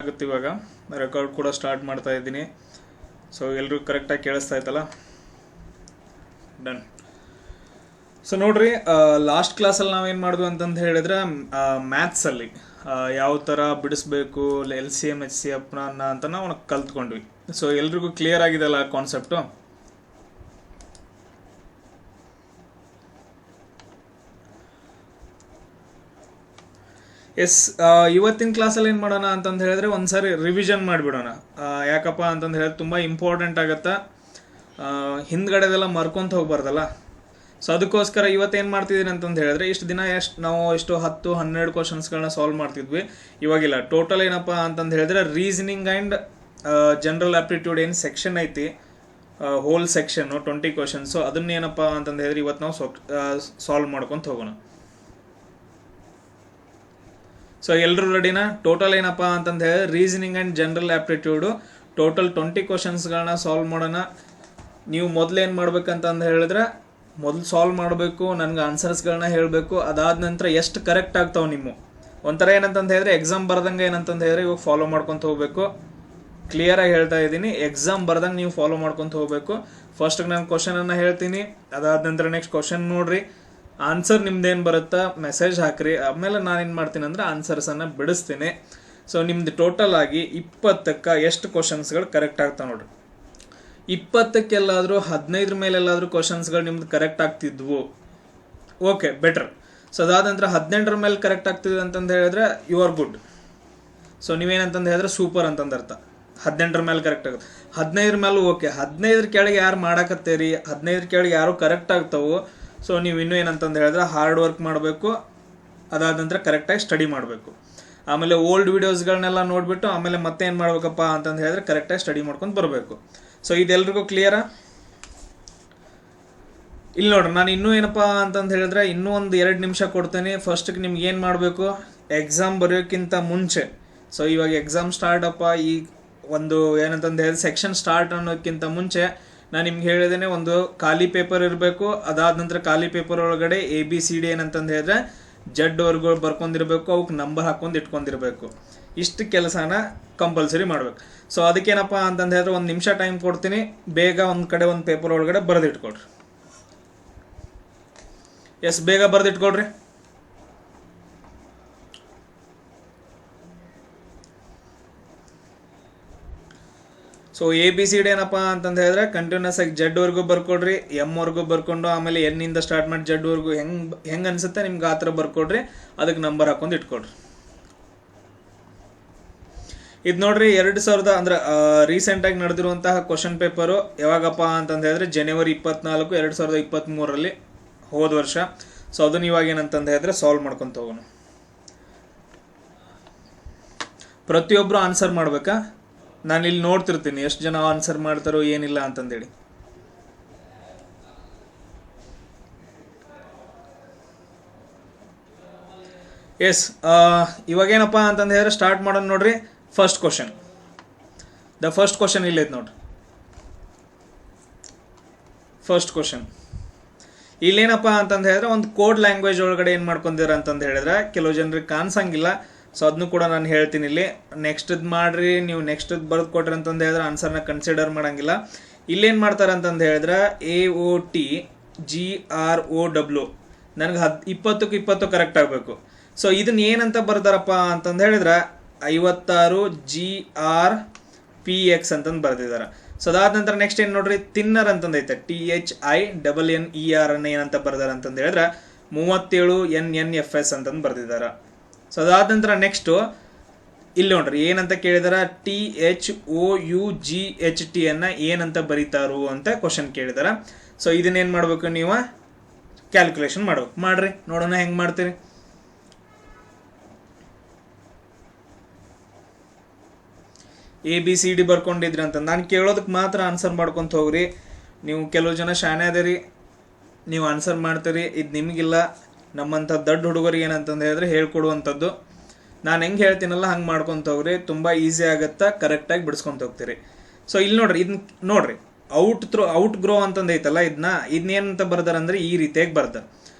ಆಗುತ್ತೆ. ಇವಾಗ ರೆಕಾರ್ಡ್ ಕೂಡ ಸ್ಟಾರ್ಟ್ ಮಾಡ್ತಾ ಇದ್ದೀನಿ. ಸೊ ಎಲ್ರಿಗೂ ಕರೆಕ್ಟಾಗಿ ಕೇಳಿಸ್ತಾ ಇತ್ತಲ್ಲ? ಡನ್. ಸೊ ನೋಡ್ರಿ, ಲಾಸ್ಟ್ ಕ್ಲಾಸಲ್ಲಿ ನಾವೇನು ಮಾಡಿದ್ವಿ ಅಂತಂದು ಹೇಳಿದ್ರೆ ಮ್ಯಾಥ್ಸಲ್ಲಿ ಯಾವ ಥರ ಬಿಡಿಸ್ಬೇಕು LCM HCF ಅಂತ ನಾವು ಕಲ್ತ್ಕೊಂಡ್ವಿ. ಸೊ ಎಲ್ರಿಗೂ ಕ್ಲಿಯರ್ ಆಗಿದೆಲ್ಲ ಕಾನ್ಸೆಪ್ಟು? ಎಸ್, ಇವತ್ತಿನ ಕ್ಲಾಸಲ್ಲಿ ಏನು ಮಾಡೋಣ ಅಂತಂದು ಹೇಳಿದ್ರೆ ಒಂದ್ಸರಿ ರಿವಿಷನ್ ಮಾಡಿಬಿಡೋಣ. ಯಾಕಪ್ಪ ಅಂತಂದು ಹೇಳಿದ್ರೆ ತುಂಬ ಇಂಪಾರ್ಟೆಂಟ್ ಆಗುತ್ತಾ, ಹಿಂದ್ಗಡೆದೆಲ್ಲ ಮರ್ಕೊಂತ ಹೋಗ್ಬಾರ್ದಲ್ಲ. ಸೊ ಅದಕ್ಕೋಸ್ಕರ ಇವತ್ತೇನು ಮಾಡ್ತಿದ್ದೀನಿ ಅಂತಂದು ಹೇಳಿದ್ರೆ, ಇಷ್ಟು ದಿನ ನಾವು 10-12 ಕ್ವಶನ್ಸ್ಗಳನ್ನ ಸಾಲ್ವ್ ಮಾಡ್ತಿದ್ವಿ. ಇವಾಗಿಲ್ಲ, ಟೋಟಲ್ ಏನಪ್ಪ ಅಂತಂದು ಹೇಳಿದ್ರೆ ರೀಸನಿಂಗ್ ಆ್ಯಂಡ್ ಜನರಲ್ ಆಪ್ಟಿಟ್ಯೂಡ್ ಏನು ಸೆಕ್ಷನ್ ಐತಿ, ಹೋಲ್ ಸೆಕ್ಷನ್ನು 20 ಕ್ವಶನ್ಸು, ಅದನ್ನೇನಪ್ಪ ಅಂತಂದು ಹೇಳಿದ್ರೆ ಇವತ್ತು ನಾವು ಸಾಲ್ವ್ ಮಾಡ್ಕೊತ ಹೋಗೋಣ. ಸೊ ಎಲ್ಲರೂ ರೆಡಿನಾ? ಟೋಟಲ್ ಏನಪ್ಪ ಅಂತಂದು ಹೇಳಿದ್ರೆ reasoning and general aptitude total 20 ಕ್ವಶನ್ಸ್ಗಳನ್ನ ಸಾಲ್ವ್ ಮಾಡೋಣ. ನೀವು ಮೊದಲೇನು ಮಾಡ್ಬೇಕಂತಂದು ಹೇಳಿದ್ರೆ, ಮೊದಲು ಸಾಲ್ವ್ ಮಾಡಬೇಕು, ನನಗೆ ಆನ್ಸರ್ಸ್ಗಳನ್ನ ಹೇಳಬೇಕು. ಅದಾದ ನಂತರ ಎಷ್ಟು ಕರೆಕ್ಟ್ ಆಗ್ತಾವೆ ನಿಮ್ಮ ಒಂಥರ ಏನಂತಂದು ಹೇಳಿದ್ರೆ ಎಕ್ಸಾಮ್ ಬರ್ದಂಗೆ ಏನಂತಂದು ಹೇಳಿದ್ರೆ ಇವಾಗ ಫಾಲೋ ಮಾಡ್ಕೊತ ಹೋಗಬೇಕು. ಕ್ಲಿಯರಾಗಿ ಹೇಳ್ತಾ ಇದ್ದೀನಿ, ಎಕ್ಸಾಮ್ ಬರ್ದಂಗೆ ನೀವು ಫಾಲೋ ಮಾಡ್ಕೊತ ಹೋಗಬೇಕು. ಫಸ್ಟಿಗೆ ನಾನು ಕ್ವಶನನ್ನು ಹೇಳ್ತೀನಿ, ಅದಾದ ನಂತರ ನೆಕ್ಸ್ಟ್ ಕ್ವಶನ್ ನೋಡ್ರಿ, ಆನ್ಸರ್ ನಿಮ್ದೇನು ಬರುತ್ತಾ ಮೆಸೇಜ್ ಹಾಕ್ರಿ. ಆಮೇಲೆ ನಾನೇನು ಮಾಡ್ತೀನಿ ಅಂದರೆ ಆನ್ಸರ್ಸನ್ನು ಬಿಡಿಸ್ತೀನಿ. ಸೊ ನಿಮ್ದು ಟೋಟಲ್ ಆಗಿ 20ಕ್ಕೆ ಎಷ್ಟು ಕ್ವಶನ್ಸ್ಗಳು ಕರೆಕ್ಟ್ ಆಗ್ತಾವೆ ನೋಡ್ರಿ. 20ಕ್ಕೆಲ್ಲಾದರೂ 15 ಮೇಲೆಲ್ಲಾದರೂ ಕ್ವಶನ್ಸ್ಗಳು ನಿಮ್ದು ಕರೆಕ್ಟ್ ಆಗ್ತಿದ್ವು, ಓಕೆ, ಬೆಟರ್. ಸೊ ಅದಾದ ನಂತರ 18 ಮೇಲೆ ಕರೆಕ್ಟ್ ಆಗ್ತಿದೆ ಅಂತಂದು ಹೇಳಿದ್ರೆ ಯು ಆರ್ ಗುಡ್. ಸೊ ನೀವೇನಂತಂದು ಹೇಳಿದ್ರೆ ಸೂಪರ್ ಅಂತಂದು ಅರ್ಥ. 18 ಮೇಲೆ ಕರೆಕ್ಟ್ ಆಗುತ್ತೆ. 15 ಮೇಲೂ ಓಕೆ. 15 ಕೆಳಗೆ ಯಾರು ಮಾಡಾಕತ್ತೀರಿ, 15 ಕೆಳಗೆ ಯಾರು ಕರೆಕ್ಟ್ ಆಗ್ತಾವೋ, ಸೊ ನೀವು ಇನ್ನೂ ಏನಂತಂದು ಹೇಳಿದ್ರೆ ಹಾರ್ಡ್ ವರ್ಕ್ ಮಾಡಬೇಕು. ಅದಾದ ನಂತರ ಕರೆಕ್ಟಾಗಿ ಸ್ಟಡಿ ಮಾಡಬೇಕು. ಆಮೇಲೆ ಓಲ್ಡ್ ವೀಡಿಯೋಸ್ಗಳನ್ನೆಲ್ಲ ನೋಡಿಬಿಟ್ಟು ಆಮೇಲೆ ಮತ್ತೆ ಏನು ಮಾಡ್ಬೇಕಪ್ಪ ಅಂತಂದು ಹೇಳಿದ್ರೆ ಕರೆಕ್ಟಾಗಿ ಸ್ಟಡಿ ಮಾಡ್ಕೊಂಡು ಬರಬೇಕು. ಸೊ ಇದೆಲ್ರಿಗೂ ಕ್ಲಿಯರಾ? ಇಲ್ಲಿ ನೋಡ್ರಿ, ನಾನು ಇನ್ನೂ ಏನಪ್ಪ ಅಂತಂದು ಹೇಳಿದ್ರೆ ಇನ್ನೂ ಒಂದು 2 ನಿಮಿಷ ಕೊಡ್ತೇನೆ. ಫಸ್ಟಿಗೆ ನಿಮ್ಗೆ ಏನು ಮಾಡಬೇಕು, ಎಕ್ಸಾಮ್ ಬರೆಯೋಕ್ಕಿಂತ ಮುಂಚೆ, ಸೊ ಇವಾಗ ಎಕ್ಸಾಮ್ ಸ್ಟಾರ್ಟಪ್ಪ, ಈ ಒಂದು ಏನಂತಂದು ಹೇಳಿದ್ರೆ ಸೆಕ್ಷನ್ ಸ್ಟಾರ್ಟ್ ಅನ್ನೋದಕ್ಕಿಂತ ಮುಂಚೆ ನಾನು ನಿಮ್ಗೆ ಹೇಳಿದ್ದೇನೆ, ಒಂದು ಖಾಲಿ ಪೇಪರ್ ಇರಬೇಕು. ಅದಾದ ನಂತರ ಖಾಲಿ ಪೇಪರ್ ಒಳಗಡೆ ABCD ಏನಂತಂದು ಹೇಳಿದ್ರೆ ಜಡ್ವರೆಗೂ ಬರ್ಕೊಂಡಿರ್ಬೇಕು, ಅವಕ್ಕೆ ನಂಬರ್ ಹಾಕೊಂಡು ಇಟ್ಕೊಂಡಿರ್ಬೇಕು. ಇಷ್ಟು ಕೆಲಸನ ಕಂಪಲ್ಸರಿ ಮಾಡ್ಬೇಕು. ಸೊ ಅದಕ್ಕೇನಪ್ಪ ಅಂತಂದು ಹೇಳಿದ್ರೆ 1 ನಿಮಿಷ ಟೈಮ್ ಕೊಡ್ತೀನಿ, ಬೇಗ ಒಂದು ಕಡೆ ಒಂದು ಪೇಪರ್ ಒಳಗಡೆ ಬರೆದಿಟ್ಕೊಳ್ರಿ. ಎಸ್, ಬೇಗ ಬರೆದಿಟ್ಕೊಳ್ರಿ. ಸೊ ABCD ಏನಪ್ಪ ಅಂತಂದು ಹೇಳಿದ್ರೆ ಕಂಟಿನ್ಯೂಸ್ ಆಗಿ ಜಡ್ವರೆಗೂ ಬರ್ಕೊಡ್ರಿ, M ಬರ್ಕೊಂಡು ಆಮೇಲೆ N ಸ್ಟಾರ್ಟ್ ಮಾಡಿ ಜಡ್ವರೆಗೂ ಹೆಂಗೆ ಅನ್ಸುತ್ತೆ ನಿಮ್ಗೆ ಆ ಥರ ಬರ್ಕೊಡ್ರಿ, ಅದಕ್ಕೆ ನಂಬರ್ ಹಾಕೊಂಡು ಇಟ್ಕೊಡ್ರಿ. ಇದು ನೋಡ್ರಿ, 2000 ಅಂದ್ರೆ ರೀಸೆಂಟಾಗಿ ನಡೆದಿರುವಂತಹ ಕ್ವಶನ್ ಪೇಪರು ಯಾವಾಗಪ್ಪ ಅಂತಂದು ಹೇಳಿದ್ರೆ ಜನವರಿ 24, 2023 ಹೋದ ವರ್ಷ. ಸೊ ಅದನ್ನ ಇವಾಗ ಏನಂತಂದು ಹೇಳಿದ್ರೆ ಸಾಲ್ವ್ ಮಾಡ್ಕೊತ ಹೋಗೋಣ. ಪ್ರತಿಯೊಬ್ಬರು ಆನ್ಸರ್ ಮಾಡ್ಬೇಕಾ? ನಾನು ಇಲ್ಲಿ ನೋಡ್ತಿರ್ತೀನಿ ಎಷ್ಟು ಜನ ಆನ್ಸರ್ ಮಾಡ್ತಾರೋ ಏನಿಲ್ಲ ಅಂತಂದೇಳಿ. ಎಸ್, ಇವಾಗೇನಪ್ಪ ಅಂತಂದು ಹೇಳಿದ್ರೆ ಸ್ಟಾರ್ಟ್ ಮಾಡೋಣ ನೋಡ್ರಿ. First question, the first question ಇಲ್ಲೈತೆ ನೋಡ್ರಿ. ಫಸ್ಟ್ ಕ್ವಶನ್ ಇಲ್ಲೇನಪ್ಪ ಅಂತಂದು ಹೇಳಿದ್ರೆ ಒಂದು ಕೋಡ್ ಲ್ಯಾಂಗ್ವೇಜ್ ಒಳಗಡೆ ಏನು ಮಾಡ್ಕೊಂಡಿರ ಅಂತಂದು ಹೇಳಿದ್ರೆ ಕೆಲವು ಜನರಿಗೆ ಕಾಣಿಸಂಗಿಲ್ಲ. ಸೊ ಅದನ್ನು ಕೂಡ ನಾನು ಹೇಳ್ತೀನಿ ಇಲ್ಲಿ. ನೆಕ್ಸ್ಟದ್ದು ಮಾಡಿರಿ, ನೀವು ನೆಕ್ಸ್ಟದ್ದು ಬರೆದು ಕೊಟ್ರಿ ಅಂತಂದು ಹೇಳಿದ್ರೆ ಆನ್ಸರ್ನ ಕನ್ಸಿಡರ್ ಮಾಡೋಂಗಿಲ್ಲ. ಇಲ್ಲೇನು ಮಾಡ್ತಾರೆ ಅಂತಂದು ಹೇಳಿದ್ರೆ AOTGROW ನನಗೆ 20ಕ್ಕೆ 20 ಕರೆಕ್ಟ್ ಆಗಬೇಕು. ಸೊ ಇದನ್ನ ಏನಂತ ಬರ್ದಾರಪ್ಪ ಅಂತಂದು ಹೇಳಿದ್ರೆ 56 GRPX ಅಂತಂದು ಬರ್ದಿದ್ದಾರೆ. ಸೊ ಅದಾದ ನಂತರ ನೆಕ್ಸ್ಟ್ ಏನು ನೋಡ್ರಿ, ತಿನ್ನರ್ ಅಂತಂದೈತೆ, THINNER ಅನ್ನ ಏನಂತ ಬರ್ದಾರ ಅಂತಂದು ಹೇಳಿದ್ರೆ 37 NNFS ಅಂತಂದು ಬರ್ದಿದ್ದಾರೆ. ಸೊ ಅದಾದ ನಂತರ ನೆಕ್ಸ್ಟು ಇಲ್ಲಿ ನೋಡ್ರಿ ಏನಂತ ಕೇಳಿದಾರ, THOUGHT ಅನ್ನ ಏನಂತ ಬರೀತಾರು ಅಂತ ಕ್ವಶನ್ ಕೇಳಿದಾರ. ಸೊ ಇದನ್ನೇನು ಮಾಡ್ಬೇಕು, ನೀವು ಕ್ಯಾಲ್ಕುಲೇಷನ್ ಮಾಡ್ಬೇಕು. ಮಾಡ್ರಿ, ನೋಡೋಣ ಹೆಂಗೆ ಮಾಡ್ತೀರಿ. ABCD ಬರ್ಕೊಂಡಿದ್ರಿ ಅಂತ ನಾನು ಕೇಳೋದಕ್ಕೆ ಮಾತ್ರ ಆನ್ಸರ್ ಮಾಡ್ಕೊತ ಹೋಗ್ರಿ. ನೀವು ಕೆಲವು ಜನ ಶಾಣೆ ಅದೇರಿ, ನೀವು ಆನ್ಸರ್ ಮಾಡ್ತೀರಿ, ಇದು ನಿಮಗಿಲ್ಲ. ನಮ್ಮಂಥ ದೊಡ್ಡ ಹುಡುಗರಿಗೆ ಏನಂತಂದು ಹೇಳಿದ್ರೆ ಹೇಳ್ಕೊಡುವಂಥದ್ದು. ನಾನು ಹೆಂಗೆ ಹೇಳ್ತೀನಲ್ಲ ಹಂಗೆ ಮಾಡ್ಕೊತ ಹೋಗ್ರಿ, ತುಂಬ ಈಸಿ ಆಗುತ್ತಾ, ಕರೆಕ್ಟಾಗಿ ಬಿಡಿಸ್ಕೊತ ಹೋಗ್ತೀರಿ. ಸೊ ಇಲ್ಲಿ ನೋಡ್ರಿ, ಇದನ್ನ ನೋಡ್ರಿ, ಔಟ್ ಗ್ರೋ ಅಂತಂದು ಐತಲ್ಲ, ಇದನ್ನೇನಂತ ಬರ್ದಾರ ಅಂದರೆ ಈ ರೀತಿಯಾಗಿ ಬರ್ದಾರ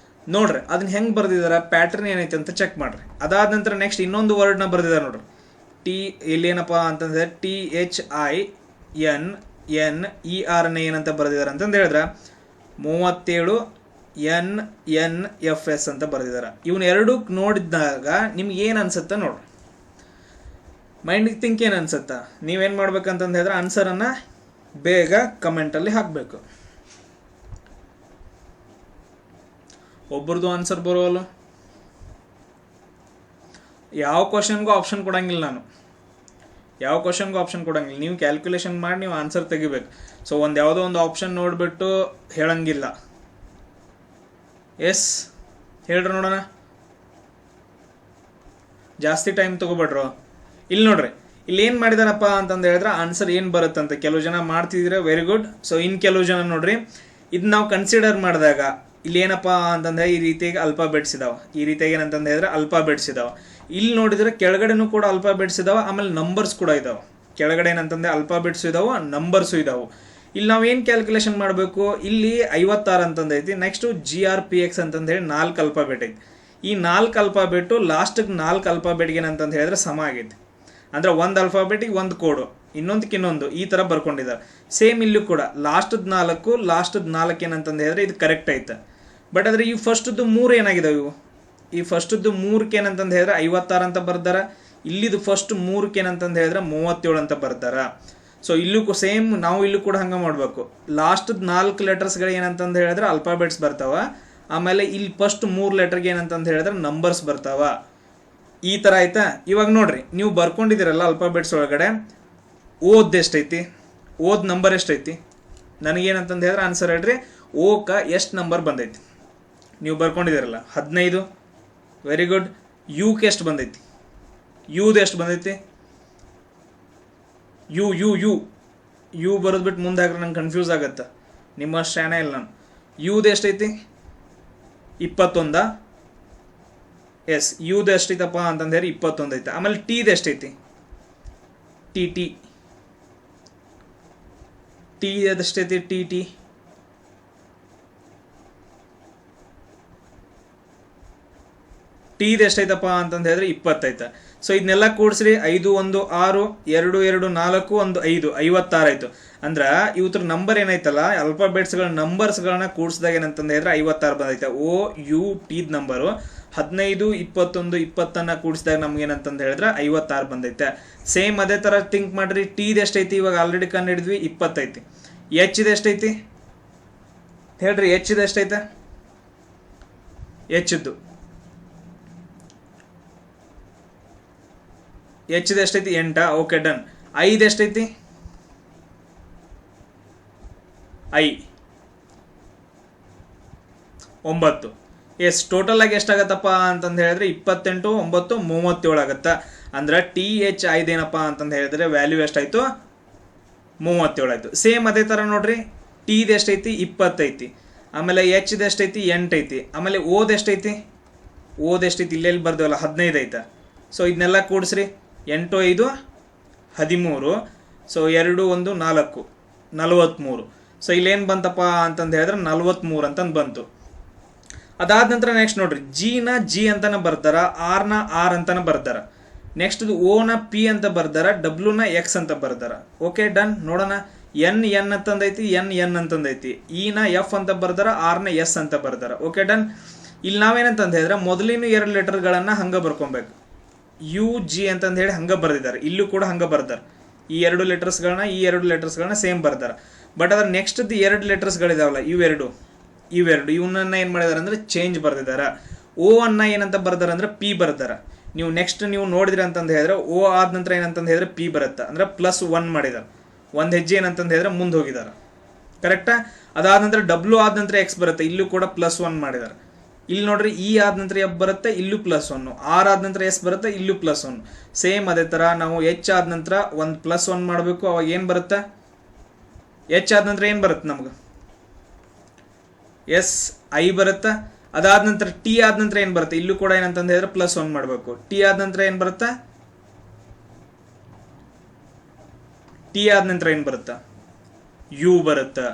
ನೋಡ್ರಿ. ಅದನ್ನ ಹೆಂಗೆ ಬರ್ದಿದಾರ, ಪ್ಯಾಟರ್ನ್ ಏನೈತೆ ಅಂತ ಚೆಕ್ ಮಾಡ್ರಿ. ಅದಾದ ನಂತರ ನೆಕ್ಸ್ಟ್ ಇನ್ನೊಂದು ವರ್ಡ್ನ ಬರ್ದಿದ್ದಾರೆ ನೋಡ್ರಿ, ಇಲ್ಲೇನಪ್ಪ ಅಂತಂದ್ರೆ THINNER ಏನಂತ ಬರೆದಿದ್ದಾರೆ ಅಂತಂದು ಹೇಳಿದ್ರೆ 37 NNFS ಅಂತ ಬರೆದಿದ್ದಾರೆ. ಇವನ್ ಎರಡು ನೋಡಿದಾಗ ನಿಮ್ಗೆ ಏನು ಅನ್ಸುತ್ತೆ ನೋಡ್ರಿ, ಮೈಂಡ್ ಥಿಂಕ್ ಏನು ಅನ್ಸುತ್ತಾ? ನೀವೇನು ಮಾಡ್ಬೇಕಂತಂದು ಹೇಳಿದ್ರೆ ಆನ್ಸರನ್ನು ಬೇಗ ಕಮೆಂಟಲ್ಲಿ ಹಾಕಬೇಕು. ಒಬ್ಬರದು ಆನ್ಸರ್ ಬರೋಲ್ಲ. ಯಾವ ಕ್ವಶನ್ಗೂ ಆಪ್ಷನ್ ಕೊಡಂಗಿಲ್ಲ ನಾನು, ಯಾವ ಕ್ವಶನ್ಗೂ ಆಪ್ಷನ್ ಕೊಡಂಗಿಲ್ಲ. ನೀವು ಕ್ಯಾಲ್ಕುಲೇಷನ್ ಮಾಡಿ ನೀವು ಆನ್ಸರ್ ತೆಗಿಬೇಕು. ಸೊ ಯಾವುದೋ ಒಂದು ಆಪ್ಷನ್ ನೋಡಿಬಿಟ್ಟು ಹೇಳಂಗಿಲ್ಲ. ಎಸ್ ಹೇಳ್ರಿ ನೋಡೋಣ, ಜಾಸ್ತಿ ಟೈಮ್ ತೊಗೊಬೇಡ್ರು. ಇಲ್ಲಿ ನೋಡ್ರಿ, ಇಲ್ಲಿ ಏನು ಮಾಡಿದಾರಪ್ಪ ಅಂತಂದು ಹೇಳಿದ್ರೆ ಆನ್ಸರ್ ಏನು ಬರುತ್ತಂತ ಕೆಲವು ಜನ ಮಾಡ್ತಿದ್ರೆ ವೆರಿ ಗುಡ್. ಸೊ ಇನ್ನು ಕೆಲವು ಜನ ನೋಡ್ರಿ, ಇದು ನಾವು ಕನ್ಸಿಡರ್ ಮಾಡಿದಾಗ ಇಲ್ಲಿ ಏನಪ್ಪ ಅಂತಂದ್ರೆ ಈ ರೀತಿಯಾಗಿ ಅಲ್ಫಾಬೆಟ್ಸ್ ಇದಾವೆ, ಈ ರೀತಿಯಾಗಿ ಏನಂತಂದು ಹೇಳಿದ್ರೆ ಅಲ್ಫಾಬೆಟ್ಸ್ ಇದಾವೆ. ಇಲ್ಲಿ ನೋಡಿದ್ರೆ ಕೆಳಗಡೆನೂ ಕೂಡ ಅಲ್ಫಾಬೆಟ್ಸ್ ಇದಾವೆ, ಆಮೇಲೆ ನಂಬರ್ಸ್ ಕೂಡ ಇದಾವೆ. ಕೆಳಗಡೆ ಏನಂತಂದ್ರೆ ಅಲ್ಫಾಬೆಟ್ಸ್ ಇದಾವೆ, ನಂಬರ್ಸು ಇದಾವೆ. ಇಲ್ಲಿ ನಾವು ಏನು ಕ್ಯಾಲ್ಕುಲೇಷನ್ ಮಾಡಬೇಕು, ಇಲ್ಲಿ 56 ಅಂತಂದೈತಿ. ನೆಕ್ಸ್ಟು GRPX ಅಂತಂದು ಹೇಳಿ 4 ಅಲ್ಫಾಬೆಟ್ ಐತಿ. ಈ 4 ಅಲ್ಫಾಬೆಟ್ಟು ಲಾಸ್ಟಿಗೆ 4 ಅಲ್ಫಾಬೆಟ್ಗೆ ಏನಂತಂದು ಹೇಳಿದ್ರೆ ಸಮ ಆಗೈತಿ. ಅಂದರೆ ಒಂದು ಅಲ್ಫಾಬೆಟಿಗೆ ಒಂದು ಕೋಡು, ಇನ್ನೊಂದು ಈ ಥರ ಬರ್ಕೊಂಡಿದ್ದಾರೆ. ಸೇಮ್ ಇಲ್ಲೂ ಕೂಡ ಲಾಸ್ಟದ 4 ಏನಂತಂದು ಹೇಳಿದ್ರೆ ಇದು ಕರೆಕ್ಟ್ ಐತೆ. ಬಟ್ ಆದರೆ ಈ ಫಸ್ಟದ್ದು 3 ಏನಾಗಿದಾವೆ ಇವು, ಈ ಫಸ್ಟದ್ದು 3ಕ್ಕೆ ಏನಂತಂದು ಹೇಳಿದ್ರೆ 56 ಅಂತ ಬರ್ದಾರ. ಇಲ್ಲಿದು ಫಸ್ಟ್ 3ಕ್ಕೆ ಏನಂತಂದು ಹೇಳಿದ್ರೆ 37 ಅಂತ ಬರ್ದಾರ. ಸೊ ಇಲ್ಲೂ ಸೇಮ್ ನಾವು ಇಲ್ಲೂ ಕೂಡ ಹಂಗೆ ಮಾಡಬೇಕು. ಲಾಸ್ಟದ 4 ಲೆಟರ್ಸ್ಗಳು ಏನಂತಂದು ಹೇಳಿದ್ರೆ ಅಲ್ಫಾಬೆಟ್ಸ್ ಬರ್ತಾವ, ಆಮೇಲೆ ಇಲ್ಲಿ ಫಸ್ಟ್ 3 ಲೆಟರ್ಗೆ ಏನಂತಂದು ಹೇಳಿದ್ರೆ ನಂಬರ್ಸ್ ಬರ್ತಾವ. ಈ ಥರ ಆಯ್ತಾ. ಇವಾಗ ನೋಡ್ರಿ, ನೀವು ಬರ್ಕೊಂಡಿದ್ದೀರಲ್ಲ ಅಲ್ಫಾಬೆಟ್ಸ್ ಒಳಗಡೆ ಓದ್ ಎಷ್ಟೈತಿ, ಓದ್ ನಂಬರ್ ಎಷ್ಟೈತಿ, ನನಗೇನಂತಂದು ಹೇಳಿದ್ರೆ ಆನ್ಸರ್ ಹೇಳ್ರಿ. ಓಕ ಎಷ್ಟು ನಂಬರ್ ಬಂದೈತಿ ನೀವು ಬರ್ಕೊಂಡಿದ್ದೀರಲ್ಲ? 15. Very good. ಯುಕ್ಕೆ ಎಷ್ಟು ಬಂದೈತಿ? ಯುದು ಎಷ್ಟು ಬಂದೈತಿ? ಯು ಬರೋದ್ಬಿಟ್ಟು ಮುಂದೆ ಹಾಕ್ರೆ ನಂಗೆ ಕನ್ಫ್ಯೂಸ್ ಆಗತ್ತೆ, ನಿಮ್ಮ ಶಾನೆ ಇಲ್ಲ ನಾನು. ಯುದು ಎಷ್ಟೈತಿ? 21. ಎಸ್, ಯುದು ಎಷ್ಟೈತಪ್ಪ ಅಂತಂದು ಹೇಳಿ 21 ಐತೆ. ಆಮೇಲೆ ಟೀದು ಎಷ್ಟೈತಿ? ಟಿ ಅದೆಷ್ಟೈತಿ? ಟೀದು ಎಷ್ಟೈತಪ್ಪ ಅಂತಂದು ಹೇಳಿದ್ರೆ 20 ಐತೆ. ಸೊ ಇದನ್ನೆಲ್ಲ ಕೂಡಿಸ್ರಿ. 5 1 6 2 2 4 1 5 56 ಆಯಿತು. ಅಂದ್ರೆ ಇವತ್ರ ನಂಬರ್ ಏನೈತಲ್ಲ, ಅಲ್ಫಾಬೆಟ್ಸ್ಗಳ ನಂಬರ್ಸ್ಗಳನ್ನ ಕೂಡಿಸಿದಾಗ ಏನಂತಂದು ಹೇಳಿದ್ರೆ 56 ಬಂದೈತೆ. OUT ನಂಬರು 15 21 20 ಕೂಡಿಸಿದಾಗ ನಮ್ಗೆ ಏನಂತಂದು ಹೇಳಿದ್ರೆ 56 ಬಂದೈತೆ. ಸೇಮ್ ಅದೇ ಥರ ಥಿಂಕ್ ಮಾಡ್ರಿ. ಟೀದು ಎಷ್ಟೈತಿ? ಇವಾಗ ಆಲ್ರೆಡಿ ಕಂಡು ಹಿಡಿದ್ವಿ, 20 ಐತಿ. Hದು ಎಷ್ಟೈತಿ ಹೇಳ್ರಿ? Hದು ಎಷ್ಟೈತೆ? Hದು ಎಷ್ಟೈತಿ? 8. Okay, done. 5 ಎಷ್ಟೈತಿ? 9. ಎಸ್, ಟೋಟಲ್ ಆಗಿ ಎಷ್ಟಾಗತ್ತಪ್ಪ ಅಂತಂದು ಹೇಳಿದ್ರೆ 28 9 37 ಆಗತ್ತ. ಅಂದ್ರೆ THI ಏನಪ್ಪ ಅಂತಂದು ಹೇಳಿದ್ರೆ ವ್ಯಾಲ್ಯೂ ಎಷ್ಟಾಯ್ತು? 37 ಆಯ್ತು. ಸೇಮ್ ಅದೇ ಥರ ನೋಡ್ರಿ, ಟೀದು ಎಷ್ಟೈತಿ? 20 ಐತಿ. ಆಮೇಲೆ Hದು ಎಷ್ಟೈತಿ? 8 ಐತಿ. ಆಮೇಲೆ ಓದ್ ಎಷ್ಟೈತಿ? ಇಲ್ಲೆಲ್ಲಿ ಬರ್ದೇವಲ್ಲ 15 ಐತೆ. ಸೊ ಇದನ್ನೆಲ್ಲ ಕೂಡಿಸ್ರಿ. 8 5 13. ಸೊ 2 1 4 43. ಸೊ ಇಲ್ಲೇನು ಬಂತಪ್ಪ ಅಂತಂದು ಹೇಳಿದ್ರೆ 43 ಅಂತಂದು ಬಂತು. ಅದಾದ ನಂತರ ನೆಕ್ಸ್ಟ್ ನೋಡ್ರಿ, G ಅಂತಾನೆ ಬರ್ತಾರ, R ಅಂತಾನೆ ಬರ್ತಾರ. ನೆಕ್ಸ್ಟ್ O P ಅಂತ ಬರ್ತಾರ, W X ಅಂತ ಬರ್ತಾರ. Okay, done. ನೋಡೋಣ. N ಅಂತಂದೈತಿ, N ಅಂತಂದೈತಿ. E F ಅಂತ ಬರ್ತಾರ, R S ಅಂತ ಬರ್ತಾರ. Okay, done. ಇಲ್ಲಿ ನಾವೇನಂತಂದು ಹೇಳಿದ್ರೆ ಮೊದಲಿನ 2 ಲೆಟರ್ಗಳನ್ನು ಹಂಗೆ ಬರ್ಕೊಬೇಕು. UG ಅಂತಂದು ಹೇಳಿ ಹಂಗೆ ಬರ್ದಿದ್ದಾರೆ. ಇಲ್ಲೂ ಕೂಡ ಹಂಗೆ ಬರ್ತಾರೆ. ಈ 2 ಲೆಟರ್ಸ್ಗಳನ್ನ ಸೇಮ್ ಬರ್ತಾರೆ. ಬಟ್ ಅದ್ರ ನೆಕ್ಸ್ಟ್ 2 ಲೆಟರ್ಸ್ಗಳಿದಾವಲ್ಲ, ಇವೆರಡು ಇವನ್ನ ಏನು ಮಾಡಿದಾರೆ ಅಂದರೆ ಚೇಂಜ್ ಬರ್ದಿದ್ದಾರೆ. O ಏನಂತ ಬರ್ದಾರೆ ಅಂದರೆ P ಬರ್ದಾರೆ. ನೀವು ನೋಡಿದ್ರಿ ಅಂತಂದು ಹೇಳಿದ್ರೆ O ಆದ ನಂತರ ಏನಂತಂದು ಹೇಳಿದ್ರೆ P ಬರುತ್ತೆ. ಅಂದರೆ +1 ಮಾಡಿದ್ದಾರೆ. ಒಂದು ಹೆಜ್ಜೆ ಏನಂತಂದು ಹೇಳಿದ್ರೆ ಮುಂದೆ ಹೋಗಿದ್ದಾರೆ. ಕರೆಕ್ಟಾ? ಅದಾದ ನಂತರ W ಆದ ನಂತರ X ಬರುತ್ತೆ. ಇಲ್ಲೂ ಕೂಡ +1 ಮಾಡಿದ್ದಾರೆ. ಇಲ್ಲಿ ನೋಡ್ರಿ, E ಆದ ನಂತರ F ಬರುತ್ತೆ, ಇಲ್ಲೂ +1. R ಆದ ನಂತರ S ಬರುತ್ತೆ, ಇಲ್ಲೂ +1. ಸೇಮ್ ಅದೇ ಥರ ನಾವು H ಆದ ನಂತರ ಒಂದು +1 ಮಾಡಬೇಕು. ಅವಾಗ ಏನು ಬರುತ್ತೆ? H ಆದ ನಂತರ ಏನು ಬರುತ್ತೆ ನಮ್ಗೆ? SI ಬರುತ್ತೆ. ಅದಾದ ನಂತರ T ಆದ ನಂತರ ಏನು ಬರುತ್ತೆ? ಇಲ್ಲೂ ಕೂಡ ಏನಂತಂದು ಹೇಳಿದ್ರೆ +1 ಮಾಡಬೇಕು. T ಆದ ನಂತರ ಏನು ಬರುತ್ತೆ? U ಬರುತ್ತೆ.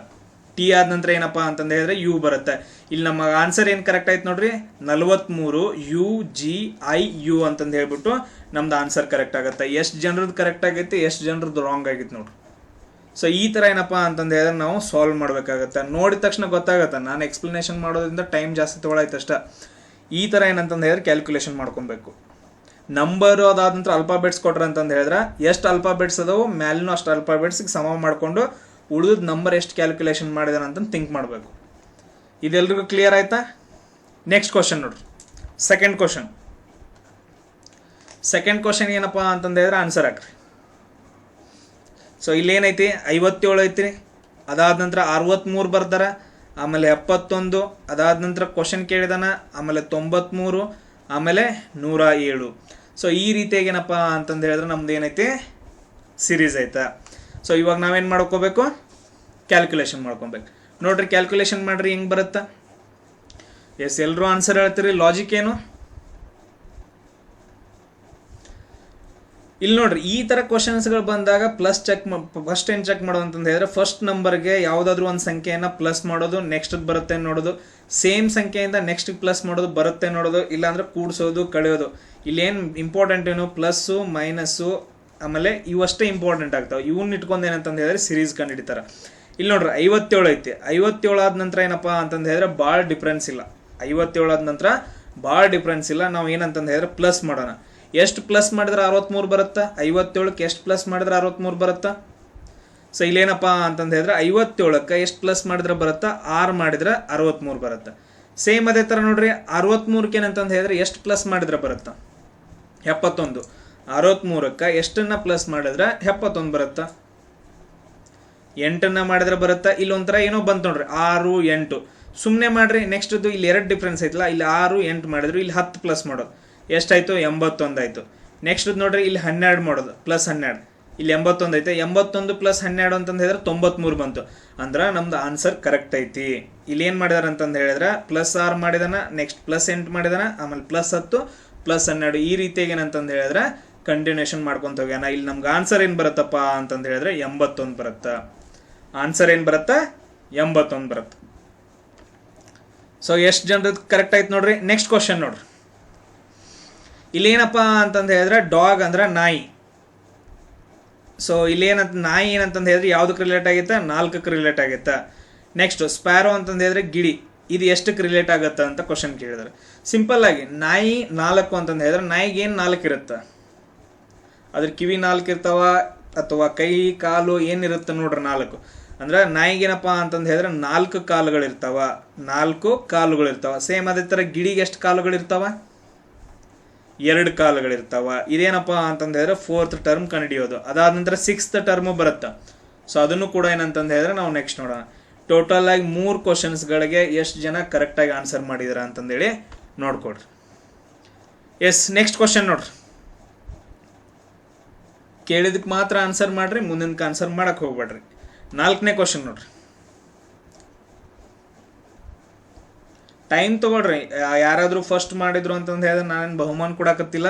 ಟಿ ಆದ ನಂತರ ಏನಪ್ಪ ಅಂತಂದು ಹೇಳಿದ್ರೆ ಯು ಬರುತ್ತೆ. ಇಲ್ಲಿ ನಮ್ಮ ಆನ್ಸರ್ ಏನು ಕರೆಕ್ಟ್ ಆಯ್ತು ನೋಡ್ರಿ, 43 UGIU ಅಂತಂದು ಹೇಳ್ಬಿಟ್ಟು ನಮ್ದು ಆನ್ಸರ್ ಕರೆಕ್ಟ್ ಆಗುತ್ತೆ. ಎಷ್ಟು ಜನರದ್ದು ಕರೆಕ್ಟ್ ಆಗೈತಿ, ಎಷ್ಟು ಜನರದ್ದು ರಾಂಗ್ ಆಗಿತ್ತು ನೋಡ್ರಿ. ಸೊ ಈ ಥರ ಏನಪ್ಪ ಅಂತಂದು ಹೇಳಿದ್ರೆ ನಾವು ಸಾಲ್ವ್ ಮಾಡಬೇಕಾಗತ್ತೆ. ನೋಡಿದ ತಕ್ಷಣ ಗೊತ್ತಾಗತ್ತೆ, ನಾನು ಎಕ್ಸ್ಪ್ಲನೇಷನ್ ಮಾಡೋದ್ರಿಂದ ಟೈಮ್ ಜಾಸ್ತಿ ತೊಗೊಳಾಯ್ತು ಅಷ್ಟ. ಈ ಥರ ಏನಂತಂದು ಹೇಳಿದ್ರೆ ಕ್ಯಾಲ್ಕುಲೇಷನ್ ಮಾಡ್ಕೊಬೇಕು. ನಂಬರು ಅದಾದ ನಂತರ ಅಲ್ಫಾಬೆಟ್ಸ್ ಕೊಟ್ರೆ ಅಂತಂದು ಹೇಳಿದ್ರೆ ಎಷ್ಟು ಅಲ್ಫಾಬೆಟ್ಸ್ ಅದಾವು ಮ್ಯಾಲಿನೂ ಅಷ್ಟು ಅಲ್ಫಾಬೆಟ್ಸ್ಗೆ ಸಮ ಮಾಡಿಕೊಂಡು ಉಳಿದ ನಂಬರ್ ಎಷ್ಟು ಕ್ಯಾಲ್ಕುಲೇಷನ್ ಮಾಡಿದಾನೆ ಅಂತ ಥಿಂಕ್ ಮಾಡಬೇಕು. ಇದೆಲ್ರಿಗೂ ಕ್ಲಿಯರ್ ಆಯ್ತಾ? ನೆಕ್ಸ್ಟ್ ಕ್ವಶನ್ ನೋಡ್ರಿ, ಸೆಕೆಂಡ್ ಕ್ವಶನ್ ಏನಪ್ಪ ಅಂತಂದು ಹೇಳಿದ್ರೆ ಆನ್ಸರ್ ಹಾಕ್ರಿ. ಸೊ ಇಲ್ಲೇನೈತಿ 57 ಐತಿ, ಅದಾದ ನಂತರ 63 ಬರ್ದಾರ, ಆಮೇಲೆ 71, ಅದಾದ ನಂತರ ಕ್ವಶನ್ ಕೇಳಿದಾನ, ಆಮೇಲೆ 93, ಆಮೇಲೆ 107. ಸೊ ಈ ರೀತಿಯಾಗಿ ಏನಪ್ಪ ಅಂತಂದು ಹೇಳಿದ್ರೆ ನಮ್ದು ಏನೈತಿ ಸಿರೀಸ್ ಐತಾ. ಸೊ ಇವಾಗ ನಾವೇನು ಮಾಡ್ಕೋಬೇಕು, ಕ್ಯಾಲ್ಕುಲೇಷನ್ ಮಾಡ್ಕೊಬೇಕು. ನೋಡ್ರಿ ಕ್ಯಾಲ್ಕುಲೇಷನ್ ಮಾಡ್ರಿ ಹೆಂಗೆ ಬರುತ್ತಾ. ಎಸ್, ಎಲ್ಲರೂ ಆನ್ಸರ್ ಹೇಳ್ತೀರಿ. ಲಾಜಿಕ್ ಏನು ಇಲ್ಲಿ ನೋಡ್ರಿ, ಈ ಥರ ಕ್ವಶನ್ಸ್ಗಳು ಬಂದಾಗ ಫಸ್ಟ್ ಏನು ಚೆಕ್ ಮಾಡೋದು ಅಂತಂದು ಹೇಳಿದ್ರೆ ಫಸ್ಟ್ ನಂಬರ್ಗೆ ಯಾವುದಾದ್ರೂ ಒಂದು ಸಂಖ್ಯೆಯನ್ನು ಪ್ಲಸ್ ಮಾಡೋದು, ನೆಕ್ಸ್ಟ್ ಬರುತ್ತೆ ನೋಡೋದು, ಸೇಮ್ ಸಂಖ್ಯೆಯಿಂದ ನೆಕ್ಸ್ಟ್ ಪ್ಲಸ್ ಮಾಡೋದು ಬರುತ್ತೆ ನೋಡೋದು, ಇಲ್ಲಾಂದ್ರೆ ಕೂಡಿಸೋದು ಕಳೆಯೋದು. ಇಲ್ಲೇನು ಇಂಪಾರ್ಟೆಂಟ್ ಏನು, ಪ್ಲಸ್ಸು ಮೈನಸ್ಸು ಆಮೇಲೆ ಇವಷ್ಟೇ ಇಂಪಾರ್ಟೆಂಟ್ ಆಗ್ತಾವೆ. ಇವನ್ನ ಇಟ್ಕೊಂಡು ಏನಂತಂದು ಹೇಳಿದ್ರೆ ಸಿರೀಸ್ ಕಂಡುಹಿಡಿತಾರೆ. ಇಲ್ಲಿ ನೋಡ್ರಿ 57 ಐತಿ, 57 ಆದ ನಂತರ ಏನಪ್ಪ ಅಂತಂದು ಹೇಳಿದ್ರೆ ಭಾಳ ಡಿಫ್ರೆನ್ಸ್ ಇಲ್ಲ. 57 ಆದ ನಂತರ ಭಾಳ ಡಿಫ್ರೆನ್ಸ್ ಇಲ್ಲ. ನಾವು ಏನಂತಂದು ಹೇಳಿದ್ರೆ ಪ್ಲಸ್ ಮಾಡೋಣ. ಎಷ್ಟು ಪ್ಲಸ್ ಮಾಡಿದ್ರೆ 63 ಬರುತ್ತಾ, 57ಕ್ಕೆ ಎಷ್ಟು ಪ್ಲಸ್ ಮಾಡಿದ್ರೆ 63 ಬರುತ್ತಾ. ಸೊ ಇಲ್ಲೇನಪ್ಪ ಅಂತಂದು ಹೇಳಿದ್ರೆ 57ಕ್ಕೆ ಎಷ್ಟು ಪ್ಲಸ್ ಮಾಡಿದ್ರೆ ಬರುತ್ತಾ, 6 ಮಾಡಿದ್ರೆ 63 ಬರುತ್ತೆ. ಸೇಮ್ ಅದೇ ಥರ ನೋಡ್ರಿ 63ಕ್ಕೆ ಏನಂತಂದು ಹೇಳಿದ್ರೆ ಎಷ್ಟು ಪ್ಲಸ್ ಮಾಡಿದ್ರೆ ಬರುತ್ತಾ, 71. 63ಕ್ಕೆ ಎಷ್ಟನ್ನ ಪ್ಲಸ್ ಮಾಡಿದ್ರೆ 71 ಬರುತ್ತಾ, 8 ಮಾಡಿದ್ರೆ ಬರುತ್ತಾ. ಇಲ್ಲಿ ಒಂಥರ ಏನೋ ಬಂತು ನೋಡ್ರಿ 6, 8 ಸುಮ್ಮನೆ ಮಾಡ್ರಿ. ನೆಕ್ಸ್ಟ್ದು ಇಲ್ಲಿ 2 ಡಿಫ್ರೆನ್ಸ್ ಐತಲ್ಲ, ಇಲ್ಲಿ 6, 8 ಮಾಡಿದ್ರು, ಇಲ್ಲಿ 10 ಪ್ಲಸ್ ಮಾಡೋದು ಎಷ್ಟಾಯ್ತು, 81 ಆಯಿತು. ನೆಕ್ಸ್ಟ್ ನೋಡ್ರಿ ಇಲ್ಲಿ 12 ಮಾಡೋದು ಪ್ಲಸ್ 12, ಇಲ್ಲಿ 81 ಐತೆ. 81 ಪ್ಲಸ್ 12 ಅಂತಂದು ಹೇಳಿದ್ರೆ 93 ಬಂತು. ಅಂದ್ರೆ ನಮ್ದು ಆನ್ಸರ್ ಕರೆಕ್ಟ್ ಐತಿ. ಇಲ್ಲಿ ಏನು ಮಾಡಿದಾರೆ ಅಂತಂದು ಹೇಳಿದ್ರೆ ಪ್ಲಸ್ 6 ಮಾಡಿದಾನ, ನೆಕ್ಸ್ಟ್ ಪ್ಲಸ್ 8 ಮಾಡಿದಾನ, ಆಮೇಲೆ ಪ್ಲಸ್ 10 ಪ್ಲಸ್ 12 ಈ ರೀತಿಯಾಗಿ ಏನಂತಂದು ಹೇಳಿದ್ರೆ ಕಂಟಿನ್ಯೂಷನ್ ಮಾಡ್ಕೊಂತ ಹೋಗ್ಯಾನ. ಇಲ್ಲಿ ನಮ್ಗೆ ಆನ್ಸರ್ ಏನು ಬರುತ್ತಪ್ಪ ಅಂತಂದು ಹೇಳಿದ್ರೆ 81 ಬರುತ್ತಾ. ಆನ್ಸರ್ ಏನು ಬರುತ್ತಾ, 81 ಬರುತ್ತೆ. ಸೊ ಎಷ್ಟು ಜನರದ್ದು ಕರೆಕ್ಟ್ ಆಯ್ತು ನೋಡ್ರಿ. ನೆಕ್ಸ್ಟ್ ಕ್ವಶನ್ ನೋಡ್ರಿ, ಇಲ್ಲೇನಪ್ಪ ಅಂತಂದು ಹೇಳಿದ್ರೆ ಡಾಗ್ ಅಂದ್ರೆ ನಾಯಿ. ಸೊ ಇಲ್ಲೇನಂತ ನಾಯಿ ಏನಂತಂದು ಹೇಳಿದ್ರೆ ಯಾವುದಕ್ಕೆ ರಿಲೇಟ್ ಆಗೈತೆ, 4ಕ್ಕೆ ರಿಲೇಟ್ ಆಗೈತೆ. ನೆಕ್ಸ್ಟ್ ಸ್ಪ್ಯಾರೋ ಅಂತಂದು ಹೇಳಿದ್ರೆ ಗಿಳಿ, ಇದು ಎಷ್ಟಕ್ಕೆ ರಿಲೇಟ್ ಆಗುತ್ತೆ ಅಂತ ಕ್ವಶನ್ ಕೇಳಿದಾರೆ. ಸಿಂಪಲ್ ಆಗಿ ನಾಯಿ 4 ಅಂತಂದು ಹೇಳಿದ್ರೆ ನಾಯಿಗೆ ಏನು 4 ಇರುತ್ತೆ, ಅದ್ರ ಕಿವಿ 4 ಇರ್ತಾವ ಅಥವಾ ಕೈ ಕಾಲು ಏನಿರುತ್ತೆ ನೋಡ್ರಿ 4. ಅಂದ್ರೆ ನಾಯಿಗೇನಪ್ಪ ಅಂತಂದು ಹೇಳಿದ್ರೆ 4 ಕಾಲುಗಳಿರ್ತಾವ, 4 ಕಾಲುಗಳಿರ್ತಾವ. ಸೇಮ್ ಅದೇ ಥರ ಗಿಳಿಗೆ ಎಷ್ಟು ಕಾಲುಗಳಿರ್ತಾವ, 2 ಕಾಲುಗಳಿರ್ತಾವ. ಇದೇನಪ್ಪ ಅಂತಂದು ಹೇಳಿದ್ರೆ 4th ಟರ್ಮ್ ಕಂಡುಹಿಡಿಯೋದು. ಅದಾದ ನಂತರ 6th ಟರ್ಮು ಬರುತ್ತೆ. ಸೊ ಅದನ್ನು ಕೂಡ ಏನಂತಂದು ಹೇಳಿದ್ರೆ ನಾವು ನೆಕ್ಸ್ಟ್ ನೋಡೋಣ. ಟೋಟಲ್ ಆಗಿ 3 ಕ್ವಶನ್ಸ್ಗಳಿಗೆ ಎಷ್ಟು ಜನ ಕರೆಕ್ಟಾಗಿ ಆನ್ಸರ್ ಮಾಡಿದಾರ ಅಂತಂದೇಳಿ ನೋಡ್ಕೊಡ್ರಿ. ಎಸ್, ನೆಕ್ಸ್ಟ್ ಕ್ವಶನ್ ನೋಡ್ರಿ. ಕೇಳಿದಕ್ಕೆ ಮಾತ್ರ ಆನ್ಸರ್ ಮಾಡ್ರಿ, ಮುಂದಿನಕ್ಕೆ ಆನ್ಸರ್ ಮಾಡಕ್ಕೆ ಹೋಗ್ಬೇಡ್ರಿ. 4ನೇ ಕ್ವಶನ್ ನೋಡ್ರಿ. ಟೈಮ್ ತೊಗೊಳ್ರಿ. ಯಾರಾದರೂ ಫಸ್ಟ್ ಮಾಡಿದ್ರು ಅಂತಂದು ಹೇಳಿದ್ರೆ ನಾನೇನು ಬಹುಮಾನ ಕೊಡಕತ್ತಿಲ್ಲ,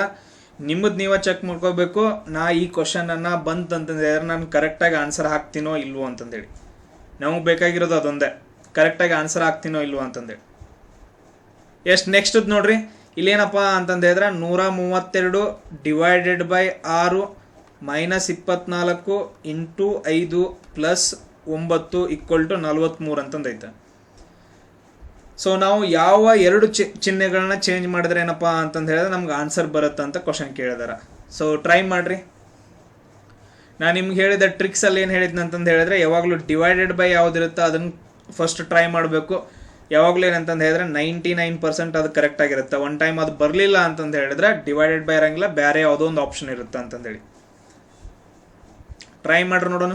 ನಿಮ್ಮದು ನೀವೇ ಚೆಕ್ ಮಾಡ್ಕೋಬೇಕು. ನಾ ಈ ಕ್ವಶನನ್ನು ಬಂತಂತಂದು ಹೇಳಿದ್ರೆ ನಾನು ಕರೆಕ್ಟಾಗಿ ಆನ್ಸರ್ ಹಾಕ್ತೀನೋ ಇಲ್ವೋ ಅಂತಂದೇಳಿ. ನಮಗೆ ಬೇಕಾಗಿರೋದು ಅದೊಂದೇ, ಕರೆಕ್ಟಾಗಿ ಆನ್ಸರ್ ಹಾಕ್ತೀನೋ ಇಲ್ವೋ ಅಂತಂದೇಳಿ. ಎಷ್ಟು ನೆಕ್ಸ್ಟದ್ದು ನೋಡ್ರಿ. ಇಲ್ಲೇನಪ್ಪ ಅಂತಂದು ಹೇಳಿದ್ರೆ 132 divided by 6 minus 24 into 5 plus 9 equal to 43 ಅಂತಂದೈತೆ. ಸೊ ನಾವು ಯಾವ 2 ಚಿಹ್ನೆಗಳನ್ನ ಚೇಂಜ್ ಮಾಡಿದ್ರೆ ಏನಪ್ಪ ಅಂತಂದು ಹೇಳಿದ್ರೆ ನಮ್ಗೆ ಆನ್ಸರ್ ಬರುತ್ತೆ ಅಂತ ಕ್ವಶನ್ ಕೇಳಿದಾರೆ. ಸೊ ಟ್ರೈ ಮಾಡಿರಿ. ನಾನು ನಿಮ್ಗೆ ಹೇಳಿದ ಟ್ರಿಕ್ಸಲ್ಲಿ ಏನು ಹೇಳಿದ್ನ ಅಂತಂದು ಹೇಳಿದ್ರೆ ಯಾವಾಗಲೂ ಡಿವೈಡೆಡ್ ಬೈ ಯಾವುದಿರುತ್ತೆ ಅದನ್ನು ಫಸ್ಟ್ ಟ್ರೈ ಮಾಡಬೇಕು. ಯಾವಾಗಲೂ ಏನಂತಂದು ಹೇಳಿದ್ರೆ 99% ಅದು ಕರೆಕ್ಟಾಗಿರುತ್ತೆ. ಒನ್ ಟೈಮ್ ಅದು ಬರಲಿಲ್ಲ ಅಂತಂದು ಹೇಳಿದ್ರೆ ಡಿವೈಡೆಡ್ ಬೈ ಇರೋಂಗಿಲ್ಲ, ಬೇರೆ ಯಾವುದೋ ಒಂದು ಆಪ್ಷನ್ ಇರುತ್ತೆ ಅಂತಂದೇಳಿ ಟ್ರೈ ಮಾಡ್ರಿ ನೋಡೋಣ.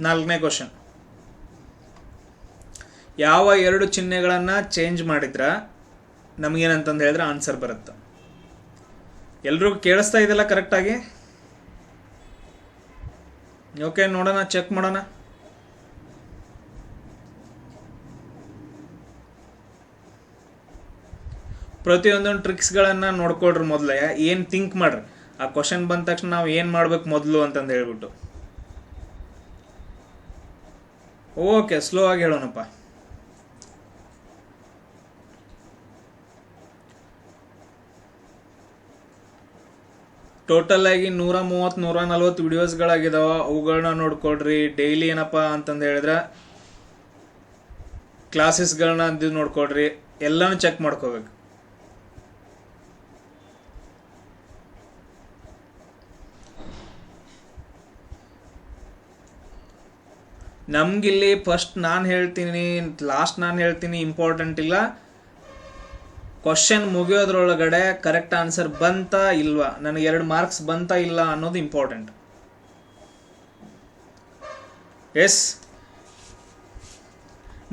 ನಾಲ್ಕನೇ ಕ್ವಶನ್, ಯಾವ 2 ಚಿಹ್ನೆಗಳನ್ನು ಚೇಂಜ್ ಮಾಡಿದ್ರೆ ನಮಗೇನಂತಂದು ಹೇಳಿದ್ರೆ ಆನ್ಸರ್ ಬರುತ್ತೆ. ಎಲ್ರಿಗೂ ಕೇಳಿಸ್ತಾ ಇದೆಯಲ್ಲ ಕರೆಕ್ಟಾಗಿ? ಓಕೆ, ನೋಡೋಣ, ಚೆಕ್ ಮಾಡೋಣ. ಪ್ರತಿಯೊಂದೊಂದು ಟ್ರಿಕ್ಸ್ಗಳನ್ನು ನೋಡ್ಕೊಳ್ರಿ. ಮೊದಲೇ ಏನು ಥಿಂಕ್ ಮಾಡ್ರಿ, ಆ ಕ್ವಶನ್ ಬಂದ ತಕ್ಷಣ ನಾವು ಏನು ಮಾಡ್ಬೇಕು ಮೊದಲು ಅಂತಂದು ಹೇಳ್ಬಿಟ್ಟು. ಓಕೆ, ಸ್ಲೋ ಆಗಿ ಹೇಳೋಣಪ್ಪ. ಟೋಟಲ್ ಆಗಿ 130-140 ವಿಡಿಯೋಸ್ಗಳಾಗಿದಾವ. ಅವುಗಳನ್ನ ನೋಡ್ಕೊಳ್ರಿ. ಡೈಲಿ ಏನಪ್ಪ ಅಂತಂದು ಹೇಳಿದ್ರೆ ಕ್ಲಾಸಸ್ಗಳನ್ನ ಅದು ನೋಡ್ಕೊಳ್ರಿ. ಎಲ್ಲನೂ ಚೆಕ್ ಮಾಡ್ಕೋಬೇಕು. ನಮಗಿಲ್ಲಿ ಫಸ್ಟ್ ನಾನು ಹೇಳ್ತೀನಿ, ಲಾಸ್ಟ್ ನಾನು ಹೇಳ್ತೀನಿ, ಇಂಪಾರ್ಟೆಂಟ್ ಇಲ್ಲ. ಕ್ವಶನ್ ಮುಗಿಯೋದ್ರೊಳಗಡೆ ಕರೆಕ್ಟ್ ಆನ್ಸರ್ ಬಂತಾ ಇಲ್ವಾ, ನನಗೆ 2 ಮಾರ್ಕ್ಸ್ ಬಂತಾ ಇಲ್ಲ ಅನ್ನೋದು ಇಂಪಾರ್ಟೆಂಟ್. ಎಸ್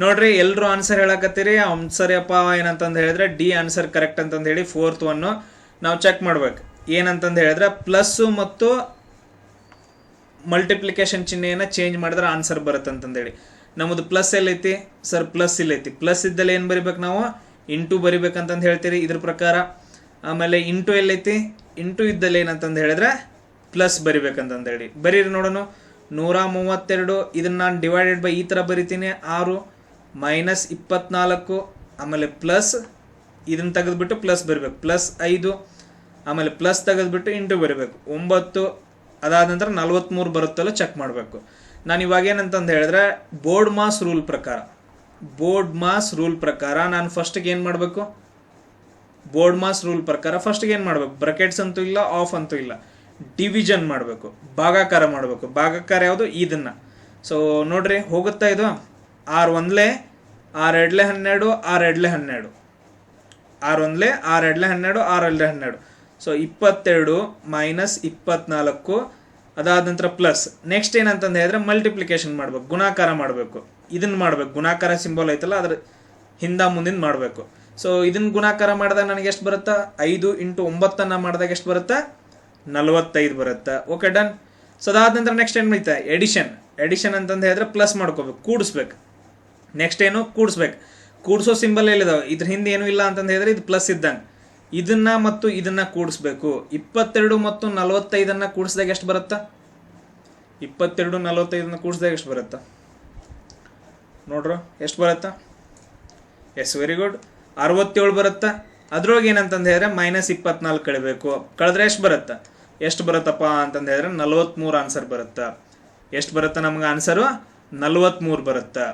ನೋಡ್ರಿ, ಎಲ್ಲರೂ ಆನ್ಸರ್ ಹೇಳಕತ್ತೀರಿ. ಸರಿಯಪ್ಪ ಏನಂತಂದು ಹೇಳಿದ್ರೆ ಡಿ ಆನ್ಸರ್ ಕರೆಕ್ಟ್ ಅಂತಂದು ಹೇಳಿ 4th ಒನ್ ನಾವು ಚೆಕ್ ಮಾಡ್ಬೇಕು. ಏನಂತಂದು ಹೇಳಿದ್ರೆ ಪ್ಲಸ್ಸು ಮತ್ತು ಮಲ್ಟಿಪ್ಲಿಕೇಶನ್ ಚಿಹ್ನೆಯನ್ನು ಚೇಂಜ್ ಮಾಡಿದ್ರೆ ಆನ್ಸರ್ ಬರುತ್ತೆ ಅಂತಂದೇಳಿ. ನಮ್ಮದು ಪ್ಲಸ್ ಎಲ್ಲೈತಿ ಸರ್, ಪ್ಲಸ್ ಇಲ್ಲೈತಿ. ಪ್ಲಸ್ ಇದ್ದಲ್ಲಿ ಏನು ಬರಿಬೇಕು ನಾವು, ಇಂಟು ಬರಿಬೇಕಂತಂದು ಹೇಳ್ತೀರಿ ಇದ್ರ ಪ್ರಕಾರ. ಆಮೇಲೆ ಇಂಟು ಎಲ್ಲೈತಿ, ಇಂಟು ಇದ್ದಲ್ಲಿ ಏನಂತಂದು ಹೇಳಿದ್ರೆ ಪ್ಲಸ್ ಬರಿಬೇಕಂತಂದೇಳಿ. ಬರೀರಿ ನೋಡೋಣ. 132 ಇದನ್ನು ನಾನು ಡಿವೈಡೆಡ್ ಬೈ ಈ ಥರ ಬರಿತೀನಿ 6 ಮೈನಸ್ 24, ಆಮೇಲೆ ಪ್ಲಸ್ ಇದನ್ನು ತೆಗೆದುಬಿಟ್ಟು ಪ್ಲಸ್ ಬರಬೇಕು, ಪ್ಲಸ್ 5, ಆಮೇಲೆ ಪ್ಲಸ್ ತೆಗೆದುಬಿಟ್ಟು ಇಂಟು ಬರೀಬೇಕು 9. ಅದಾದ ನಂತರ 43 ಬರುತ್ತಲ್ಲ ಚೆಕ್ ಮಾಡಬೇಕು. ನಾನು ಇವಾಗ ಏನಂತಂದು ಹೇಳಿದ್ರೆ ಬೋರ್ಡ್ ಮಾಸ್ ರೂಲ್ ಪ್ರಕಾರ ನಾನು ಫಸ್ಟಿಗೆ ಏನು ಮಾಡಬೇಕು, ಬೋರ್ಡ್ ಮಾಸ್ ರೂಲ್ ಪ್ರಕಾರ ಫಸ್ಟಿಗೆ ಏನು ಮಾಡಬೇಕು, ಬ್ರಕೆಟ್ಸ್ ಅಂತೂ ಇಲ್ಲ, ಆಫ್ ಅಂತೂ ಇಲ್ಲ, ಡಿವಿಷನ್ ಮಾಡಬೇಕು, ಭಾಗಾಕಾರ ಮಾಡಬೇಕು. ಭಾಗಾಕಾರ ಯಾವುದು, ಇದನ್ನು. ಸೊ ನೋಡ್ರಿ ಹೋಗುತ್ತಾ ಇದು 6 1 6 2 12 6 2 12 6 1 6 2 12 6 2 12. ಸೊ 22 ಮೈನಸ್ 24, ಅದಾದ ನಂತರ ಪ್ಲಸ್. ನೆಕ್ಸ್ಟ್ ಏನಂತಂದು ಹೇಳಿದ್ರೆ ಮಲ್ಟಿಪ್ಲಿಕೇಶನ್ ಮಾಡಬೇಕು, ಗುಣಾಕಾರ ಮಾಡಬೇಕು. ಇದನ್ನು ಮಾಡಬೇಕು, ಗುಣಾಕಾರ ಸಿಂಬಲ್ ಐತಲ್ಲ ಅದ್ರ ಹಿಂದ ಮುಂದಿನ ಮಾಡಬೇಕು. ಸೊ ಇದನ್ನು ಗುಣಾಕಾರ ಮಾಡಿದಾಗ ನನಗೆ ಎಷ್ಟು ಬರುತ್ತಾ, 5 ಇಂಟು 9 ಮಾಡಿದಾಗ ಎಷ್ಟು ಬರುತ್ತಾ, 45 ಬರುತ್ತೆ. Okay done. ಸೊ ಅದಾದ ನಂತರ ನೆಕ್ಸ್ಟ್ ಏನು ಬೈತಾ, ಎಡಿಷನ್ ಅಂತಂದು ಹೇಳಿದ್ರೆ ಪ್ಲಸ್ ಮಾಡ್ಕೋಬೇಕು, ಕೂಡಿಸ್ಬೇಕು. ನೆಕ್ಸ್ಟ್ ಏನು, ಕೂಡಿಸೋ ಸಿಂಬಲ್ ಎಲ್ಲಿದಾವೆ, ಇದ್ರ ಹಿಂದೆ ಏನೂ ಇಲ್ಲ ಅಂತಂದು ಹೇಳಿದ್ರೆ ಇದು ಪ್ಲಸ್ ಇದ್ದಂಗೆ. ಇದನ್ನ ಮತ್ತು ಇದನ್ನ ಕೂಡಿಸ್ಬೇಕು. 22 ಮತ್ತು 45 ಕೂಡಿಸಿದಾಗ ಎಷ್ಟು ಬರುತ್ತಾ, 22 45 ಕೂಡಿಸಿದಾಗ ಎಷ್ಟು ಬರುತ್ತಾ ನೋಡ್ರು, ಎಷ್ಟು ಬರುತ್ತಾ, ಎಸ್ ವೆರಿ ಗುಡ್, 67 ಬರುತ್ತಾ. ಅದ್ರೊಳಗೆ ಏನಂತಂದು ಹೇಳಿದ್ರೆ ಮೈನಸ್ 24 ಕಳಿಬೇಕು. ಕಳೆದ್ರೆ ಎಷ್ಟು ಬರುತ್ತಪ್ಪ ಅಂತಂದು ಹೇಳಿದ್ರೆ 43 ಆನ್ಸರ್ ಬರುತ್ತಾ. ಎಷ್ಟು ಬರುತ್ತಾ ನಮ್ಗೆ ಆನ್ಸರು, 43 ಬರುತ್ತಾ.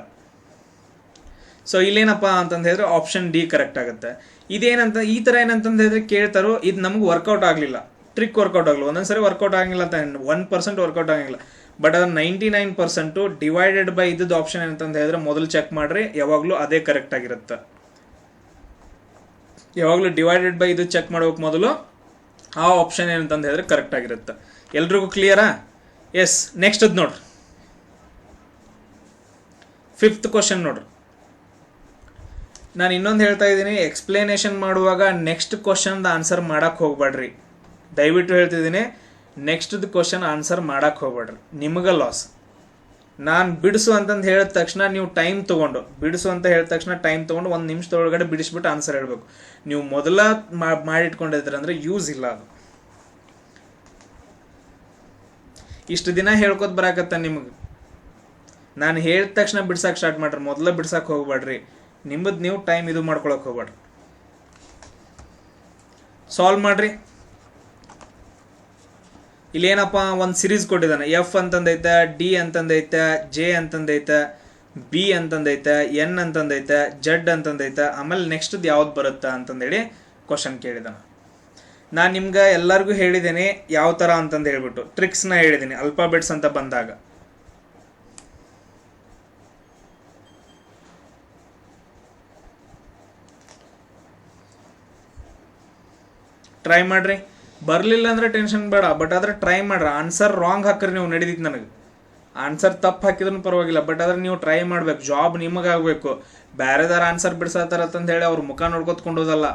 ಸೊ ಇಲ್ಲೇನಪ್ಪ ಅಂತಂದು ಹೇಳಿದ್ರೆ ಆಪ್ಷನ್ ಡಿ ಕರೆಕ್ಟ್ ಆಗುತ್ತೆ. ಇದೇನಂತ ಈ ಥರ ಏನಂತಂದು ಹೇಳಿದ್ರೆ ಕೇಳ್ತಾರೋ, ಇದು ನಮ್ಗೆ ವರ್ಕೌಟ್ ಆಗಲಿಲ್ಲ, ಟ್ರಿಕ್ ವರ್ಕೌಟ್ ಆಗಲಿಲ್ಲ. ಒಂದೊಂದ್ಸರಿ ವರ್ಕೌಟ್ ಆಗಿಲ್ಲ ಅಂತ 1% ವರ್ಕೌಟ್ ಆಗಿಲ್ಲ. ಬಟ್ ಅದು 99% ಡಿವೈಡೆಡ್ ಬೈ ಇದ್ದದ್ದು ಆಪ್ಷನ್ ಏನಂತಂದು ಹೇಳಿದ್ರೆ ಮೊದಲು ಚೆಕ್ ಮಾಡ್ರಿ, ಯಾವಾಗಲೂ ಅದೇ ಕರೆಕ್ಟ್ ಆಗಿರುತ್ತೆ. ಯಾವಾಗಲೂ ಡಿವೈಡೆಡ್ ಬೈ ಇದು ಚೆಕ್ ಮಾಡ್ಬೇಕು ಮೊದಲು, ಆ ಆಪ್ಷನ್ ಏನಂತಂದು ಹೇಳಿದ್ರೆ ಕರೆಕ್ಟ್ ಆಗಿರುತ್ತೆ. ಎಲ್ರಿಗೂ ಕ್ಲಿಯರಾ? ಎಸ್. ನೆಕ್ಸ್ಟ್ ಅದು ನೋಡ್ರಿ, 5th ಕ್ವಶನ್ ನೋಡ್ರಿ. ನಾನು ಇನ್ನೊಂದು ಹೇಳ್ತಾ ಇದ್ದೀನಿ, ಎಕ್ಸ್ಪ್ಲೇನೇಷನ್ ಮಾಡುವಾಗ ನೆಕ್ಸ್ಟ್ ಕ್ವಶನ್ದು ಆನ್ಸರ್ ಮಾಡಕ್ಕೆ ಹೋಗ್ಬೇಡ್ರಿ. ದಯವಿಟ್ಟು ಹೇಳ್ತಿದ್ದೀನಿ, ನೆಕ್ಸ್ಟ್ದು ಕ್ವಶನ್ ಆನ್ಸರ್ ಮಾಡಕ್ಕೆ ಹೋಗ್ಬೇಡ್ರಿ, ನಿಮಗೆ ಲಾಸ್. ನಾನು ಬಿಡಿಸು ಅಂತಂದು ಹೇಳಿದ ತಕ್ಷಣ ನೀವು ಟೈಮ್ ತೊಗೊಂಡು, ಬಿಡಿಸು ಅಂತ ಹೇಳಿದ ತಕ್ಷಣ ಟೈಮ್ ತೊಗೊಂಡು 1 ನಿಮಿಷದೊಳಗಡೆ ಬಿಡಿಸ್ಬಿಟ್ಟು ಆನ್ಸರ್ ಹೇಳಬೇಕು. ನೀವು ಮೊದಲ ಮಾಡಿಟ್ಕೊಂಡಿದ್ರೆ ಅಂದರೆ ಯೂಸ್ ಇಲ್ಲ ಅದು. ಇಷ್ಟು ದಿನ ಹೇಳ್ಕೊತ ಬರಾಕತ್ತ ನಿಮಗೆ. ನಾನು ಹೇಳಿದ ತಕ್ಷಣ ಬಿಡ್ಸಕ್ಕೆ ಸ್ಟಾರ್ಟ್ ಮಾಡ್ರಿ, ಮೊದಲ ಬಿಡ್ಸಕ್ಕೆ ಹೋಗ್ಬೇಡ್ರಿ. ನಿಮ್ಮದು ನೀವು ಟೈಮ್ ಇದು ಮಾಡ್ಕೊಳಕ್ಕೆ ಹೋಗ್ಬೇಡ್ರಿ. ಸಾಲ್ವ್ ಮಾಡ್ರಿ. ಇಲ್ಲೇನಪ್ಪ, ಒಂದು ಸಿರೀಸ್ ಕೊಟ್ಟಿದ್ದಾನೆ. ಎಫ್ ಅಂತಂದೈತೆ, ಡಿ ಅಂತಂದೈತೆ, ಜೆ ಅಂತಂದೈತೆ, ಬಿ ಅಂತಂದೈತೆ, ಎನ್ ಅಂತಂದೈತೆ, ಜಡ್ ಅಂತಂದೈತೆ. ಆಮೇಲೆ ನೆಕ್ಸ್ಟ್ದು ಯಾವ್ದು ಬರುತ್ತಾ ಅಂತಂದೇಳಿ ಕ್ವಶನ್ ಕೇಳಿದಾನೆ. ನಾನು ನಿಮ್ಗೆ ಎಲ್ಲರಿಗೂ ಹೇಳಿದ್ದೇನೆ ಯಾವ ಥರ ಅಂತಂದು ಹೇಳ್ಬಿಟ್ಟು, ಟ್ರಿಕ್ಸ್ನ ಹೇಳಿದ್ದೀನಿ ಅಲ್ಫಾಬೆಟ್ಸ್ ಅಂತ ಬಂದಾಗ. ಟ್ರೈ ಮಾಡ್ರಿ. ಬರಲಿಲ್ಲ ಅಂದರೆ ಟೆನ್ಷನ್ ಬೇಡ, ಬಟ್ ಆದರೆ ಟ್ರೈ ಮಾಡ್ರಿ. ಆನ್ಸರ್ ರಾಂಗ್ ಹಾಕ್ರಿ ನೀವು, ನಡೀತಿತ್ತು ನನಗೆ. ಆನ್ಸರ್ ತಪ್ಪು ಹಾಕಿದ್ರೂ ಪರವಾಗಿಲ್ಲ, ಬಟ್ ಆದರೆ ನೀವು ಟ್ರೈ ಮಾಡ್ಬೇಕು. ಜಾಬ್ ನಿಮಗಾಗಬೇಕು. ಬೇರೆದಾರ ಆನ್ಸರ್ ಬಿಡ್ಸತ್ತಾರಂತಂದು ಹೇಳಿ ಅವ್ರ ಮುಖ ನೋಡ್ಕೊತ್ಕೊಂಡೋದಲ್ಲ.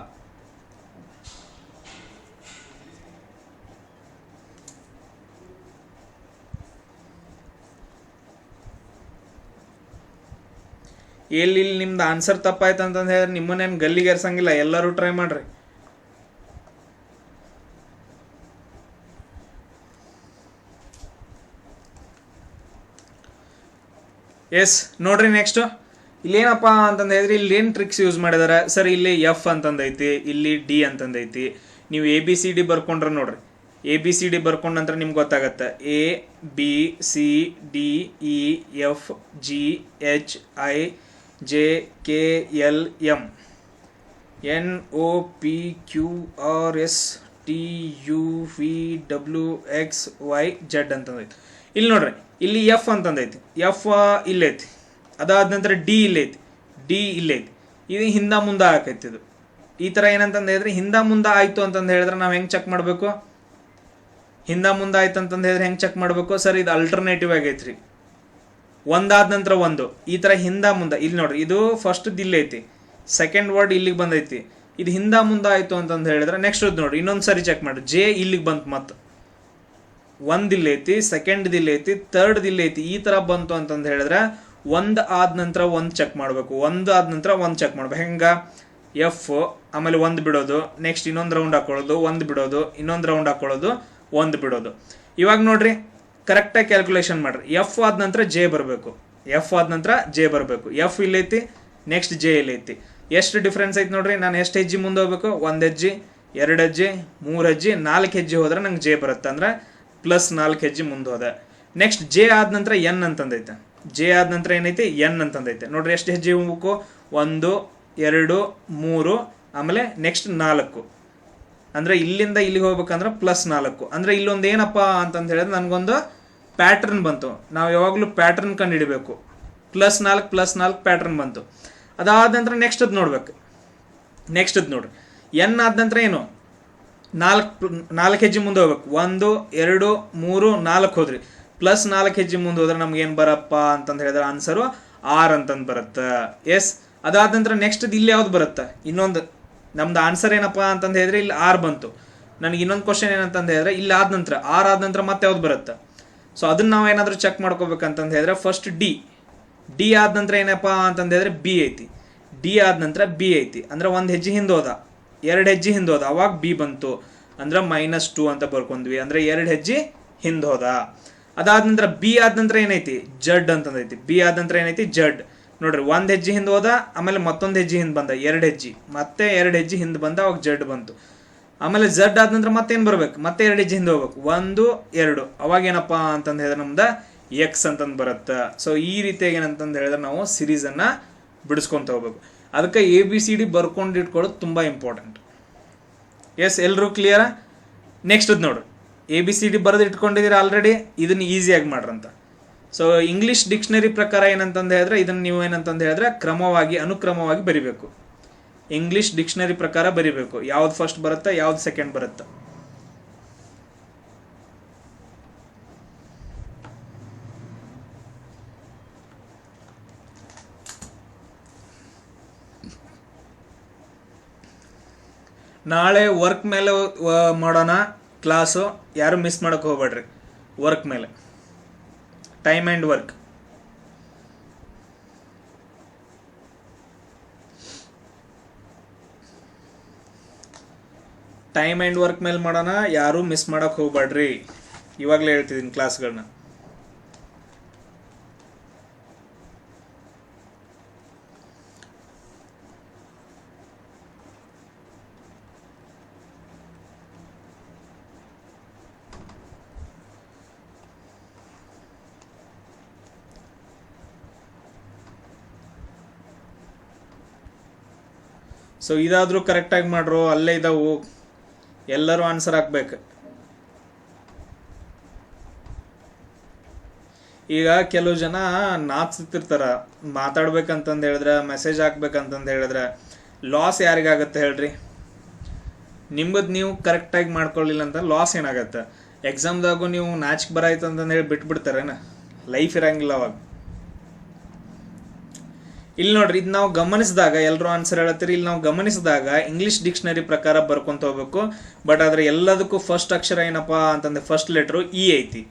ಇಲ್ಲಿ ನಿಮ್ದು ಆನ್ಸರ್ ತಪ್ಪಾಯ್ತು ಅಂತಂದು ಹೇಳಿದ್ರೆ ನಿಮ್ಮನ್ನೇನು ಗಲ್ಲಿಗೆ ಏರ್ಸಂಗಿಲ್ಲ, ಎಲ್ಲರೂ ಟ್ರೈ ಮಾಡ್ರಿ. ಎಸ್ ನೋಡ್ರಿ, ನೆಕ್ಸ್ಟ್ ಇಲ್ಲೇನಪ್ಪ ಅಂತಂದು ಹೇಳಿದ್ರೆ ಇಲ್ಲಿ ಏನು ಟ್ರಿಕ್ಸ್ ಯೂಸ್ ಮಾಡಿದಾರೆ ಸರ್. ಇಲ್ಲಿ ಎಫ್ ಅಂತಂದೈತಿ, ಇಲ್ಲಿ ಡಿ ಅಂತಂದೈತಿ. ನೀವು ABCD ಬರ್ಕೊಂಡ್ರೆ ನೋಡ್ರಿ, ABCD ಬರ್ಕೊಂಡ ನಂತರ ನಿಮ್ಗೆ ಗೊತ್ತಾಗತ್ತೆ ABCDEFGHIJKLM NOPQRSTUVWXYZ ಅಂತಂದೈತಿ. ಇಲ್ಲಿ ನೋಡ್ರಿ, ಇಲ್ಲಿ ಎಫ್ ಅಂತಂದೈತಿ, ಎಫ್ ಇಲ್ಲೈತಿ. ಅದಾದ ನಂತರ ಡಿ ಇಲ್ಲೈತಿ, ಡಿ ಇಲ್ಲೈತಿ. ಇದು ಹಿಂದ ಮುಂದೆ ಆಕೈತಿ. ಇದು ಈ ಥರ ಏನಂತಂದು ಹೇಳಿದ್ರೆ ಹಿಂದ ಮುಂದೆ ಆಯಿತು ಅಂತಂದು ಹೇಳಿದ್ರೆ ನಾವು ಹೆಂಗೆ ಚೆಕ್ ಮಾಡಬೇಕು? ಹಿಂದ ಮುಂದೆ ಆಯ್ತು ಅಂತಂದು ಹೇಳಿದ್ರೆ ಹೆಂಗೆ ಚೆಕ್ ಮಾಡಬೇಕು ಸರ್? ಇದು ಅಲ್ಟರ್ನೇಟಿವ್ ಆಗೈತ್ರಿ. ಒಂದಾದ ನಂತರ ಒಂದು, ಈ ಥರ ಹಿಂದ ಮುಂದೆ. ಇಲ್ಲಿ ನೋಡ್ರಿ, ಇದು ಫಸ್ಟ್ ಇಲ್ಲೈತಿ, ಸೆಕೆಂಡ್ ವರ್ಡ್ ಇಲ್ಲಿಗೆ ಬಂದೈತಿ. ಇದು ಹಿಂದ ಮುಂದೆ ಆಯಿತು ಅಂತಂದು ಹೇಳಿದ್ರೆ ನೆಕ್ಸ್ಟ್ ನೋಡ್ರಿ, ಇನ್ನೊಂದು ಸರಿ ಚೆಕ್ ಮಾಡಿ. ಜೆ ಇಲ್ಲಿಗೆ ಬಂತು, ಮತ್ತು ಒಂದು ಇಲ್ಲೈತಿ, ಸೆಕೆಂಡ್ ಇಲ್ಲೈತಿ, ಥರ್ಡ್ ಇಲ್ಲೈತಿ. ಈ ಥರ ಬಂತು ಅಂತಂದು ಹೇಳಿದ್ರೆ ಒಂದು ಆದ ನಂತರ ಒಂದು ಚೆಕ್ ಮಾಡಬೇಕು, ಒಂದು ಆದ ನಂತರ ಒಂದು ಚೆಕ್ ಮಾಡ್ಬೇಕು. ಹೆಂಗೆ? ಎಫ್ ಆಮೇಲೆ ಒಂದು ಬಿಡೋದು, ನೆಕ್ಸ್ಟ್ ಇನ್ನೊಂದು ರೌಂಡ್ ಹಾಕೊಳ್ಳೋದು, ಒಂದು ಬಿಡೋದು, ಇನ್ನೊಂದು ರೌಂಡ್ ಹಾಕೊಳ್ಳೋದು, ಒಂದು ಬಿಡೋದು. ಇವಾಗ ನೋಡ್ರಿ, ಕರೆಕ್ಟಾಗಿ ಕ್ಯಾಲ್ಕುಲೇಷನ್ ಮಾಡ್ರಿ. ಎಫ್ ಆದ ನಂತರ ಜೆ ಬರಬೇಕು, ಎಫ್ ಆದ ನಂತರ ಜೆ ಬರಬೇಕು. ಎಫ್ ಇಲ್ಲೈತಿ, ನೆಕ್ಸ್ಟ್ ಜೆ ಇಲ್ಲೈತಿ. ಎಷ್ಟು ಡಿಫ್ರೆನ್ಸ್ ಐತಿ ನೋಡ್ರಿ. ನಾನು ಎಷ್ಟು ಹೆಜ್ಜೆ ಮುಂದೆ ಹೋಗ್ಬೇಕು? 1 ಹೆಜ್ಜೆ, 2 ಹೆಜ್ಜೆ, 3 ಹೆಜ್ಜೆ, 4 ಹೆಜ್ಜೆ ಹೋದ್ರೆ ನಂಗೆ ಜೆ ಬರುತ್ತೆ, ಅಂದ್ರೆ ಪ್ಲಸ್ 4 ಹೆಜ್ಜೆ ಮುಂದೆ ಹೋದೆ. ನೆಕ್ಸ್ಟ್ ಜೆ ಆದ ನಂತರ ಎನ್ ಅಂತಂದೈತೆ, ಜೆ ಆದ ನಂತರ ಏನೈತಿ? ಎನ್ ಅಂತಂದೈತೆ. ನೋಡ್ರಿ, ಎಷ್ಟು ಹೆಜ್ಜೆ ಹೋಗ್ಬೇಕು? 1 2 3 ಆಮೇಲೆ ನೆಕ್ಸ್ಟ್ 4. ಅಂದರೆ ಇಲ್ಲಿಂದ ಇಲ್ಲಿಗೆ ಹೋಗ್ಬೇಕಂದ್ರೆ ಪ್ಲಸ್ 4. ಅಂದರೆ ಇಲ್ಲೊಂದು ಏನಪ್ಪ ಅಂತಂದು ಹೇಳಿದ್ರೆ ನನಗೊಂದು ಪ್ಯಾಟ್ರನ್ ಬಂತು. ನಾವು ಯಾವಾಗಲೂ ಪ್ಯಾಟ್ರನ್ ಕಂಡು ಹಿಡಿಬೇಕು. +4 +4 ಪ್ಯಾಟ್ರನ್ ಬಂತು. ಅದಾದ ನಂತರ ನೆಕ್ಸ್ಟ್ ಅದು ನೋಡ್ಬೇಕು. ನೆಕ್ಸ್ಟ್ ಅದು ನೋಡ್ರಿ, ಎನ್ ಆದ ನಂತರ ಏನು? 4 ಹೆಜ್ಜೆ ಮುಂದೆ ಹೋಗ್ಬೇಕು. 1 2 3 4 ಹೋದ್ರಿ. +4 ಹೆಜ್ಜೆ ಮುಂದೆ ಹೋದ್ರೆ ನಮ್ಗೆ ಏನು ಬರಪ್ಪ ಅಂತಂದು ಹೇಳಿದ್ರೆ ಆನ್ಸರು ಆರ್ ಅಂತಂದು ಬರುತ್ತೆ. ಎಸ್, ಅದಾದ ನಂತರ ನೆಕ್ಸ್ಟ್ ಇಲ್ಲಿ ಯಾವ್ದು ಬರುತ್ತೆ? ಇನ್ನೊಂದು ನಮ್ದು ಆನ್ಸರ್ ಏನಪ್ಪ ಅಂತಂದು ಹೇಳಿದ್ರೆ ಇಲ್ಲಿ ಆರ್ ಬಂತು. ನನಗೆ ಇನ್ನೊಂದು ಕ್ವಶನ್ ಏನಂತಂದು ಹೇಳಿದ್ರೆ ಇಲ್ಲಿ ಆದ ನಂತರ ಆರ್ ಆದ ನಂತರ ಮತ್ತೆ ಯಾವ್ದು ಬರುತ್ತೆ? ಸೊ ಅದನ್ನ ನಾವು ಏನಾದರೂ ಚೆಕ್ ಮಾಡ್ಕೋಬೇಕಂತಂದು ಹೇಳಿದ್ರೆ ಫಸ್ಟ್ ಡಿ, ಡಿ ಆದ ನಂತರ ಏನಪ್ಪ ಅಂತಂದು ಹೇಳಿದ್ರೆ ಬಿ ಐತಿ, ಡಿ ಆದ ನಂತರ ಬಿ ಐತಿ. ಅಂದ್ರೆ 1 ಹೆಜ್ಜೆ ಹಿಂದೆ ಹೋದ, 2 ಹೆಜ್ಜೆ ಹಿಂದೆ ಹೋದ, ಅವಾಗ ಬಿ ಬಂತು. ಅಂದ್ರೆ -2 ಅಂತ ಬರ್ಕೊಂಡ್ವಿ, ಅಂದ್ರೆ 2 ಹೆಜ್ಜೆ ಹಿಂದೆ ಹೋದ. ಅದಾದ ನಂತರ ಬಿ ಆದ ನಂತರ ಏನೈತಿ? ಜಡ್ ಅಂತಂದೈತಿ. ಬಿ ಆದ ನಂತರ ಏನೈತಿ? ಜಡ್. ನೋಡ್ರಿ, 1 ಹೆಜ್ಜೆ ಹಿಂದೆ ಹೋದ, ಆಮೇಲೆ ಮತ್ತೊಂದು ಹೆಜ್ಜೆ ಹಿಂದೆ ಬಂದ, 2 ಹೆಜ್ಜೆ, ಮತ್ತೆ 2 ಹೆಜ್ಜೆ ಹಿಂದೆ ಬಂದ, ಅವಾಗ ಜಡ್ ಬಂತು. ಆಮೇಲೆ ಜಡ್ ಆದ ನಂತರ ಮತ್ತೇನು ಬರ್ಬೇಕು? ಮತ್ತೆ 2 ಹೆಜ್ಜೆ ಹಿಂದೆ ಹೋಗ್ಬೇಕು, 1 2, ಅವಾಗ ಏನಪ್ಪ ಅಂತಂದು ಹೇಳಿದ್ರೆ ನಮ್ದು ಎಕ್ಸ್ ಅಂತಂದು ಬರುತ್ತೆ. ಸೊ ಈ ರೀತಿಯಾಗಿ ಏನಂತಂದು ಹೇಳಿದ್ರೆ ನಾವು ಸಿರೀಸನ್ನು ಬಿಡಿಸ್ಕೊಂತ ಹೋಗ್ಬೇಕು. ಅದಕ್ಕೆ ABCD ಬರ್ಕೊಂಡು ಇಟ್ಕೊಳ್ಳೋದು ತುಂಬ ಇಂಪಾರ್ಟೆಂಟ್. ಎಸ್, ಎಲ್ಲರೂ ಕ್ಲಿಯರಾ? ನೆಕ್ಸ್ಟ್ ಅದು ನೋಡ್ರಿ, ABCD ಬರೆದು ಇಟ್ಕೊಂಡಿದ್ದೀರಾ ಆಲ್ರೆಡಿ, ಇದನ್ನು ಈಸಿಯಾಗಿ ಮಾಡ್ರಂತ. ಸೊ ಇಂಗ್ಲೀಷ್ ಡಿಕ್ಷನರಿ ಪ್ರಕಾರ ಏನಂತಂದು ಹೇಳಿದ್ರೆ ಇದನ್ನು ನೀವು ಏನಂತಂದು ಹೇಳಿದ್ರೆ ಕ್ರಮವಾಗಿ ಅನುಕ್ರಮವಾಗಿ ಬರಿಬೇಕು. ಇಂಗ್ಲೀಷ್ ಡಿಕ್ಷನರಿ ಪ್ರಕಾರ ಬರಿಬೇಕು, ಯಾವ್ದು ಫಸ್ಟ್ ಬರುತ್ತೆ, ಯಾವ್ದು ಸೆಕೆಂಡ್ ಬರುತ್ತೆ. ನಾಳೆ ವರ್ಕ್ ಮೇಲೆ ಮಾಡೋಣ ಕ್ಲಾಸು, ಯಾರು ಮಿಸ್ ಮಾಡೋಕೆ ಹೋಗ್ಬೇಡ್ರಿ. ವರ್ಕ್ ಮೇಲೆ time and work. Time and work ಮೇಲೆ ಮಾಡೋಣ, ಯಾರೂ ಮಿಸ್ ಮಾಡೋಕೆ ಹೋಗ್ಬೇಡ್ರಿ. ಇವಾಗಲೇ ಹೇಳ್ತಿದ್ದೀನಿ ಕ್ಲಾಸ್ಗಳನ್ನ. ಸೊ ಇದಾದರೂ ಕರೆಕ್ಟಾಗಿ ಮಾಡ್ರು, ಅಲ್ಲೇ ಇದಾವು, ಎಲ್ಲರೂ ಆನ್ಸರ್ ಹಾಕ್ಬೇಕು. ಈಗ ಕೆಲವು ಜನ ನಾಚ್ತಿರ್ತಾರ, ಮಾತಾಡ್ಬೇಕಂತಂದು ಹೇಳಿದ್ರೆ, ಮೆಸೇಜ್ ಹಾಕ್ಬೇಕಂತಂದು ಹೇಳಿದ್ರೆ ಲಾಸ್ ಯಾರಿಗಾಗತ್ತೆ ಹೇಳ್ರಿ? ನಿಮ್ಮದು ನೀವು ಕರೆಕ್ಟಾಗಿ ಮಾಡ್ಕೊಳ್ಳಿಲ್ಲ ಅಂತ ಲಾಸ್ ಏನಾಗತ್ತೆ? ಎಕ್ಸಾಮ್ದಾಗೂ ನೀವು ನಾಚಿಕೆ ಬರಾಯ್ತು ಅಂತಂದು ಹೇಳಿ ಬಿಟ್ಬಿಡ್ತಾರೇನ? ಲೈಫ್ ಇರಂಗಿಲ್ಲ ಅವಾಗ. ಇಲ್ಲಿ ನೋಡ್ರಿ, ಇದು ನಾವು ಗಮನಿಸಿದಾಗ, ಎಲ್ಲರೂ ಆನ್ಸರ್ ಹೇಳತ್ತೀರಿ, ಇಲ್ಲಿ ನಾವು ಗಮನಿಸಿದಾಗ ಇಂಗ್ಲೀಷ್ ಡಿಕ್ಷನರಿ ಪ್ರಕಾರ ಬರ್ಕೊಂತ ಹೋಗ್ಬೇಕು. ಬಟ್ ಆದ್ರೆ ಎಲ್ಲದಕ್ಕೂ ಫಸ್ಟ್ ಅಕ್ಷರ ಏನಪ್ಪ ಅಂತಂದ್ರೆ ಫಸ್ಟ್ ಲೆಟ್ರು ಇ ಐತಿ,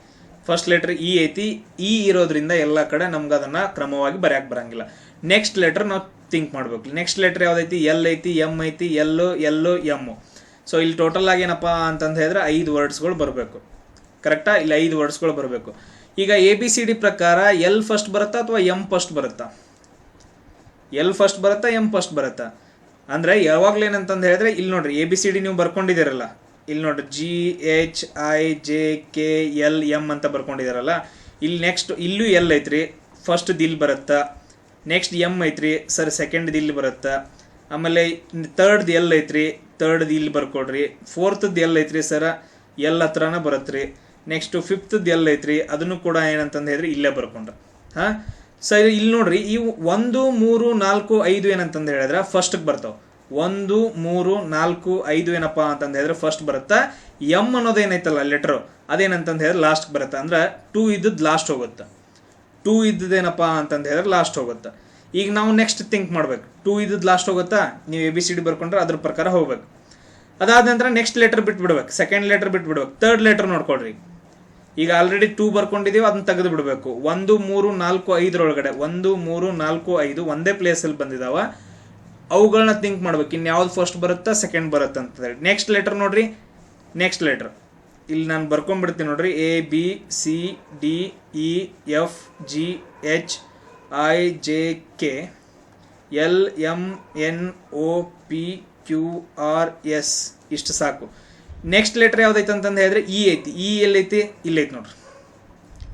ಫಸ್ಟ್ ಲೆಟ್ರ್ ಇ ಐತಿ. ಇ ಇರೋದ್ರಿಂದ ಎಲ್ಲ ಕಡೆ ನಮ್ಗೆ ಅದನ್ನ ಕ್ರಮವಾಗಿ ಬರೆಯಕ್ಕೆ ಬರಂಗಿಲ್ಲ. ನೆಕ್ಸ್ಟ್ ಲೆಟರ್ ನಾವು ಥಿಂಕ್ ಮಾಡಬೇಕು. ನೆಕ್ಸ್ಟ್ ಲೆಟರ್ ಯಾವುದೈತಿ? ಎಲ್ ಐತಿ, ಎಮ್ ಐತಿ, ಎಲ್ಲು ಎಮ್ಮು. ಸೊ ಇಲ್ಲಿ ಟೋಟಲ್ ಆಗಿ ಏನಪ್ಪ ಅಂತಂದು ಹೇಳಿದ್ರೆ 5 ವರ್ಡ್ಸ್ಗಳು ಬರಬೇಕು. ಕರೆಕ್ಟಾ? ಇಲ್ಲಿ 5 ವರ್ಡ್ಸ್ಗಳು ಬರಬೇಕು. ಈಗ ABCD ಪ್ರಕಾರ ಎಲ್ ಫಸ್ಟ್ ಬರುತ್ತಾ ಅಥವಾ ಎಮ್ ಫಸ್ಟ್ ಬರುತ್ತಾ? ಎಲ್ ಫಸ್ಟ್ ಬರುತ್ತಾ, ಎಮ್ ಫಸ್ಟ್ ಬರುತ್ತಾ? ಅಂದರೆ ಯಾವಾಗಲೇನಂತಂದು ಹೇಳಿದ್ರೆ ಇಲ್ಲಿ ನೋಡ್ರಿ ABCD ನೀವು ಬರ್ಕೊಂಡಿದ್ದೀರಲ್ಲ, ಇಲ್ಲಿ ನೋಡ್ರಿ GHIJKLM ಅಂತ ಬರ್ಕೊಂಡಿದ್ದೀರಲ್ಲ, ಇಲ್ಲಿ ನೆಕ್ಸ್ಟ್ ಇಲ್ಲೂ ಎಲ್ ಐತ್ರಿ, ಫಸ್ಟ್ ದಿಲ್ ಬರುತ್ತಾ. ನೆಕ್ಸ್ಟ್ ಎಮ್ ಐತ್ರಿ ಸರ್, ಸೆಕೆಂಡ್ ಇಲ್ಲಿ ಬರುತ್ತಾ. ಆಮೇಲೆ ತರ್ಡ್ದು ಎಲ್ ಐತ್ರಿ, ತರ್ಡ್ದು ಇಲ್ಲಿ ಬರ್ಕೊಡ್ರಿ. ಫೋರ್ತದ್ದು ಎಲ್ ಐತ್ರಿ ಸರ, ಎಲ್ ಹತ್ರನ ಬರುತ್ತ್ರಿ. ನೆಕ್ಸ್ಟು ಫಿಫ್ತದ್ದು ಎಲ್ ಐತ್ರಿ, ಅದನ್ನು ಕೂಡ ಏನಂತಂದು ಹೇಳಿದ್ರೆ ಇಲ್ಲೇ ಬರ್ಕೊಂಡ್ರೆ. ಹಾಂ ಸರಿ, ಇಲ್ಲಿ ನೋಡ್ರಿ ಈ 1 3 4 5 ಏನಂತಂದು ಹೇಳಿದ್ರೆ ಫಸ್ಟ್ಗೆ ಬರ್ತಾವೆ. 1 3 4 5 ಏನಪ್ಪ ಅಂತಂದು ಹೇಳಿದ್ರೆ ಫಸ್ಟ್ ಬರುತ್ತಾ. ಎಮ್ ಅನ್ನೋದು ಏನೈತಲ್ಲ ಲೆಟ್ರು, ಅದೇನಂತಂದು ಹೇಳಿದ್ರೆ ಲಾಸ್ಟ್ ಬರುತ್ತೆ. ಅಂದ್ರೆ 2 ಇದ್ದದ್ದು ಲಾಸ್ಟ್ ಹೋಗುತ್ತೆ. 2 ಇದ್ದದೇನಪ್ಪ ಅಂತಂದು ಹೇಳಿದ್ರೆ ಲಾಸ್ಟ್ ಹೋಗುತ್ತೆ. ಈಗ ನಾವು ನೆಕ್ಸ್ಟ್ ಥಿಂಕ್ ಮಾಡ್ಬೇಕು. 2 ಇದ್ದದ್ದು ಲಾಸ್ಟ್ ಹೋಗುತ್ತಾ? ನೀವು ABCD ಬರ್ಕೊಂಡ್ರೆ ಅದ್ರ ಪ್ರಕಾರ ಹೋಗ್ಬೇಕು. ಅದಾದ ನಂತರ ನೆಕ್ಸ್ಟ್ ಲೆಟರ್ ಬಿಟ್ಬಿಡ್ಬೇಕು, ಸೆಕೆಂಡ್ ಲೆಟರ್ ಬಿಟ್ಬಿಡ್ಬೇಕು, ತರ್ಡ್ ಲೆಟರ್ ನೋಡ್ಕೊಳ್ರಿ. ಈಗ ಆಲ್ರೆಡಿ 2 ಬರ್ಕೊಂಡಿದ್ದೀವಿ, ಅದನ್ನ ತೆಗೆದು ಬಿಡಬೇಕು. 1 3 4 5 ಒಳಗಡೆ 1 3 4 5 ಒಂದೇ ಪ್ಲೇಸಲ್ಲಿ ಬಂದಿದ್ದಾವ, ಅವುಗಳನ್ನ ಥಿಂಕ್ ಮಾಡ್ಬೇಕು. ಇನ್ನು ಯಾವ್ದು ಫಸ್ಟ್ ಬರುತ್ತಾ, ಸೆಕೆಂಡ್ ಬರುತ್ತೆ ಅಂತ ಹೇಳಿ. ನೆಕ್ಸ್ಟ್ ಲೆಟರ್ ನೋಡ್ರಿ, ನೆಕ್ಸ್ಟ್ ಲೆಟರ್ ಇಲ್ಲಿ ನಾನು ಬರ್ಕೊಂಡ್ಬಿಡ್ತೀನಿ ನೋಡ್ರಿ. ABCDEFGHIJK LMNOPQRS ಇಷ್ಟು ಸಾಕು. ನೆಕ್ಸ್ಟ್ ಲೆಟರ್ ಯಾವ್ದೈತೆ ಅಂತಂದು ಹೇಳಿದ್ರೆ ಇ ಐತಿ. ಇ ಎಲ್ಲೈತಿ? ಇಲ್ಲೈತಿ ನೋಡ್ರಿ.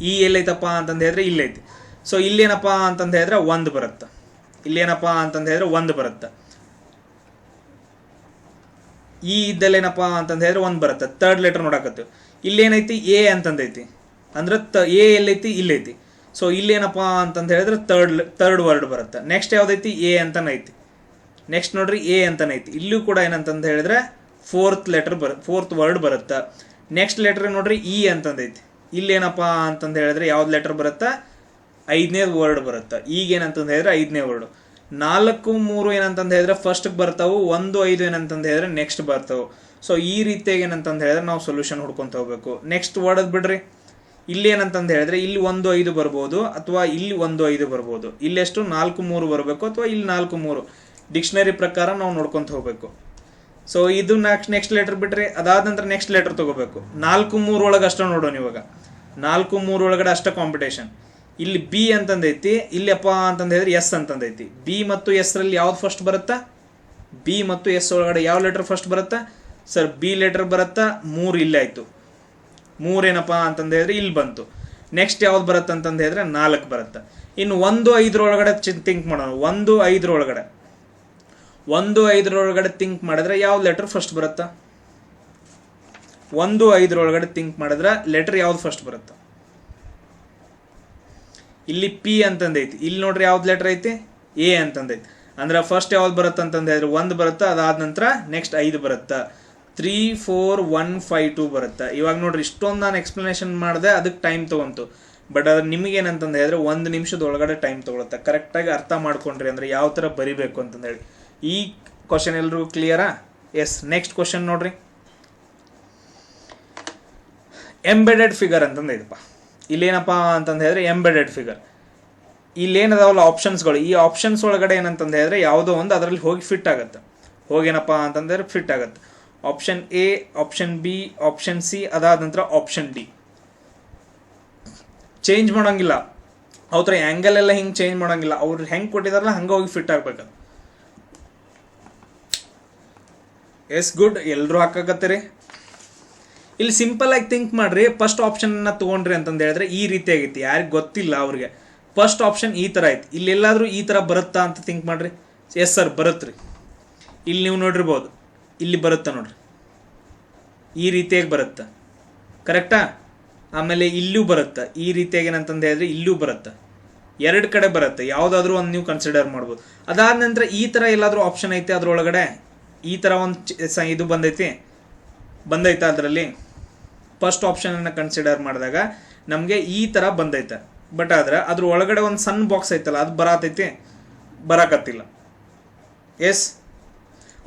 ಇ ಎಲ್ಲೈತಪ್ಪ ಅಂತಂದು ಹೇಳಿದ್ರೆ ಇಲ್ಲೈತಿ. ಸೊ ಇಲ್ಲೇನಪ್ಪ ಅಂತಂದು ಹೇಳಿದ್ರೆ 1 ಬರುತ್ತೆ. ಇಲ್ಲೇನಪ್ಪ ಅಂತಂದು ಹೇಳಿದ್ರೆ 1 ಬರುತ್ತೆ. ಈ ಇದ್ದಲ್ಲೇನಪ್ಪ ಅಂತಂದು ಹೇಳಿದ್ರೆ 1 ಬರುತ್ತೆ. ತರ್ಡ್ ಲೆಟರ್ ನೋಡಕತ್ತೀವಿ. ಇಲ್ಲೇನೈತಿ? ಎ ಅಂತಂದೈತಿ. ಅಂದ್ರೆ ಎ ಎಲ್ಲೈತಿ? ಇಲ್ಲೈತಿ. ಸೊ ಇಲ್ಲೇನಪ್ಪ ಅಂತಂದು ಹೇಳಿದ್ರೆ ಥರ್ಡ್ ವರ್ಡ್ ಬರುತ್ತೆ. ನೆಕ್ಸ್ಟ್ ಯಾವುದೈತಿ? ಎ ಅಂತನೈತಿ. ನೆಕ್ಸ್ಟ್ ನೋಡ್ರಿ ಎ ಅಂತನೈತಿ. ಇಲ್ಲೂ ಕೂಡ ಏನಂತಂದು ಹೇಳಿದ್ರೆ ಫೋರ್ತ್ ವರ್ಡ್ ಬರುತ್ತೆ. ನೆಕ್ಸ್ಟ್ ಲೆಟರ್ ನೋಡ್ರಿ ಇ ಅಂತಂದೈತಿ. ಇಲ್ಲೇನಪ್ಪ ಅಂತಂದು ಹೇಳಿದ್ರೆ ಯಾವ್ದು ಲೆಟರ್ ಬರುತ್ತಾ? 5ನೇ ವರ್ಡ್ ಬರುತ್ತೆ. ಈಗೇನಂತಂದು ಹೇಳಿದ್ರೆ 5ನೇ ವರ್ಡು. 4 3 ಏನಂತಂದು ಹೇಳಿದ್ರೆ ಫಸ್ಟ್ಗೆ ಬರ್ತಾವು, 1 5 ಏನಂತಂದು ಹೇಳಿದ್ರೆ ನೆಕ್ಸ್ಟ್ ಬರ್ತಾವೆ. ಸೊ ಈ ರೀತಿಯಾಗಿ ಏನಂತಂದು ಹೇಳಿದ್ರೆ ನಾವು ಸೊಲ್ಯೂಷನ್ ಹುಡ್ಕೊಂತ ಹೋಗ್ಬೇಕು. ನೆಕ್ಸ್ಟ್ ವರ್ಡ್ ಬಿಡ್ರಿ. ಇಲ್ಲಿ ಏನಂತಂದು ಹೇಳಿದ್ರೆ ಇಲ್ಲಿ 1 5 ಬರ್ಬೋದು, ಅಥವಾ ಇಲ್ಲಿ 1 5 ಬರ್ಬೋದು. ಇಲ್ಲೆಷ್ಟು 4 3 ಬರಬೇಕು, ಅಥವಾ ಇಲ್ಲಿ 4 3 ಡಿಕ್ಷನರಿ ಪ್ರಕಾರ ನಾವು ನೋಡ್ಕೊಂತ ಹೋಗ್ಬೇಕು. ಸೊ ಇದು ನೆಕ್ಸ್ಟ್ ಲೆಟರ್ ಬಿಟ್ರಿ. ಅದಾದ ನಂತರ ನೆಕ್ಸ್ಟ್ ಲೆಟರ್ ತಗೋಬೇಕು. 4 3 ಒಳಗೆ ಅಷ್ಟ ನೋಡೋಣ. ಇವಾಗ 4 3 ಒಳಗಡೆ ಅಷ್ಟ ಕಾಂಪಿಟೇಷನ್. ಇಲ್ಲಿ ಬಿ ಅಂತಂದೈತಿ, ಇಲ್ಲಪ್ಪ ಅಂತಂದು ಹೇಳಿದ್ರೆ ಎಸ್ ಅಂತಂದೈತಿ. ಬಿ ಮತ್ತು ಎಸ್ ರಲ್ಲಿ ಯಾವ್ದು ಫಸ್ಟ್ ಬರುತ್ತಾ? ಬಿ ಮತ್ತು ಎಸ್ ಒಳಗಡೆ ಯಾವ ಲೆಟರ್ ಫಸ್ಟ್ ಬರುತ್ತಾ? ಸರ್ ಬಿ ಲೆಟರ್ ಬರುತ್ತಾ? 3 ಇಲ್ಲೇ ಆಯ್ತು. 3 ಏನಪ್ಪ ಅಂತಂದು ಹೇಳಿದ್ರೆ ಇಲ್ಲಿ ಬಂತು. ನೆಕ್ಸ್ಟ್ ಯಾವ್ದು ಬರುತ್ತೆ ಅಂತಂದು ಹೇಳಿದ್ರೆ 4 ಬರುತ್ತೆ. ಇನ್ನು 1 5 ಒಳಗಡೆ ಥಿಂಕ್ ಮಾಡೋಣ. 1 5 ಒಳಗಡೆ ಥಿಂಕ್ ಮಾಡಿದ್ರೆ ಯಾವ ಲೆಟರ್ ಫಸ್ಟ್ ಬರುತ್ತಾ? 1 5 ಒಳಗಡೆ ಥಿಂಕ್ ಮಾಡಿದ್ರೆ ಲೆಟರ್ ಯಾವ್ದು ಫಸ್ಟ್ ಬರುತ್ತಾ? ಇಲ್ಲಿ ಪಿ ಅಂತಂದೈತಿ. ಇಲ್ಲಿ ನೋಡ್ರಿ ಯಾವ್ದು ಲೆಟರ್ ಐತಿ? ಎ ಅಂತಂದೈತಿ. ಅಂದ್ರೆ ಫಸ್ಟ್ ಯಾವ್ದು ಬರುತ್ತೆ ಅಂತಂದು ಹೇಳಿದ್ರೆ 1 ಬರುತ್ತಾ. ಅದಾದ ನಂತರ ನೆಕ್ಸ್ಟ್ 5 ಬರುತ್ತಾ. 3 4 1 5 2 ಬರುತ್ತೆ. ಇವಾಗ ನೋಡ್ರಿ ಇಷ್ಟೊಂದು ನಾನು ಎಕ್ಸ್ಪ್ಲನೇಷನ್ ಮಾಡಿದೆ, ಅದಕ್ಕೆ ಟೈಮ್ ತೊಗೊಂತು. ಬಟ್ ಅದ್ರ ನಿಮಗೇನಂತಂದು ಹೇಳಿದ್ರೆ 1 ನಿಮಿಷದ ಒಳಗಡೆ ಟೈಮ್ ತೊಗೊಳುತ್ತೆ. ಕರೆಕ್ಟಾಗಿ ಅರ್ಥ ಮಾಡ್ಕೊಂಡ್ರಿ ಅಂದರೆ ಯಾವ ಥರ ಬರಿಬೇಕು ಅಂತಂದು ಹೇಳಿ. ಈ ಕ್ವಶನ್ ಎಲ್ರಿಗೂ ಕ್ಲಿಯರಾ? ಎಸ್. ನೆಕ್ಸ್ಟ್ ಕ್ವಶನ್ ನೋಡ್ರಿ. ಎಂಬೆಡೆಡ್ ಫಿಗರ್ ಅಂತಂದು ಇದಪ್ಪ. ಇಲ್ಲೇನಪ್ಪ ಅಂತಂದು ಹೇಳಿದ್ರೆ ಎಂಬೆಡೆಡ್ ಫಿಗರ್. ಇಲ್ಲೇನದಾವಲ್ಲ ಆಪ್ಷನ್ಸ್ಗಳು, ಈ ಆಪ್ಷನ್ಸ್ ಒಳಗಡೆ ಏನಂತಂದು ಹೇಳಿದ್ರೆ ಯಾವುದೋ ಒಂದು ಅದರಲ್ಲಿ ಹೋಗಿ ಫಿಟ್ ಆಗುತ್ತೆ. ಹೋಗೇನಪ್ಪ ಅಂತಂದ್ರೆ ಫಿಟ್ ಆಗುತ್ತೆ. Option A, option B, option C, ಅದಾದ ನಂತರ ಆಪ್ಷನ್ ಡಿ. ಚೇಂಜ್ ಮಾಡೋಂಗಿಲ್ಲ. ಅವ್ರ ಆ್ಯಂಗಲ್ ಎಲ್ಲ ಹಿಂಗೆ ಚೇಂಜ್ ಮಾಡೋಂಗಿಲ್ಲ. ಅವ್ರು ಹೆಂಗೆ ಕೊಟ್ಟಿದಾರಲ್ಲ ಹಂಗೆ ಹೋಗಿ ಫಿಟ್ ಆಗ್ಬೇಕು. Yes, good. ಎಲ್ಲರೂ ಹಾಕಾಕತ್ತೀರಿ. ಇಲ್ಲಿ ಸಿಂಪಲ್ ಆಗಿ ಥಿಂಕ್ ಮಾಡ್ರಿ. ಫಸ್ಟ್ ಆಪ್ಷನ್ನ ತೊಗೊಂಡ್ರಿ ಅಂತಂದು ಹೇಳಿದ್ರೆ ಈ ರೀತಿ ಆಗೈತಿ. ಯಾರಿಗೆ ಗೊತ್ತಿಲ್ಲ ಅವ್ರಿಗೆ ಫಸ್ಟ್ ಆಪ್ಷನ್ ಈ ಥರ ಐತಿ. ಇಲ್ಲಿ ಎಲ್ಲಾದರೂ ಈ ಥರ ಬರುತ್ತಾ ಅಂತ ಥಿಂಕ್ ಮಾಡ್ರಿ. ಎಸ್ ಸರ್, ಬರುತ್ತೆ ರೀ. ಇಲ್ಲಿ ನೀವು ನೋಡಿರ್ಬೋದು, ಇಲ್ಲಿ ಬರುತ್ತೆ ನೋಡ್ರಿ, ಈ ರೀತಿಯಾಗಿ ಬರುತ್ತೆ. ಕರೆಕ್ಟಾ? ಆಮೇಲೆ ಇಲ್ಲೂ ಬರುತ್ತೆ ಈ ರೀತಿಯಾಗಿ. ಏನಂತಂದು ಹೇಳಿದ್ರೆ ಇಲ್ಲೂ ಬರುತ್ತೆ. 2 ಕಡೆ ಬರುತ್ತೆ. ಯಾವುದಾದ್ರೂ ಒಂದು ನೀವು ಕನ್ಸಿಡರ್ ಮಾಡ್ಬೋದು. ಅದಾದ ನಂತರ ಈ ಥರ ಎಲ್ಲಾದರೂ ಆಪ್ಷನ್ ಐತೆ ಅದರೊಳಗಡೆ, ಈ ಥರ ಒಂದು ಇದು ಬಂದೈತೆ ಅದರಲ್ಲಿ. ಫಸ್ಟ್ ಆಪ್ಷನನ್ನು ಕನ್ಸಿಡರ್ ಮಾಡಿದಾಗ ನಮಗೆ ಈ ಥರ ಬಂದೈತೆ. ಬಟ್ ಆದ್ರೆ ಅದ್ರ ಒಳಗಡೆ ಒಂದು ಸಣ್ಣ ಬಾಕ್ಸ್ ಐತಲ್ಲ, ಅದು ಬರಾಕತ್ತಿಲ್ಲ. ಎಸ್,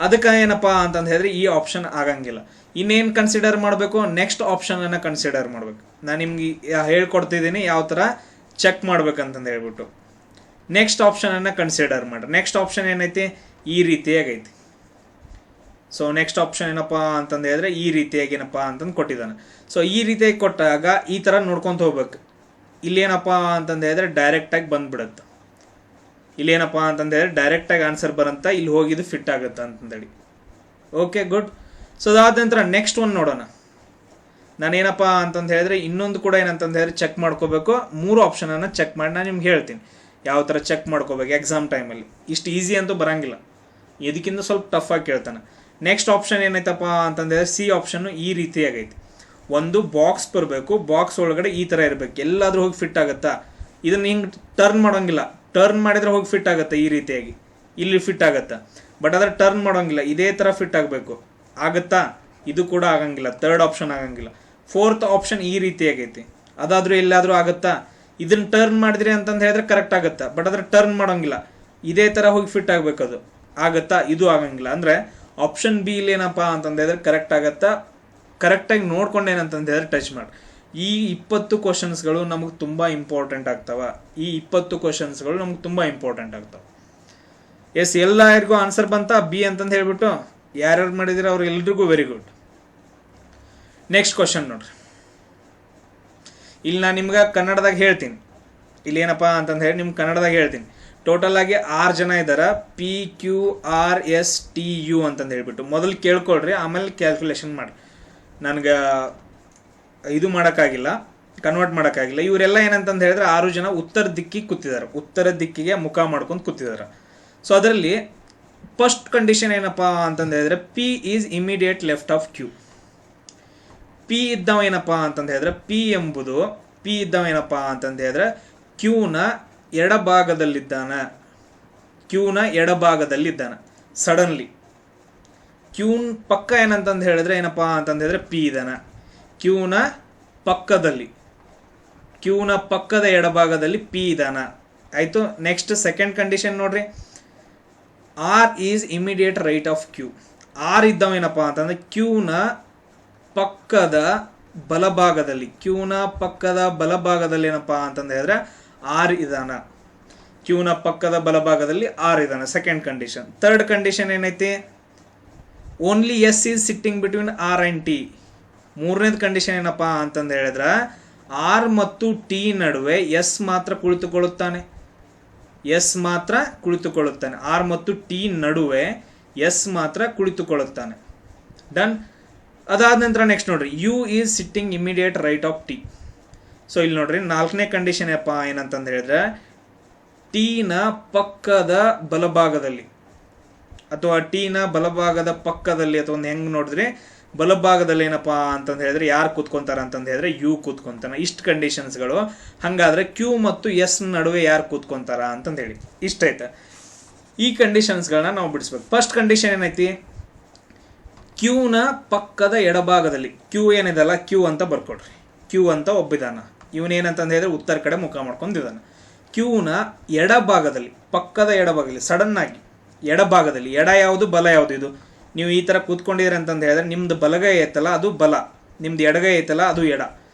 ಅದಕ್ಕೆ ಏನಪ್ಪ ಅಂತಂದು ಹೇಳಿದ್ರೆ ಈ ಆಪ್ಷನ್ ಆಗಂಗಿಲ್ಲ. ಇನ್ನೇನು ಕನ್ಸಿಡರ್ ಮಾಡಬೇಕು? ನೆಕ್ಸ್ಟ್ ಆಪ್ಷನನ್ನು ಕನ್ಸಿಡರ್ ಮಾಡಬೇಕು. ನಾನು ನಿಮ್ಗೆ ಹೇಳ್ಕೊಡ್ತಿದ್ದೀನಿ ಯಾವ ಥರ ಚೆಕ್ ಮಾಡ್ಬೇಕಂತಂದು ಹೇಳ್ಬಿಟ್ಟು. ನೆಕ್ಸ್ಟ್ ಆಪ್ಷನನ್ನು ಕನ್ಸಿಡರ್ ಮಾಡ್ರಿ. ನೆಕ್ಸ್ಟ್ ಆಪ್ಷನ್ ಏನೈತಿ, ಈ ರೀತಿಯಾಗೈತಿ. ಸೊ ನೆಕ್ಸ್ಟ್ ಆಪ್ಷನ್ ಏನಪ್ಪ ಅಂತಂದು ಹೇಳಿದ್ರೆ ಈ ರೀತಿಯಾಗಿ ಏನಪ್ಪ ಅಂತಂದು ಕೊಟ್ಟಿದ್ದಾನೆ. ಸೊ ಈ ರೀತಿಯಾಗಿ ಕೊಟ್ಟಾಗ ಈ ಥರ ನೋಡ್ಕೊತ ಹೋಗ್ಬೇಕು. ಇಲ್ಲೇನಪ್ಪ ಅಂತಂದು ಹೇಳಿದ್ರೆ ಡೈರೆಕ್ಟಾಗಿ ಬಂದ್ಬಿಡುತ್ತೆ. ಇಲ್ಲೇನಪ್ಪ ಅಂತಂದು ಹೇಳಿದ್ರೆ ಡೈರೆಕ್ಟಾಗಿ ಆನ್ಸರ್ ಬರಂತ, ಇಲ್ಲಿ ಹೋಗಿದ್ದು ಫಿಟ್ ಆಗುತ್ತೆ ಅಂತಂದೇಳಿ. Okay, good. ಸೊ ಅದಾದ ನಂತರ ನೆಕ್ಸ್ಟ್ ಒನ್ ನೋಡೋಣ. ನಾನೇನಪ್ಪ ಅಂತಂದು ಹೇಳಿದ್ರೆ ಇನ್ನೊಂದು ಕೂಡ ಏನಂತಂದು ಹೇಳಿದ್ರೆ ಚೆಕ್ ಮಾಡ್ಕೋಬೇಕು. 3 ಆಪ್ಷನನ್ನು ಚೆಕ್ ಮಾಡಿ ನಾನು ನಿಮ್ಗೆ ಹೇಳ್ತೀನಿ ಯಾವ ಥರ ಚೆಕ್ ಮಾಡ್ಕೋಬೇಕು ಎಕ್ಸಾಮ್ ಟೈಮಲ್ಲಿ. ಇಷ್ಟು ಈಸಿ ಅಂತೂ ಬರೋಂಗಿಲ್ಲ, ಇದಕ್ಕಿಂತ ಸ್ವಲ್ಪ ಟಫ್ ಆಗಿ ಕೇಳ್ತಾನೆ. ನೆಕ್ಸ್ಟ್ ಆಪ್ಷನ್ ಏನೈತಪ್ಪ ಅಂತಂದು ಹೇಳಿದ್ರೆ ಸಿ ಆಪ್ಷನ್ನು ಈ ರೀತಿಯಾಗೈತಿ. ಒಂದು ಬಾಕ್ಸ್ ಬರಬೇಕು, ಬಾಕ್ಸ್ ಒಳಗಡೆ ಈ ಥರ ಇರಬೇಕು, ಎಲ್ಲಾದರೂ ಹೋಗಿ ಫಿಟ್ ಆಗುತ್ತಾ? ಇದನ್ನು ಹಿಂಗೆ ಟರ್ನ್ ಮಾಡೋಂಗಿಲ್ಲ, ಟರ್ನ್ ಮಾಡಿದರೆ ಹೋಗಿ ಫಿಟ್ ಆಗುತ್ತೆ. ಈ ರೀತಿಯಾಗಿ ಇಲ್ಲಿ ಫಿಟ್ ಆಗುತ್ತಾ, ಬಟ್ ಅದರ ಟರ್ನ್ ಮಾಡೋಂಗಿಲ್ಲ, ಇದೇ ಥರ ಫಿಟ್ ಆಗಬೇಕು. ಆಗುತ್ತಾ? ಇದು ಕೂಡ ಆಗಂಗಿಲ್ಲ. 3rd ಆಪ್ಷನ್ ಆಗಂಗಿಲ್ಲ. 4th ಆಪ್ಷನ್ ಈ ರೀತಿಯಾಗೈತಿ, ಅದಾದರೂ ಎಲ್ಲಾದರೂ ಆಗುತ್ತಾ? ಇದನ್ನು ಟರ್ನ್ ಮಾಡಿದ್ರಿ ಅಂತಂದು ಹೇಳಿದ್ರೆ ಕರೆಕ್ಟ್ ಆಗುತ್ತಾ, ಬಟ್ ಅದ್ರ ಟರ್ನ್ ಮಾಡೋಂಗಿಲ್ಲ, ಇದೇ ಥರ ಹೋಗಿ ಫಿಟ್ ಆಗಬೇಕು. ಅದು ಆಗುತ್ತಾ? ಇದು ಆಗಂಗಿಲ್ಲ. ಅಂದರೆ ಆಪ್ಷನ್ ಬಿ ಇಲ್ಲಿ ಏನಪ್ಪ ಅಂತಂದು ಹೇಳಿದ್ರೆ ಕರೆಕ್ಟ್ ಆಗುತ್ತಾ? ಕರೆಕ್ಟಾಗಿ ನೋಡ್ಕೊಂಡು ಏನಂತಂದು ಹೇಳಿದ್ರೆ ಟಚ್ ಮಾಡಿ. ಈ 20 ಕ್ವಶನ್ಸ್ಗಳು ನಮಗೆ ತುಂಬ ಇಂಪಾರ್ಟೆಂಟ್ ಆಗ್ತಾವೆ. ಈ 20 ಕ್ವಶನ್ಸ್ಗಳು ನಮ್ಗೆ ತುಂಬ ಇಂಪಾರ್ಟೆಂಟ್ ಆಗ್ತಾವೆ. ಎಸ್, ಎಲ್ಲರಿಗೂ ಆನ್ಸರ್ ಬಂತ ಬಿ ಅಂತಂದು ಹೇಳ್ಬಿಟ್ಟು ಯಾರ್ಯಾರು ಮಾಡಿದ್ರೆ ಅವ್ರು ಎಲ್ರಿಗೂ ವೆರಿ ಗುಡ್. ನೆಕ್ಸ್ಟ್ ಕ್ವಶನ್ ನೋಡ್ರಿ. ಇಲ್ಲಿ ನಾನು ನಿಮ್ಗೆ ಕನ್ನಡದಾಗ ಹೇಳ್ತೀನಿ. ಇಲ್ಲಿ ಏನಪ್ಪ ಅಂತಂದು ಹೇಳಿ ನಿಮ್ಗೆ ಕನ್ನಡದಾಗ ಹೇಳ್ತೀನಿ. ಟೋಟಲ್ ಆಗಿ 6 ಜನ ಇದ್ದಾರೆ. PQRSTU ಅಂತಂದು ಹೇಳ್ಬಿಟ್ಟು ಮೊದಲು ಕೇಳ್ಕೊಳ್ರಿ, ಆಮೇಲೆ ಕ್ಯಾಲ್ಕುಲೇಷನ್ ಮಾಡಿ. ನನಗೆ ಇದು ಮಾಡೋಕ್ಕಾಗಿಲ್ಲ, ಕನ್ವರ್ಟ್ ಮಾಡೋಕ್ಕಾಗಿಲ್ಲ. ಇವರೆಲ್ಲ ಏನಂತಂದು ಹೇಳಿದ್ರೆ 6 ಜನ ಉತ್ತರ ದಿಕ್ಕಿಗೆ ಕೂತಿದ್ದಾರೆ, ಉತ್ತರ ದಿಕ್ಕಿಗೆ ಮುಖ ಮಾಡ್ಕೊಂಡು ಕೂತಿದ್ದಾರೆ. ಸೊ ಅದರಲ್ಲಿ ಫಸ್ಟ್ ಕಂಡೀಷನ್ ಏನಪ್ಪ ಅಂತಂದು ಹೇಳಿದ್ರೆ P is immediate left of Q. P ಇದ್ದವ ಏನಪ್ಪ ಅಂತಂದು ಹೇಳಿದ್ರೆ P ಇದ್ದವ ಏನಪ್ಪ ಅಂತಂದು ಹೇಳಿದ್ರೆ Qನ ಎಡಭಾಗದಲ್ಲಿದ್ದಾನೆ. Qನ ಎಡಭಾಗದಲ್ಲಿದ್ದಾನೆ. ಸಡನ್ಲಿ Qನ ಪಕ್ಕ ಏನಂತಂದು ಹೇಳಿದ್ರೆ ಏನಪ್ಪ ಅಂತಂದು ಹೇಳಿದ್ರೆ P ಇದ್ದಾನೆ. Qನ ಪಕ್ಕದ ಎಡಭಾಗದಲ್ಲಿ P ಇದ್ದಾನ. ಆಯಿತು. ನೆಕ್ಸ್ಟ್ ಸೆಕೆಂಡ್ ಕಂಡೀಷನ್ ನೋಡ್ರಿ. R is immediate right of Q. R ಇದ್ದವೇನಪ್ಪ ಅಂತಂದ್ರೆ Qನ ಪಕ್ಕದ ಬಲಭಾಗದಲ್ಲಿ ಏನಪ್ಪ ಅಂತಂದು ಹೇಳಿದ್ರೆ R ಇದಾನ. Qನ ಪಕ್ಕದ ಬಲಭಾಗದಲ್ಲಿ R ಇದಾನ. Second condition. 3rd ಕಂಡೀಷನ್ ಏನೈತಿ? Only S is sitting between R and T. 3ನೇದು ಕಂಡೀಷನ್ ಏನಪ್ಪ ಅಂತಂದು ಹೇಳಿದ್ರೆ R ಮತ್ತು T ನಡುವೆ S ಮಾತ್ರ ಕುಳಿತುಕೊಳ್ಳುತ್ತಾನೆ. R ಮತ್ತು T ನಡುವೆ S ಮಾತ್ರ ಕುಳಿತುಕೊಳ್ಳುತ್ತಾನೆ. ಡನ್. ಅದಾದ ನಂತರ ನೆಕ್ಸ್ಟ್ ನೋಡ್ರಿ, U is sitting immediate right of T. So ಇಲ್ಲಿ ನೋಡ್ರಿ 4ನೇ ಕಂಡೀಷನ್ ಏನಪ್ಪ ಏನಂತಂದು ಹೇಳಿದ್ರೆ Tನ ಪಕ್ಕದ ಬಲಭಾಗದಲ್ಲಿ ಅಥವಾ Tನ ಬಲಭಾಗದ ಪಕ್ಕದಲ್ಲಿ ಅಥವಾ ಒಂದು ಹೆಂಗೆ ನೋಡಿದ್ರೆ ಬಲಭಾಗದಲ್ಲಿ ಏನಪ್ಪ ಅಂತಂದು ಹೇಳಿದ್ರೆ ಯಾರು ಕೂತ್ಕೊಂತಾರ ಅಂತಂದು ಹೇಳಿದ್ರೆ U ಕೂತ್ಕೊಂತಾನೆ. ಇಷ್ಟು ಕಂಡೀಷನ್ಸ್ಗಳು. ಹಾಗಾದ್ರೆ Q ಮತ್ತು S ನಡುವೆ ಯಾರು ಕೂತ್ಕೊಂತಾರ ಅಂತಂದು ಹೇಳಿ ಇಷ್ಟೈತೆ. ಈ ಕಂಡೀಷನ್ಸ್ಗಳನ್ನ ನಾವು ಬಿಡಿಸ್ಬೇಕು. ಫಸ್ಟ್ ಕಂಡೀಷನ್ ಏನೈತಿ? Qನ ಪಕ್ಕದ ಎಡಭಾಗದಲ್ಲಿ Q ಏನಿದಲ್ಲ Q ಅಂತ ಬರ್ಕೊಡ್ರಿ. Q ಅಂತ ಒಬ್ಬಿದಾನ. ಇವನೇನಂತಂದು ಹೇಳಿದ್ರೆ ಉತ್ತರ ಕಡೆ ಮುಖ ಮಾಡ್ಕೊಂಡಿದ್ದಾನೆ. Qನ ಎಡಭಾಗದಲ್ಲಿ, ಪಕ್ಕದ ಎಡಭಾಗದಲ್ಲಿ, ಸಡನ್ ಆಗಿ ಎಡಭಾಗದಲ್ಲಿ, ಎಡ ಯಾವುದು ಬಲ ಯಾವುದು? ಇದು ನೀವು ಈ ಥರ ಕೂತ್ಕೊಂಡಿದ್ರೆ ಅಂತಂದು ಹೇಳಿದ್ರೆ ನಿಮ್ದು ಬಲಗೈ ಐತಲ್ಲ ಅದು ಬಲ, ನಿಮ್ದು ಎಡಗೈ ಐತಲ್ಲ ಅದು ಎಡ.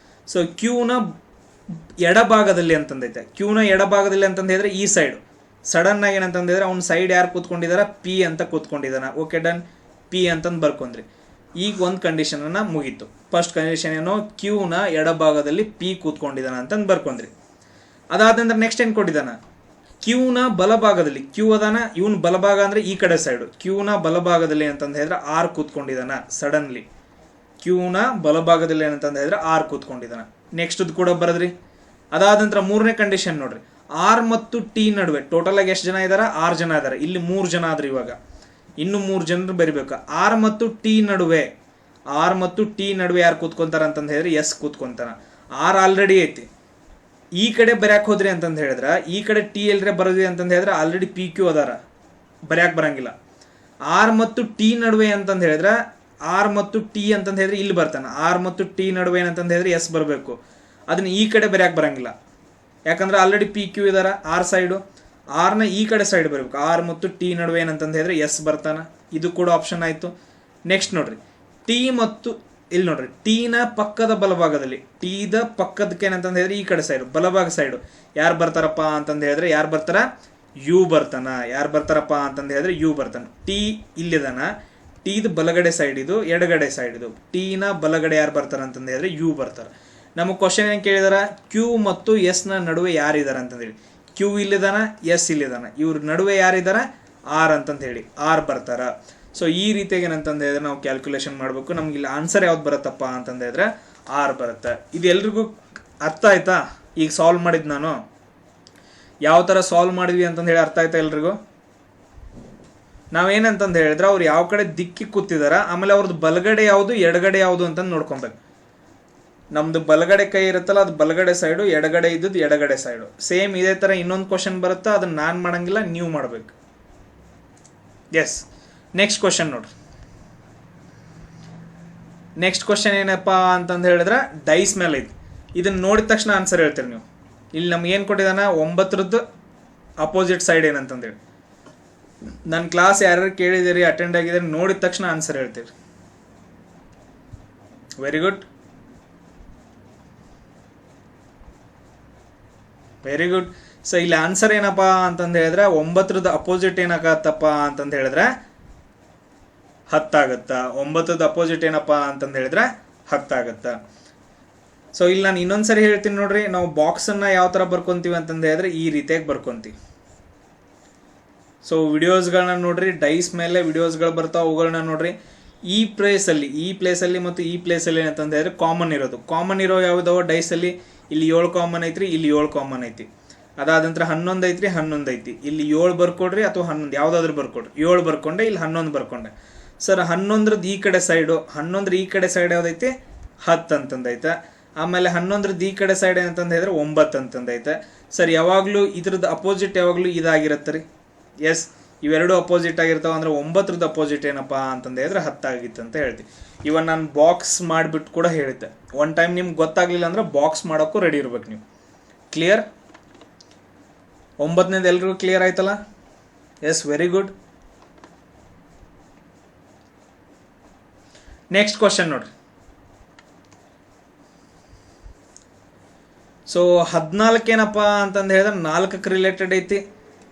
ಸೊ Qನ ಎಡಭಾಗದಲ್ಲಿ ಅಂತಂದೈತೆ. Qನ ಎಡಭಾಗದಲ್ಲಿ ಅಂತಂದು ಹೇಳಿದ್ರೆ ಈ ಸೈಡು ಸಡನ್ ಆಗಿ ಏನಂತಂದು ಹೇಳಿದ್ರೆ ಅವ್ನ ಸೈಡ್ ಯಾರು ಕೂತ್ಕೊಂಡಿದಾರ? P ಅಂತ ಕೂತ್ಕೊಂಡಿದ್ದಾನ. Okay, done. P ಅಂತಂದು ಬರ್ಕೊಂಡ್ರಿ. ಈಗ ಒಂದು ಕಂಡೀಷನನ್ನು ಮುಗೀತು. ಫಸ್ಟ್ ಕಂಡೀಷನ್ ಏನೋ Qನ ಎಡಭಾಗದಲ್ಲಿ P ಕೂತ್ಕೊಂಡಿದ್ದಾನ ಅಂತಂದು ಬರ್ಕೊಂಡ್ರಿ. ಅದಾದ ನಂತರ ನೆಕ್ಸ್ಟ್ ಏನು ಕೊಟ್ಟಿದ್ದಾನ? Qನ ಬಲಭಾಗದಲ್ಲಿ Q ಅದಾನ, ಇವನ್ ಬಲಭಾಗ ಅಂದರೆ ಈ ಕಡೆ ಸೈಡು. Qನ ಬಲಭಾಗದಲ್ಲಿ ಅಂತಂದು ಹೇಳಿದ್ರೆ R ಕೂತ್ಕೊಂಡಿದ್ದಾನ. ಸಡನ್ಲಿ Qನ ಬಲಭಾಗದಲ್ಲಿ ಏನಂತಂದು ಹೇಳಿದ್ರೆ R ಕೂತ್ಕೊಂಡಿದ್ದಾನ. ನೆಕ್ಸ್ಟ್ ಕೂಡ ಬರದ್ರಿ. ಅದಾದ ನಂತರ 3ನೇ ಕಂಡೀಷನ್ ನೋಡ್ರಿ. R ಮತ್ತು T ನಡುವೆ ಟೋಟಲ್ ಆಗಿ ಎಷ್ಟು ಜನ ಇದ್ದಾರೆ? 6 ಜನ ಇದ್ದಾರೆ. ಇಲ್ಲಿ 3 ಜನ ಆದ್ರಿ. ಇವಾಗ ಇನ್ನು 3 ಜನರು ಬರಿಬೇಕು. R ಮತ್ತು T ನಡುವೆ ಯಾರು ಕೂತ್ಕೊಂತಾರ ಅಂತಂದು ಹೇಳಿದ್ರೆ S ಕೂತ್ಕೊಂತಾನ. R ಆಲ್ರೆಡಿ ಐತಿ. ಈ ಕಡೆ ಬರ್ಯಾಕೆ ಹೋದ್ರಿ ಅಂತಂದು ಹೇಳಿದ್ರೆ ಈ ಕಡೆ T ಎಲ್ರೆ ಬರೋದ್ರಿ ಅಂತಂದು ಹೇಳಿದ್ರೆ ಆಲ್ರೆಡಿ PQ ಅದಾರ, ಬರ್ಯಾಕೆ ಬರಂಗಿಲ್ಲ. R ಮತ್ತು T ನಡುವೆ ಅಂತಂದು ಹೇಳಿದ್ರೆ R ಮತ್ತು T ಅಂತಂದು ಹೇಳಿದ್ರೆ ಇಲ್ಲಿ ಬರ್ತಾನೆ. R ಮತ್ತು T ನಡುವೆ ಏನಂತಂದು ಹೇಳಿದ್ರೆ S ಬರಬೇಕು. ಅದನ್ನ ಈ ಕಡೆ ಬರ್ಯಾಕೆ ಬರಂಗಿಲ್ಲ, ಯಾಕಂದ್ರೆ ಆಲ್ರೆಡಿ PQ ಇದಾರ R ಸೈಡು. Rನ ಈ ಕಡೆ ಸೈಡ್ ಬರಬೇಕು. R ಮತ್ತು T ನಡುವೆ ಏನಂತಂದು ಹೇಳಿದ್ರೆ S ಬರ್ತಾನೆ. ಇದು ಕೂಡ ಆಪ್ಷನ್ ಆಯಿತು. ನೆಕ್ಸ್ಟ್ ನೋಡ್ರಿ, T ಮತ್ತು ಇಲ್ಲಿ ನೋಡ್ರಿ ಟೀನ ಪಕ್ಕದ ಬಲಭಾಗದಲ್ಲಿ, ಟೀದ ಪಕ್ಕದಕ್ಕೆ ಏನಂತಂದು ಹೇಳಿದ್ರೆ ಈ ಕಡೆ ಸೈಡು, ಬಲಭಾಗ ಸೈಡು ಯಾರು ಬರ್ತಾರಪ್ಪ ಅಂತಂದು ಹೇಳಿದ್ರೆ ಯಾರು ಬರ್ತಾರ? ಯು ಬರ್ತಾನ. ಯಾರು ಬರ್ತಾರಪ್ಪ ಅಂತಂದು ಹೇಳಿದ್ರೆ ಯು ಬರ್ತಾನ. ಟಿ ಇಲ್ಲಿದಾನ, ಟೀದ ಬಲಗಡೆ ಸೈಡ್ ಇದು, ಎಡಗಡೆ ಸೈಡ್ ಇದು. ಟೀನ ಬಲಗಡೆ ಯಾರು ಬರ್ತಾರ ಅಂತಂದು ಹೇಳಿದ್ರೆ ಯು ಬರ್ತಾರೆ. ನಮಗೆ ಕ್ವಶನ್ ಏನು ಕೇಳಿದಾರ? ಕ್ಯೂ ಮತ್ತು ಎಸ್ನ ನಡುವೆ ಯಾರಿದಾರ ಅಂತಂದೇಳಿ. ಕ್ಯೂ ಇಲ್ಲಿದಾನ, ಎಸ್ ಇಲ್ಲಿದಾನ, ಇವ್ರ ನಡುವೆ ಯಾರಿದಾರ? ಆರ್ ಅಂತಂತ ಹೇಳಿ ಆರ್ ಬರ್ತಾರ. ಸೊ ಈ ರೀತಿಯಾಗಿ ಏನಂತಂದು ಹೇಳಿದ್ರೆ ನಾವು ಕ್ಯಾಲ್ಕುಲೇಷನ್ ಮಾಡಬೇಕು. ನಮ್ಗೆ ಇಲ್ಲಿ ಆನ್ಸರ್ ಯಾವ್ದು ಬರುತ್ತಪ್ಪ ಅಂತಂದು ಹೇಳಿದ್ರೆ ಆರ್ ಬರುತ್ತೆ. ಇದು ಎಲ್ರಿಗೂ ಅರ್ಥ ಆಯ್ತಾ? ಈಗ ಸಾಲ್ವ್ ಮಾಡಿದ್ ನಾನು ಯಾವ ಥರ ಸಾಲ್ವ್ ಮಾಡಿದ್ವಿ ಅಂತಂದು ಹೇಳಿ ಅರ್ಥ ಆಯ್ತಾ ಎಲ್ರಿಗೂ? ನಾವೇನಂತಂದು ಹೇಳಿದ್ರೆ ಅವ್ರು ಯಾವ ಕಡೆ ದಿಕ್ಕಿ ಕೂತಿದಾರ, ಆಮೇಲೆ ಅವ್ರದ್ದು ಬಲಗಡೆ ಯಾವುದು ಎಡಗಡೆ ಯಾವುದು ಅಂತಂದು ನೋಡ್ಕೊಬೇಕು. ನಮ್ದು ಬಲಗಡೆ ಕೈ ಇರುತ್ತಲ್ಲ, ಅದು ಬಲಗಡೆ ಸೈಡು, ಎಡಗಡೆ ಇದ್ದದ್ದು ಎಡಗಡೆ ಸೈಡು. ಸೇಮ್ ಇದೇ ಥರ ಇನ್ನೊಂದು ಕ್ವಶನ್ ಬರುತ್ತಾ, ಅದನ್ನ ನಾನು ಮಾಡಂಗಿಲ್ಲ, ನೀವು ಮಾಡಬೇಕು. ಎಸ್, ನೆಕ್ಸ್ಟ್ ಕ್ವಶನ್ ನೋಡ್ರಿ. ನೆಕ್ಸ್ಟ್ ಕ್ವಶನ್ ಏನಪ್ಪ ಅಂತಂದು ಹೇಳಿದ್ರೆ ಡೈಸ್ ಮೇಲೆ ಐತಿ. ಇದನ್ನ ನೋಡಿದ ತಕ್ಷಣ ಆನ್ಸರ್ ಹೇಳ್ತೀರಿ ನೀವು. ಇಲ್ಲಿ ನಮ್ಗೆ ಏನು ಕೊಟ್ಟಿದ್ದಾನ? 9ರದ್ದು ಅಪೋಸಿಟ್ ಸೈಡ್ ಏನಂತಂದೇಳಿ. ನನ್ನ ಕ್ಲಾಸ್ ಯಾರ್ಯಾರು ಕೇಳಿದಿರಿ, ಅಟೆಂಡ್ ಆಗಿದ್ದೀರಿ, ನೋಡಿದ ತಕ್ಷಣ ಆನ್ಸರ್ ಹೇಳ್ತೀರಿ. Very good, very good. So ಇಲ್ಲಿ ಆನ್ಸರ್ ಏನಪ್ಪ ಅಂತಂದು ಹೇಳಿದ್ರೆ 9ರದ್ದು ಅಪೋಸಿಟ್ ಏನಾಗತ್ತಪ್ಪ ಅಂತಂದು ಹೇಳಿದ್ರೆ 10 ಆಗುತ್ತಾ. 9ರದ್ದು ಅಪೋಸಿಟ್ ಏನಪ್ಪ ಅಂತಂದು ಹೇಳಿದ್ರೆ 10 ಆಗುತ್ತಾ. ಸೊ ಇಲ್ಲಿ ನಾನು ಇನ್ನೊಂದ್ಸರಿ ಹೇಳ್ತೀನಿ ನೋಡ್ರಿ. ನಾವು ಬಾಕ್ಸನ್ನು ಯಾವ ಥರ ಬರ್ಕೊತೀವಿ ಅಂತಂದು ಹೇಳಿದ್ರೆ ಈ ರೀತಿಯಾಗಿ ಬರ್ಕೊತೀವಿ. ಸೊ ವಿಡಿಯೋಸ್ಗಳನ್ನ ನೋಡ್ರಿ, ಡೈಸ್ ಮೇಲೆ ವಿಡಿಯೋಸ್ಗಳು ಬರ್ತಾವೆ, ಅವುಗಳನ್ನ ನೋಡ್ರಿ. ಈ ಪ್ಲೇಸಲ್ಲಿ ಮತ್ತು ಈ ಪ್ಲೇಸಲ್ಲಿ ಏನಂತಂದು ಹೇಳಿದ್ರೆ ಕಾಮನ್ ಇರೋದು. ಕಾಮನ್ ಇರೋ ಯಾವುದೋ ಡೈಸಲ್ಲಿ ಇಲ್ಲಿ 7 ಕಾಮನ್ ಐತ್ರಿ, ಇಲ್ಲಿ 7 ಕಾಮನ್ ಐತಿ. ಅದಾದ ನಂತರ 11 ಐತ್ರಿ, 11 ಐತಿ. ಇಲ್ಲಿ 7 ಬರ್ಕೊಡ್ರಿ ಅಥವಾ 11 ಯಾವುದಾದ್ರೂ ಬರ್ಕೊಡ್ರಿ. 7 ಬರ್ಕೊಂಡೆ, ಇಲ್ಲಿ 11 ಬರ್ಕೊಂಡೆ. ಸರ್ 11ರದ್ದು ಈ ಕಡೆ ಸೈಡು, 11ರ ಈ ಕಡೆ ಸೈಡ್ ಯಾವುದೈತಿ? 10 ಅಂತಂದೈತೆ. ಆಮೇಲೆ 11ರದ್ದು ಈ ಕಡೆ ಸೈಡ್ ಏನಂತಂದು ಹೇಳಿದ್ರೆ 9 ಅಂತಂದೈತೆ. ಸರ್ ಯಾವಾಗಲೂ ಇದ್ರದ್ದು ಅಪೋಸಿಟ್ ಯಾವಾಗಲೂ ಇದಾಗಿರುತ್ತೆ ರೀ. ಎಸ್, ಇವೆರಡು ಅಪೋಸಿಟ್ ಆಗಿರ್ತಾವೆ. ಅಂದರೆ 9ರದ್ದು ಅಪೋಸಿಟ್ ಏನಪ್ಪ ಅಂತಂದು ಹೇಳಿದ್ರೆ 10 ಆಗಿತ್ತು ಅಂತ ಹೇಳ್ತೀವಿ. ಇವನ್ ನಾನು ಬಾಕ್ಸ್ ಮಾಡಿಬಿಟ್ಟು ಕೂಡ ಹೇಳಿದ್ದೆ. ಒನ್ ಟೈಮ್ ನಿಮ್ಗೆ ಗೊತ್ತಾಗಲಿಲ್ಲ ಅಂದ್ರೆ ಬಾಕ್ಸ್ ಮಾಡೋಕ್ಕೂ ರೆಡಿ ಇರ್ಬೇಕು ನೀವು. ಕ್ಲಿಯರ್? 9ನೇದು ಎಲ್ರಿಗೂ ಕ್ಲಿಯರ್ ಆಯ್ತಲ್ಲ? Yes, very good. Next question ನೋಡ್ರಿ. ಸೊ 14 ಏನಪ್ಪ ಅಂತಂದು ಹೇಳಿದ್ರೆ 4ಕ್ಕೆ ರಿಲೇಟೆಡ್ ಐತಿ.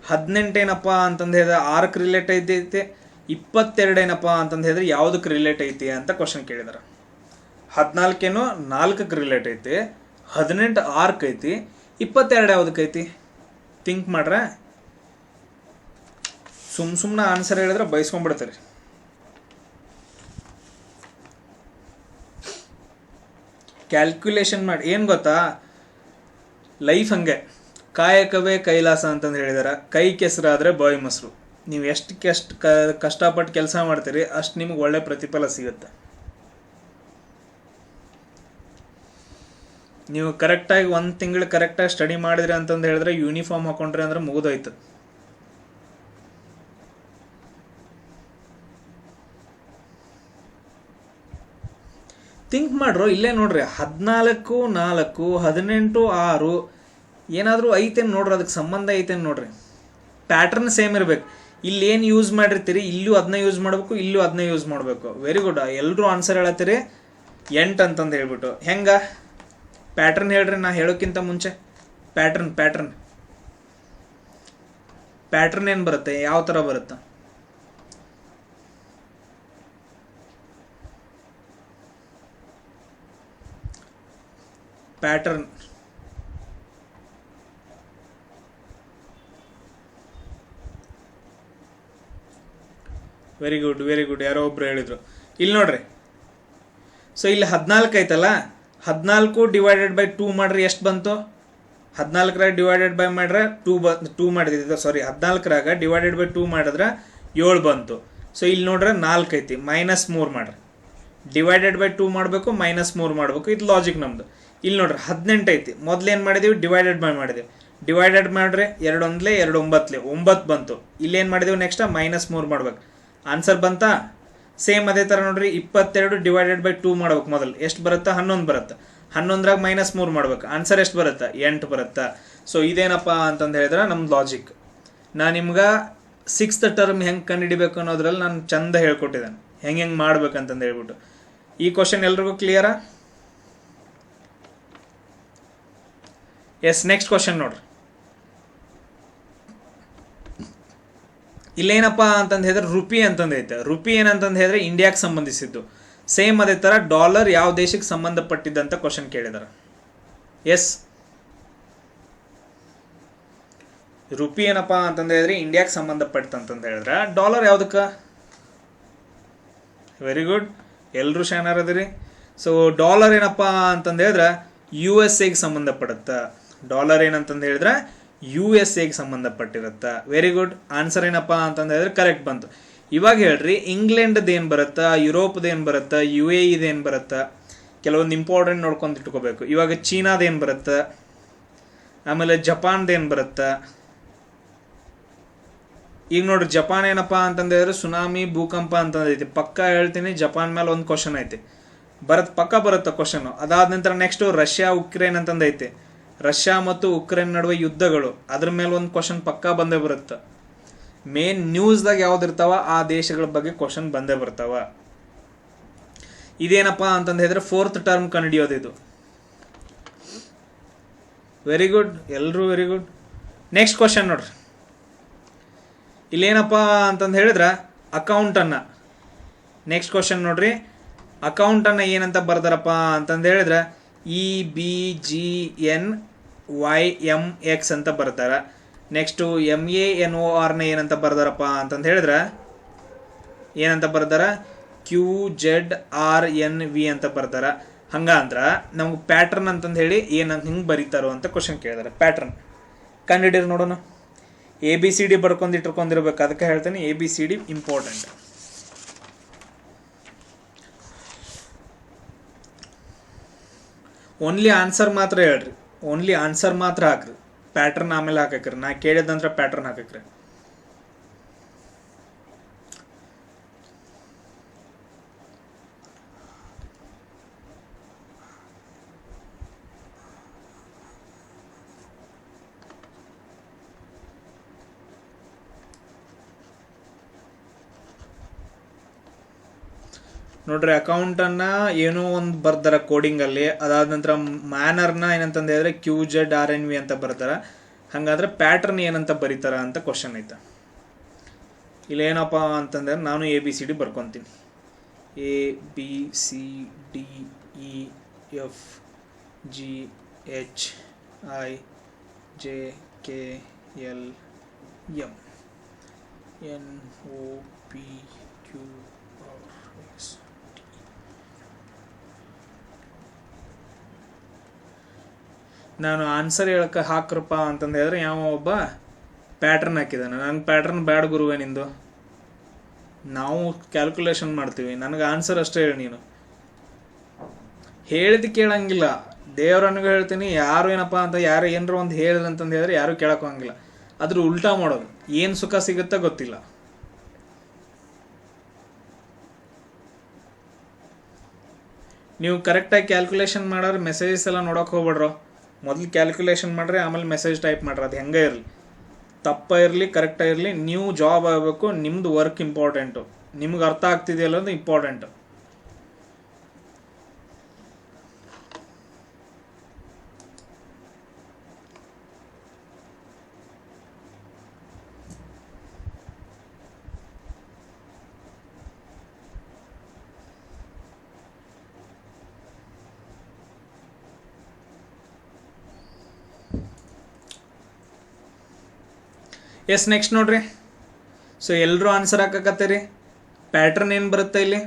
18 ಏನಪ್ಪ ಅಂತಂದು ಹೇಳಿದ್ರೆ 6ಕ್ಕೆ ರಿಲೇಟ್ ಐತಿ. 22 ಏನಪ್ಪ ಅಂತಂದು ಹೇಳಿದ್ರೆ ಯಾವುದಕ್ಕೆ ರಿಲೇಟ್ ಐತಿ ಅಂತ ಕ್ವಶನ್ ಕೇಳಿದಾರೆ. 14 ಏನು 4ಕ್ಕೆ ರಿಲೇಟ್ ಐತಿ, 18 6ಕ್ಕೆ ಐತಿ, 22 ಯಾವುದಕ್ಕೆ ಐತಿ? ಥಿಂಕ್ ಮಾಡ್ರೆ. ಸುಮ್ಮನೆ ಆನ್ಸರ್ ಹೇಳಿದ್ರೆ ಬಯಸ್ಕೊಂಡ್ಬಿಡ್ತೀರಿ. ಕ್ಯಾಲ್ಕುಲೇಷನ್ ಮಾಡಿ. ಏನು ಗೊತ್ತಾ, ಲೈಫ್ ಹಂಗೆ, ಕಾಯಕವೇ ಕೈಲಾಸ ಅಂತಂದು ಹೇಳಿದಾರೆ. ಕೈ ಕೆಸರಾದರೆ ಬಾಯಿ ಮೊಸರು. ನೀವು ಎಷ್ಟು ಕಷ್ಟಪಟ್ಟು ಕೆಲಸ ಮಾಡ್ತೀರಿ ಅಷ್ಟು ನಿಮ್ಗೆ ಒಳ್ಳೆ ಪ್ರತಿಫಲ ಸಿಗುತ್ತೆ. ನೀವು ಕರೆಕ್ಟಾಗಿ 1 ತಿಂಗಳು ಕರೆಕ್ಟಾಗಿ ಸ್ಟಡಿ ಮಾಡಿದ್ರಿ ಅಂತಂದು ಹೇಳಿದ್ರೆ ಯೂನಿಫಾರ್ಮ್ ಹಾಕೊಂಡ್ರಿ ಅಂದ್ರೆ ಮುಗಿದೋಯ್ತು. ಥಿಂಕ್ ಮಾಡ್ರು. ಇಲ್ಲೇ ನೋಡ್ರಿ, 14 4 18 6 ಏನಾದರೂ ಐತೇನು ನೋಡ್ರಿ, ಅದಕ್ಕೆ ಸಂಬಂಧ ಐತೇನು ನೋಡ್ರಿ. ಪ್ಯಾಟ್ರನ್ ಸೇಮ್ ಇರ್ಬೇಕು. ಇಲ್ಲಿ ಏನು ಯೂಸ್ ಮಾಡಿರ್ತೀರಿ ಇಲ್ಲೂ ಅದನ್ನ ಯೂಸ್ ಮಾಡಬೇಕು, ಇಲ್ಲೂ ಅದನ್ನ ಯೂಸ್ ಮಾಡಬೇಕು. Very good. ಎಲ್ಲರೂ ಆನ್ಸರ್ ಹೇಳತ್ತೀರಿ 8 ಅಂತಂದು ಹೇಳ್ಬಿಟ್ಟು. ಹೆಂಗ ಪ್ಯಾಟ್ರನ್ ಹೇಳ್ರಿ, ನಾ ಹೇಳೋಕ್ಕಿಂತ ಮುಂಚೆ. ಪ್ಯಾಟ್ರನ್ ಏನು ಬರುತ್ತೆ, ಯಾವ ಥರ ಬರುತ್ತೆ? Pattern very good, very good. ಯಾರೋ ಒಬ್ರು ಹೇಳಿದ್ರು. ಇಲ್ಲಿ ನೋಡ್ರಿ. ಸೊ ಇಲ್ಲಿ 14 ಐತಲ್ಲ, 14 ಡಿವೈಡೆಡ್ ಬೈ 2 ಮಾಡ್ರಿ ಎಷ್ಟು ಬಂತು? 14ರಾಗ ಡಿವೈಡೆಡ್ ಬೈ ಮಾಡ್ರೆ 2 ಮಾಡಿದ್ವಿ. ಸಾರಿ, 14ರಾಗ ಡಿವೈಡೆಡ್ ಬೈ 2 ಮಾಡಿದ್ರೆ 7 ಬಂತು. ಸೊ ಇಲ್ಲಿ ನೋಡ್ರೆ 4 ಐತಿ, -3 ಮಾಡ್ರಿ. ಡಿವೈಡೆಡ್ ಬೈ 2 ಮಾಡಬೇಕು, -3 ಮಾಡಬೇಕು. ಇದು ಲಾಜಿಕ್ ನಮ್ದು. ಇಲ್ಲಿ ನೋಡ್ರಿ 18 ಐತಿ. ಮೊದಲೇನು ಮಾಡಿದೀವಿ? ಡಿವೈಡೆಡ್ ಬೈ ಮಾಡಿದೀವಿ. ಡಿವೈಡೆಡ್ ಮಾಡ್ರೆ 2 1 2 9 9 ಬಂತು. ಇಲ್ಲೇನು ಮಾಡಿದೀವಿ? ನೆಕ್ಸ್ಟ್ -3 ಮಾಡ್ಬೇಕು. ಆನ್ಸರ್ ಬಂತಾ? ಸೇಮ್ ಅದೇ ಥರ ನೋಡ್ರಿ. 22 ಡಿವೈಡೆಡ್ ಬೈ 2 ಮಾಡ್ಬೇಕು. ಮೊದಲು ಎಷ್ಟು ಬರುತ್ತೆ? 11 ಬರುತ್ತೆ. 11ರಾಗ -3 ಮಾಡ್ಬೇಕು. ಆನ್ಸರ್ ಎಷ್ಟು ಬರುತ್ತೆ? 8 ಬರುತ್ತೆ. ಸೊ ಇದೇನಪ್ಪ ಅಂತಂದು ಹೇಳಿದ್ರೆ ನಮ್ಮ ಲಾಜಿಕ್. ನಾನು ನಿಮ್ಗೆ 6th ಟರ್ಮ್ ಹೆಂಗೆ ಕಂಡುಹಿಡಿಬೇಕು ಅನ್ನೋದ್ರಲ್ಲಿ ನಾನು ಚಂದ ಹೇಳ್ಕೊಟ್ಟಿದ್ದೇನೆ, ಹೆಂಗೆ ಮಾಡ್ಬೇಕಂತಂದು ಹೇಳ್ಬಿಟ್ಟು. ಈ ಕ್ವಶನ್ ಎಲ್ರಿಗೂ ಕ್ಲಿಯರಾ? ಎಸ್, ನೆಕ್ಸ್ಟ್ ಕ್ವಶನ್ ನೋಡ್ರಿ. ಇಲ್ಲೇನಪ್ಪ ಅಂತಂದು ಹೇಳಿದ್ರೆ ರುಪಿ ಅಂತಂದು ಐತೆ. ರುಪಿ ಏನಂತಂದು ಹೇಳಿದ್ರೆ ಇಂಡಿಯಾಕ್ಕೆ ಸಂಬಂಧಿಸಿದ್ದು. ಸೇಮ್ ಅದೇ ಥರ ಡಾಲರ್ ಯಾವ ದೇಶಕ್ಕೆ ಸಂಬಂಧಪಟ್ಟಿದ್ದಂತ ಕ್ವಶನ್ ಕೇಳಿದಾರೆ. ಎಸ್, ರುಪಿ ಏನಪ್ಪ ಅಂತಂದು ಹೇಳಿದ್ರೆ ಇಂಡಿಯಾಕ್ಕೆ ಸಂಬಂಧಪಟ್ಟಂತಂದು ಹೇಳಿದ್ರೆ ಡಾಲರ್ ಯಾವುದಕ್ಕೆ? ವೆರಿ ಗುಡ್, ಎಲ್ಲರೂ ಶಾನರ್ ಅದಿರಿ. ಸೊ ಡಾಲರ್ ಏನಪ್ಪ ಅಂತಂದು ಹೇಳಿದ್ರೆ ಯು ಎಸ್ ಎಗೆ ಸಂಬಂಧಪಡುತ್ತೆ. ಡಾಲರ್ ಏನಂತಂದು ಹೇಳಿದ್ರೆ ಯು ಎಸ್ ಎಗೆ ಸಂಬಂಧಪಟ್ಟಿರುತ್ತೆ. ವೆರಿ ಗುಡ್, ಆನ್ಸರ್ ಏನಪ್ಪ ಅಂತಂದು ಹೇಳಿದ್ರೆ ಕರೆಕ್ಟ್ ಬಂತು. ಇವಾಗ ಹೇಳ್ರಿ, ಇಂಗ್ಲೆಂಡ್ದು ಏನು ಬರುತ್ತಾ, ಯುರೋಪ್ದು ಏನು ಬರುತ್ತಾ, ಯು ಎ ಇದು ಏನು ಬರುತ್ತಾ, ಕೆಲವೊಂದು ಇಂಪಾರ್ಟೆಂಟ್ ನೋಡ್ಕೊಂಡು ಇಟ್ಕೋಬೇಕು. ಇವಾಗ ಚೀನಾದ ಏನು ಬರುತ್ತೆ, ಆಮೇಲೆ ಜಪಾನ್ದು ಏನು ಬರುತ್ತಾ. ಈಗ ನೋಡ್ರಿ, ಜಪಾನ್ ಏನಪ್ಪ ಅಂತಂದು ಹೇಳಿದ್ರೆ ಸುನಾಮಿ ಭೂಕಂಪ ಅಂತಂದೈತಿ. ಪಕ್ಕ ಹೇಳ್ತೀನಿ, ಜಪಾನ್ ಮೇಲೆ ಒಂದು ಕ್ವಶನ್ ಐತಿ, ಪಕ್ಕ ಬರುತ್ತೆ ಕ್ವಶನ್. ಅದಾದ ನಂತರ ನೆಕ್ಸ್ಟು ರಷ್ಯಾ ಉಕ್ರೇನ್ ಅಂತಂದೈತಿ. ರಷ್ಯಾ ಮತ್ತು ಉಕ್ರೇನ್ ನಡುವೆ ಯುದ್ಧಗಳು, ಅದ್ರ ಮೇಲೆ ಒಂದು ಕ್ವಶನ್ ಪಕ್ಕ ಬಂದೇ ಬರುತ್ತೆ. ಮೇನ್ ನ್ಯೂಸ್ದಾಗ ಯಾವ್ದಿರ್ತಾವ ಆ ದೇಶಗಳ ಬಗ್ಗೆ ಕ್ವಶನ್ ಬಂದೇ ಬರ್ತಾವ. ಇದೇನಪ್ಪ ಅಂತಂದು ಹೇಳಿದ್ರೆ 4th ಟರ್ಮ್ ಕಂಡುಹಿಡಿಯೋದು ಇದು. ವೆರಿ ಗುಡ್, ಎಲ್ಲರೂ ವೆರಿ ಗುಡ್. ನೆಕ್ಸ್ಟ್ ಕ್ವಶನ್ ನೋಡ್ರಿ, ಇಲ್ಲೇನಪ್ಪ ಅಂತಂದು ಹೇಳಿದ್ರೆ ಅಕೌಂಟನ್ನು. ನೆಕ್ಸ್ಟ್ ಕ್ವಶನ್ ನೋಡ್ರಿ, ಅಕೌಂಟನ್ನು ಏನಂತ ಬರ್ದಾರಪ್ಪ ಅಂತಂದು ಹೇಳಿದ್ರೆ EBGNYMX ಅಂತ ಬರ್ತಾರ. ನೆಕ್ಸ್ಟು MANORನ ಏನಂತ ಬರ್ದಾರಪ್ಪ ಅಂತಂದು ಹೇಳಿದ್ರೆ ಏನಂತ ಬರ್ದಾರ, QZRNV ಅಂತ ಬರ್ತಾರ. ಹಂಗಂದ್ರೆ ನಮ್ಗೆ ಪ್ಯಾಟ್ರನ್ ಅಂತಂದು ಹೇಳಿ ಏನಂತ ಹಿಂಗೆ ಬರೀತಾರೋ ಅಂತ ಕ್ವಶನ್ ಕೇಳಿದಾರೆ. ಪ್ಯಾಟ್ರನ್ ಕಂಡುಹಿಡಿದ್ರೆ ನೋಡೋಣ. ABCD ಬರ್ಕೊಂಡಿಟ್ಟಿರ್ಕೊಂಡಿರ್ಬೇಕು, ಅದಕ್ಕೆ ಹೇಳ್ತೀನಿ ABCD ಇಂಪಾರ್ಟೆಂಟ್. ಓನ್ಲಿ ಆನ್ಸರ್ ಮಾತ್ರ ಹೇಳ್ರಿ, ಓನ್ಲಿ ಆನ್ಸರ್ ಮಾತ್ರ ಹಾಕ್ರಿ, ಪ್ಯಾಟ್ರನ್ ಆಮೇಲೆ ಹಾಕಕ್ರಿ. ನಾ ಕೇಳಿದಂದ್ರೆ ಪ್ಯಾಟ್ರನ್ ಹಾಕಕ್ರಿ. ನೋಡ್ರಿ, ಅಕೌಂಟನ್ನು ಏನೋ ಒಂದು ಬರ್ದಾರ ಕೋಡಿಂಗಲ್ಲಿ. ಅದಾದ ನಂತರ ಮ್ಯಾನರ್ನ ಏನಂತಂದು ಹೇಳಿದ್ರೆ QZRNV ಅಂತ ಬರ್ತಾರೆ. ಹಾಗಾದ್ರೆ ಪ್ಯಾಟ್ರನ್ ಏನಂತ ಬರೀತಾರ ಅಂತ ಕ್ವಶನ್ ಐತೆ. ಇಲ್ಲೇನಪ್ಪ ಅಂತಂದ್ರೆ ನಾನು ABCD ಬರ್ಕೊತೀನಿ. ABCDEFGHIJKLMNOPQRS. ನಾನು ಆನ್ಸರ್ ಹೇಳಕ್ಕೆ ಹಾಕ್ರಪ್ಪ ಅಂತಂದು ಹೇಳಿದ್ರೆ ಯಾವ ಒಬ್ಬ ಪ್ಯಾಟ್ರನ್ ಹಾಕಿದ್ದಾನೆ. ನನಗೆ ಪ್ಯಾಟ್ರನ್ ಬ್ಯಾಡ್ ಗುರುವೇ ನಿಂದು. ನಾವು ಕ್ಯಾಲ್ಕುಲೇಷನ್ ಮಾಡ್ತೀವಿ, ನನಗೆ ಆನ್ಸರ್ ಅಷ್ಟೇ ಹೇಳಿ. ನೀನು ಹೇಳಿದ ಕೇಳಂಗಿಲ್ಲ, ದೇವ್ರನಿಗೂ ಹೇಳ್ತೀನಿ. ಯಾರು ಏನಪ್ಪ ಅಂತ ಯಾರು ಏನರ ಒಂದು ಹೇಳಿದ್ರು ಅಂತಂದು ಹೇಳಿದ್ರೆ ಯಾರು ಕೇಳೋಕ್ಕೋಂಗಿಲ್ಲ. ಅದ್ರ ಉಲ್ಟಾ ಮಾಡೋದು, ಏನು ಸುಖ ಸಿಗುತ್ತಾ ಗೊತ್ತಿಲ್ಲ. ನೀವು ಕರೆಕ್ಟಾಗಿ ಕ್ಯಾಲ್ಕುಲೇಷನ್ ಮಾಡೋರು ಮೆಸೇಜಸ್ ಎಲ್ಲ ನೋಡೋಕೆ ಹೋಗ್ಬೇಡ್ರೋ. ಮೊದಲು ಕ್ಯಾಲ್ಕುಲೇಷನ್ ಮಾಡ್ರಿ, ಆಮೇಲೆ ಮೆಸೇಜ್ ಟೈಪ್ ಮಾಡ್ರಿ. ಅದು ಹೆಂಗೆ ಇರಲಿ, ತಪ್ಪ ಇರಲಿ ಕರೆಕ್ಟಾಗಿರಲಿ, ನೀವು ಜಾಬ್ ಆಗಬೇಕು. ನಿಮ್ಮದು ವರ್ಕ್ ಇಂಪಾರ್ಟೆಂಟು, ನಿಮ್ಗೆ ಅರ್ಥ ಆಗ್ತಿದೆಯಲ್ಲ ಅದು ಇಂಪಾರ್ಟೆಂಟು. ಎಸ್, ನೆಕ್ಸ್ಟ್ ನೋಡ್ರಿ. ಸೊ ಎಲ್ಲರೂ ಆನ್ಸರ್ ಹಾಕಕತ್ತೀರಿ. ಪ್ಯಾಟ್ರನ್ ಏನು ಬರುತ್ತೆ ಇಲ್ಲಿ?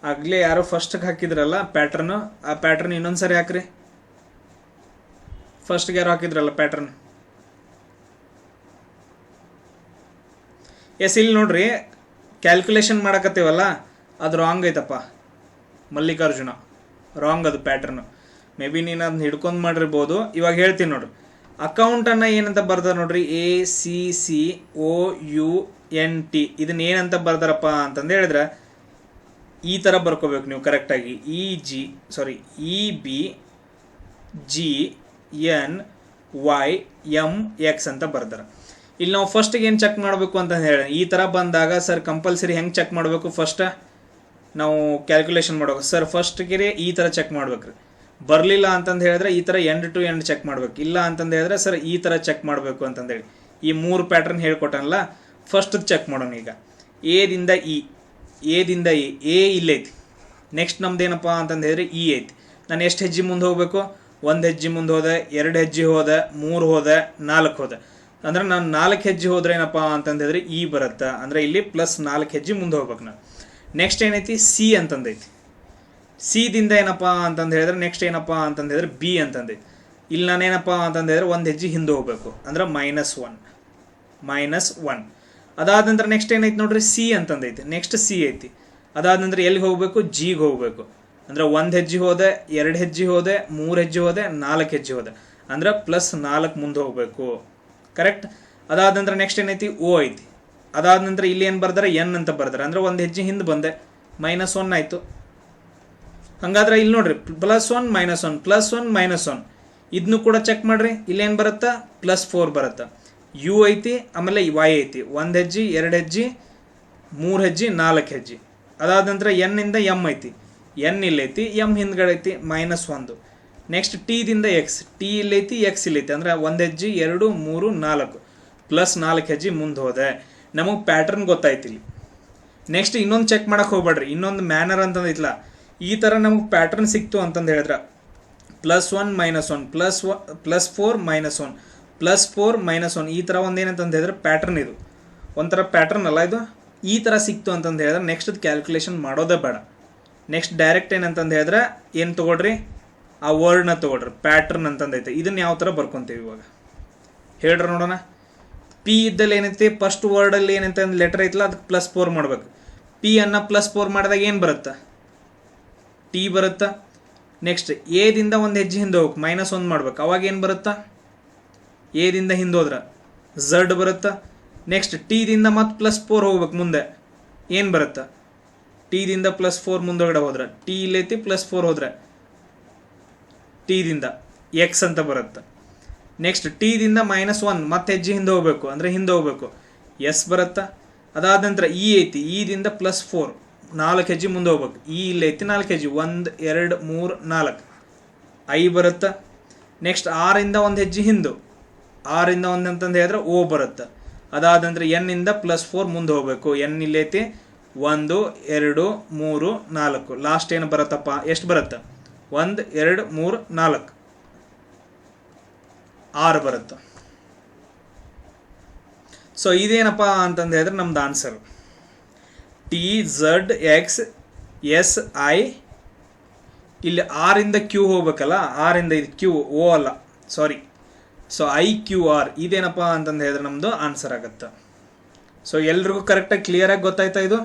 ಆಗಲೇ ಯಾರೋ ಫಸ್ಟ್ಗೆ ಹಾಕಿದ್ರಲ್ಲ ಪ್ಯಾಟ್ರನ್ನು, ಆ ಪ್ಯಾಟ್ರನ್ ಇನ್ನೊಂದು ಸರಿ ಹಾಕ್ರಿ. ಫಸ್ಟ್ಗೆ ಯಾರು ಹಾಕಿದ್ರಲ್ಲ ಪ್ಯಾಟ್ರನ್. ಎಸ್, ಇಲ್ಲಿ ನೋಡ್ರಿ, ಕ್ಯಾಲ್ಕುಲೇಷನ್ ಮಾಡಕತ್ತೀವಲ್ಲ ಅದು ರಾಂಗ್ ಐತಪ್ಪ ಮಲ್ಲಿಕಾರ್ಜುನ. ರಾಂಗ್ ಅದು ಪ್ಯಾಟ್ರನ್ನು. ಮೇ ಬಿ ನೀನು ಅದನ್ನ ಹಿಡ್ಕೊಂಡು ಮಾಡಿರ್ಬೋದು. ಇವಾಗ ಹೇಳ್ತೀನಿ ನೋಡ್ರಿ. ಅಕೌಂಟನ್ನು ಏನಂತ ಬರ್ದಾರ ನೋಡ್ರಿ, ACCOUNT. ಇದನ್ನ ಏನಂತ ಬರ್ದಾರಪ್ಪ ಅಂತಂದು ಹೇಳಿದ್ರೆ ಈ ಥರ ಬರ್ಕೋಬೇಕು ನೀವು ಕರೆಕ್ಟಾಗಿ. EBGNYMX ಅಂತ ಬರ್ದಾರ. ಇಲ್ಲಿ ನಾವು ಫಸ್ಟಿಗೆ ಏನು ಚೆಕ್ ಮಾಡಬೇಕು ಅಂತ ಹೇಳಿ, ಈ ಥರ ಬಂದಾಗ ಸರ್ ಕಂಪಲ್ಸರಿ ಹೆಂಗೆ ಚೆಕ್ ಮಾಡಬೇಕು? ಫಸ್ಟ್ ನಾವು ಕ್ಯಾಲ್ಕುಲೇಷನ್ ಮಾಡ್ಬೇಕು. ಸರ್ ಫಸ್ಟ್ಗೆ ಈ ಥರ ಚೆಕ್ ಮಾಡ್ಬೇಕ್ರಿ, ಬರಲಿಲ್ಲ ಅಂತಂದು ಹೇಳಿದ್ರೆ ಈ ಥರ ಎಂಡ್ ಟು ಎಂಡ್ ಚೆಕ್ ಮಾಡ್ಬೇಕು, ಇಲ್ಲ ಅಂತಂದು ಹೇಳಿದ್ರೆ ಸರ್ ಈ ಥರ ಚೆಕ್ ಮಾಡಬೇಕು ಅಂತಂದೇಳಿ ಈ 3 ಪ್ಯಾಟ್ರನ್ ಹೇಳ್ಕೊಟ್ಟನಲ್ಲ. ಫಸ್ಟ್ ಚೆಕ್ ಮಾಡೋಣ. ಈಗ ಎದಿಂದ ಎ ಇಲ್ಲೈತಿ. ನೆಕ್ಸ್ಟ್ ನಮ್ದೇನಪ್ಪ ಅಂತಂದು ಹೇಳಿದ್ರೆ ಇ ಐತಿ. ನಾನು ಎಷ್ಟು ಹೆಜ್ಜೆ ಮುಂದೆ ಹೋಗಬೇಕು? 1 ಹೆಜ್ಜೆ ಮುಂದೆ ಹೋದೆ, 2 ಹೆಜ್ಜೆ ಹೋದೆ, 3 ಹೋದೆ, 4 ಹೋದೆ. ಅಂದ್ರೆ ನಾನು 4 ಹೆಜ್ಜೆ ಹೋದ್ರೆ ಏನಪ್ಪ ಅಂತಂದು ಹೇಳಿದ್ರೆ ಇ ಬರುತ್ತೆ. ಅಂದರೆ ಇಲ್ಲಿ +4 ಹೆಜ್ಜೆ ಮುಂದೆ ಹೋಗ್ಬೇಕು ನಾನು. ನೆಕ್ಸ್ಟ್ ಏನೈತಿ? ಸಿ ಅಂತಂದೈತಿ. ಸಿದಿಂದ ಏನಪ್ಪ ಅಂತಂದು ಹೇಳಿದ್ರೆ ನೆಕ್ಸ್ಟ್ ಏನಪ್ಪ ಅಂತಂದು ಹೇಳಿದ್ರೆ ಬಿ ಅಂತಂದೈತಿ. ಇಲ್ಲಿ ನಾನೇನಪ್ಪ ಅಂತಂದು ಹೇಳಿದ್ರೆ 1 ಹೆಜ್ಜೆ ಹಿಂದೆ ಹೋಗ್ಬೇಕು, ಅಂದ್ರೆ -1. ಅದಾದ ನಂತರ ನೆಕ್ಸ್ಟ್ ಏನೈತಿ ನೋಡ್ರಿ? ಸಿ ಅಂತಂದೈತಿ. ನೆಕ್ಸ್ಟ್ ಸಿ ಐತಿ. ಅದಾದ ನಂತರ ಎಲ್ಲಿಗೆ ಹೋಗಬೇಕು? ಜಿಗೆ ಹೋಗಬೇಕು. ಅಂದ್ರೆ 1 ಹೆಜ್ಜೆ ಹೋದೆ, 2 ಹೆಜ್ಜೆ ಹೋದೆ, 3 ಹೆಜ್ಜೆ ಹೋದೆ, 4 ಹೆಜ್ಜೆ ಹೋದೆ, ಅಂದ್ರೆ +4 ಮುಂದೆ ಹೋಗಬೇಕು. ಕರೆಕ್ಟ್. ಅದಾದ ನಂತರ ನೆಕ್ಸ್ಟ್ ಏನೈತಿ? ಓ ಐತಿ. ಅದಾದ ನಂತರ ಇಲ್ಲಿ ಏನು ಬರ್ದಾರೆ? ಎನ್ ಅಂತ ಬರ್ದಾರೆ. ಅಂದ್ರೆ 1 ಹೆಜ್ಜೆ ಹಿಂದೆ ಬಂದೆ, -1 ಆಯಿತು. ಹಂಗಾದ್ರೆ ಇಲ್ಲಿ ನೋಡ್ರಿ +1 -1 +1 -1 ಇದನ್ನು ಕೂಡ ಚೆಕ್ ಮಾಡ್ರಿ. ಇಲ್ಲೇನು ಬರುತ್ತಾ? +4 ಬರುತ್ತಾ. ಯು ಐತಿ, ಆಮೇಲೆ ವೈ ಐತಿ. 1 ಹೆಜ್ಜೆ, 2 ಹೆಜ್ಜೆ, 3 ಹೆಜ್ಜೆ, 4 ಹೆಜ್ಜೆ. ಅದಾದ ನಂತರ ಎನ್ ಇಂದ ಎಮ್ ಐತಿ. ಎನ್ ಇಲ್ಲೈತಿ, ಎಮ್ ಹಿಂದ್ಗಡೆ ಐತಿ, -1. ನೆಕ್ಸ್ಟ್ ಟಿದಿಂದ ಎಕ್ಸ್. ಟಿ ಇಲ್ಲೈತಿ, ಎಕ್ಸ್ ಇಲ್ಲೈತಿ. ಅಂದ್ರೆ 1 ಹೆಜ್ಜೆ, 2, 3, 4 +4 ಹೆಜ್ಜೆ ಮುಂದೆ ಹೋದೆ. ನಮಗೆ ಪ್ಯಾಟರ್ನ್ ಗೊತ್ತಾಯ್ತು ಇಲ್ಲಿ. ನೆಕ್ಸ್ಟ್ ಇನ್ನೊಂದು ಚೆಕ್ ಮಾಡಕ್ಕೆ ಹೋಗ್ಬೇಡ್ರಿ. ಇನ್ನೊಂದು ಮ್ಯಾನರ್ ಅಂತಂದಿಲ್ಲ. ಈ ಥರ ನಮಗೆ ಪ್ಯಾಟರ್ನ್ ಸಿಕ್ತು ಅಂತಂದು ಹೇಳಿದ್ರೆ +1 -1 +4 -1 +4 -1 ಈ ಥರ ಒಂದೇನಂತಂದು ಹೇಳಿದ್ರೆ ಪ್ಯಾಟರ್ನ್. ಇದು ಒಂಥರ ಪ್ಯಾಟರ್ನ್ ಅಲ್ಲ ಇದು. ಈ ಥರ ಸಿಕ್ತು ಅಂತಂದು ಹೇಳಿದ್ರೆ ನೆಕ್ಸ್ಟ್ ಕ್ಯಾಲ್ಕುಲೇಷನ್ ಮಾಡೋದೇ ಬೇಡ. ನೆಕ್ಸ್ಟ್ ಡೈರೆಕ್ಟ್ ಏನಂತಂದು ಹೇಳಿದ್ರೆ ಏನು ತೊಗೊಳ್ರಿ? ಆ ವರ್ಡ್ನ ತೊಗೊಳ್ರಿ, ಪ್ಯಾಟರ್ನ್ ಅಂತಂದೈತೆ. ಇದನ್ನು ಯಾವ ಥರ ಬರ್ಕೊತೀವಿ ಇವಾಗ ಹೇಳ್ರಿ ನೋಡೋಣ. ಪಿ ಇದ್ದಲ್ಲಿ ಏನೈತಿ? ಫಸ್ಟ್ ವರ್ಡಲ್ಲಿ ಏನಂತಂದು ಲೆಟರ್ ಐತಲ್ಲ, ಅದಕ್ಕೆ +4 ಮಾಡ್ಬೇಕು. ಪಿ ಅನ್ನು +4 ಮಾಡಿದಾಗ ಏನು ಬರುತ್ತಾ? ಟಿ ಬರುತ್ತಾ. ನೆಕ್ಸ್ಟ್ ಎದಿಂದ 1 ಹೆಜ್ಜೆ ಹಿಂದೆ ಹೋಗ್ಬೇಕು, -1 ಮಾಡ್ಬೇಕು. ಅವಾಗ ಏನು ಬರುತ್ತಾ? ಎದಿಂದ ಹಿಂದೆ ಹೋದ್ರೆ ಝಡ್ ಬರುತ್ತಾ. ನೆಕ್ಸ್ಟ್ ಟಿದಿಂದ ಮತ್ತೆ +4 ಹೋಗ್ಬೇಕು ಮುಂದೆ, ಏನು ಬರುತ್ತಾ? ಟಿದಿಂದ +4 ಮುಂದೊಳಗಡೆ ಹೋದ್ರೆ ಟಿ ಇಲ್ಲೈತಿ, +4 ಹೋದ್ರೆ ಟಿದಿಂದ ಎಕ್ಸ್ ಅಂತ ಬರುತ್ತೆ. ನೆಕ್ಸ್ಟ್ ಟಿದಿಂದ -1 ಮತ್ತೆ ಹೆಜ್ಜೆ ಹಿಂದೆ ಹೋಗ್ಬೇಕು, ಅಂದರೆ ಹಿಂದೆ ಹೋಗ್ಬೇಕು, ಎಸ್ ಬರುತ್ತಾ. ಅದಾದ ನಂತರ ಇ ಐತಿ. ಇದಿಂದ +4 4 ಹೆಜ್ಜೆ ಮುಂದೆ ಹೋಗ್ಬೇಕು. ಇ ಇಲ್ಲೈತಿ, 4 ಹೆಜ್ಜೆ, 1, 2, 3, 4 ಐ ಬರುತ್ತಾ. ನೆಕ್ಸ್ಟ್ ಆರಿಂದ 1 ಹೆಜ್ಜೆ ಹಿಂದೆ, 6ರಿಂದ 1 ಅಂತಂದು ಹೇಳಿದ್ರೆ ಓ ಬರುತ್ತೆ. ಅದಾದ ನಂತರ ಎನ್ನಿಂದ +4 ಮುಂದೆ ಹೋಗಬೇಕು. ಎನ್ ಇಲ್ಲೈತಿ, 1, 2, 3, 4 ಲಾಸ್ಟ್ ಏನು ಬರುತ್ತಪ್ಪ? ಎಷ್ಟು ಬರುತ್ತೆ? 1, 2, 3, 4 6 ಬರುತ್ತೆ. ಸೊ ಇದೇನಪ್ಪ ಅಂತಂದು ಹೇಳಿದ್ರೆ ನಮ್ದು ಆನ್ಸರ್ TZXSI. ಇಲ್ಲಿ ಆರಿಂದ ಕ್ಯೂ ಹೋಗ್ಬೇಕಲ್ಲ, ಆರಿಂದ ಇದು ಕ್ಯೂ, ಓ ಅಲ್ಲ, ಸಾರಿ. ಸೊ IQR ಇದೇನಪ್ಪ ಅಂತಂದು ಹೇಳಿದ್ರೆ ನಮ್ಮದು ಆನ್ಸರ್ ಆಗುತ್ತೆ. ಸೊ ಎಲ್ರಿಗೂ ಕರೆಕ್ಟಾಗಿ ಕ್ಲಿಯರಾಗಿ ಗೊತ್ತಾಯ್ತಾ? ಇದು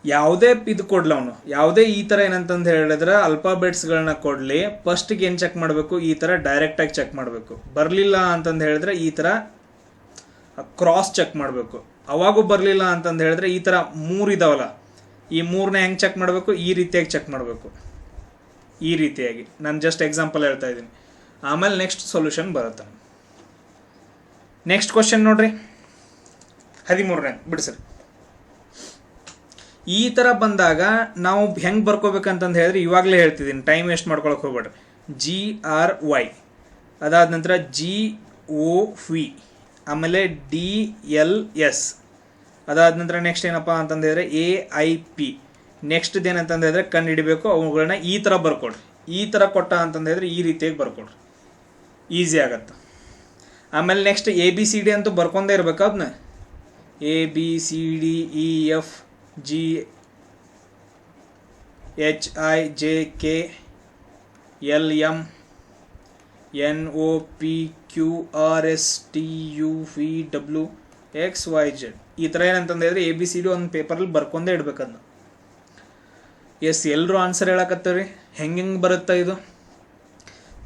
ಯಾವುದೇ ಇದು ಕೊಡ್ಲ ಅವನು, ಯಾವುದೇ ಈ ಥರ ಏನಂತಂದು ಹೇಳಿದ್ರೆ ಅಲ್ಫಾಬೆಟ್ಸ್ಗಳನ್ನ ಕೊಡಲಿ, ಫಸ್ಟಿಗೆ ಏನು ಚೆಕ್ ಮಾಡಬೇಕು? ಈ ಥರ ಡೈರೆಕ್ಟಾಗಿ ಚೆಕ್ ಮಾಡಬೇಕು. ಬರಲಿಲ್ಲ ಅಂತಂದು ಹೇಳಿದ್ರೆ ಈ ಥರ ಕ್ರಾಸ್ ಚೆಕ್ ಮಾಡಬೇಕು. ಅವಾಗೂ ಬರಲಿಲ್ಲ ಅಂತಂದು ಹೇಳಿದ್ರೆ ಈ ಥರ 3 ಇದಾವಲ್ಲ, ಈ 3ನ ಹೆಂಗೆ ಚೆಕ್ ಮಾಡಬೇಕು? ಈ ರೀತಿಯಾಗಿ ಚೆಕ್ ಮಾಡಬೇಕು. ಈ ರೀತಿಯಾಗಿ ನಾನು ಜಸ್ಟ್ ಎಕ್ಸಾಂಪಲ್ ಹೇಳ್ತಾ ಇದ್ದೀನಿ. ಆಮೇಲೆ ನೆಕ್ಸ್ಟ್ ಸೊಲ್ಯೂಷನ್ ಬರುತ್ತೆ. ನೆಕ್ಸ್ಟ್ ಕ್ವಶನ್ ನೋಡ್ರಿ, 13ನೇ ಬಿಡಿಸ್ರಿ. ಈ ಥರ ಬಂದಾಗ ನಾವು ಹೆಂಗೆ ಬರ್ಕೋಬೇಕಂತಂದು ಹೇಳಿದ್ರೆ ಇವಾಗಲೇ ಹೇಳ್ತಿದ್ದೀನಿ, ಟೈಮ್ ವೇಸ್ಟ್ ಮಾಡ್ಕೊಳಕ್ಕೆ ಹೋಗ್ಬೇಡ್ರಿ. GRY, ಅದಾದ ನಂತರ GOV, ಆಮೇಲೆ DLS, ಅದಾದ ನಂತರ ನೆಕ್ಸ್ಟ್ ಏನಪ್ಪ ಅಂತಂದು ಹೇಳಿದ್ರೆ AIP. ನೆಕ್ಸ್ಟ್ ಏನಂತಂದು ಹೇಳಿದ್ರೆ ಕಂಡು ಹಿಡಿಬೇಕು. ಅವುಗಳನ್ನ ಈ ಥರ ಬರ್ಕೊಡ್ರಿ. ಈ ಥರ ಕೊಟ್ಟ ಅಂತಂದು ಹೇಳಿದ್ರೆ ಈ ರೀತಿಯಾಗಿ ಬರ್ಕೊಡ್ರಿ, ಈಸಿ ಆಗತ್ತೆ. ಆಮೇಲೆ ನೆಕ್ಸ್ಟ್ ABCD ಅಂತೂ ಬರ್ಕೊಂಡೇ ಇರಬೇಕು. ಅದನ್ನ ABCDEF GHIJKLM NOPQRSTUVWXYZ ಈ ಥರ ಏನಂತಂದು ಹೇಳಿದ್ರೆ ABCD ಒಂದು ಪೇಪರಲ್ಲಿ ಬರ್ಕೊಂಡೇ ಇಡ್ಬೇಕದನ್ನ. ಎಸ್, ಎಲ್ಲರೂ ಆನ್ಸರ್ ಹೇಳಕತ್ತೀರಿ. ಹೆಂಗೆ ಬರುತ್ತಾ ಇದು?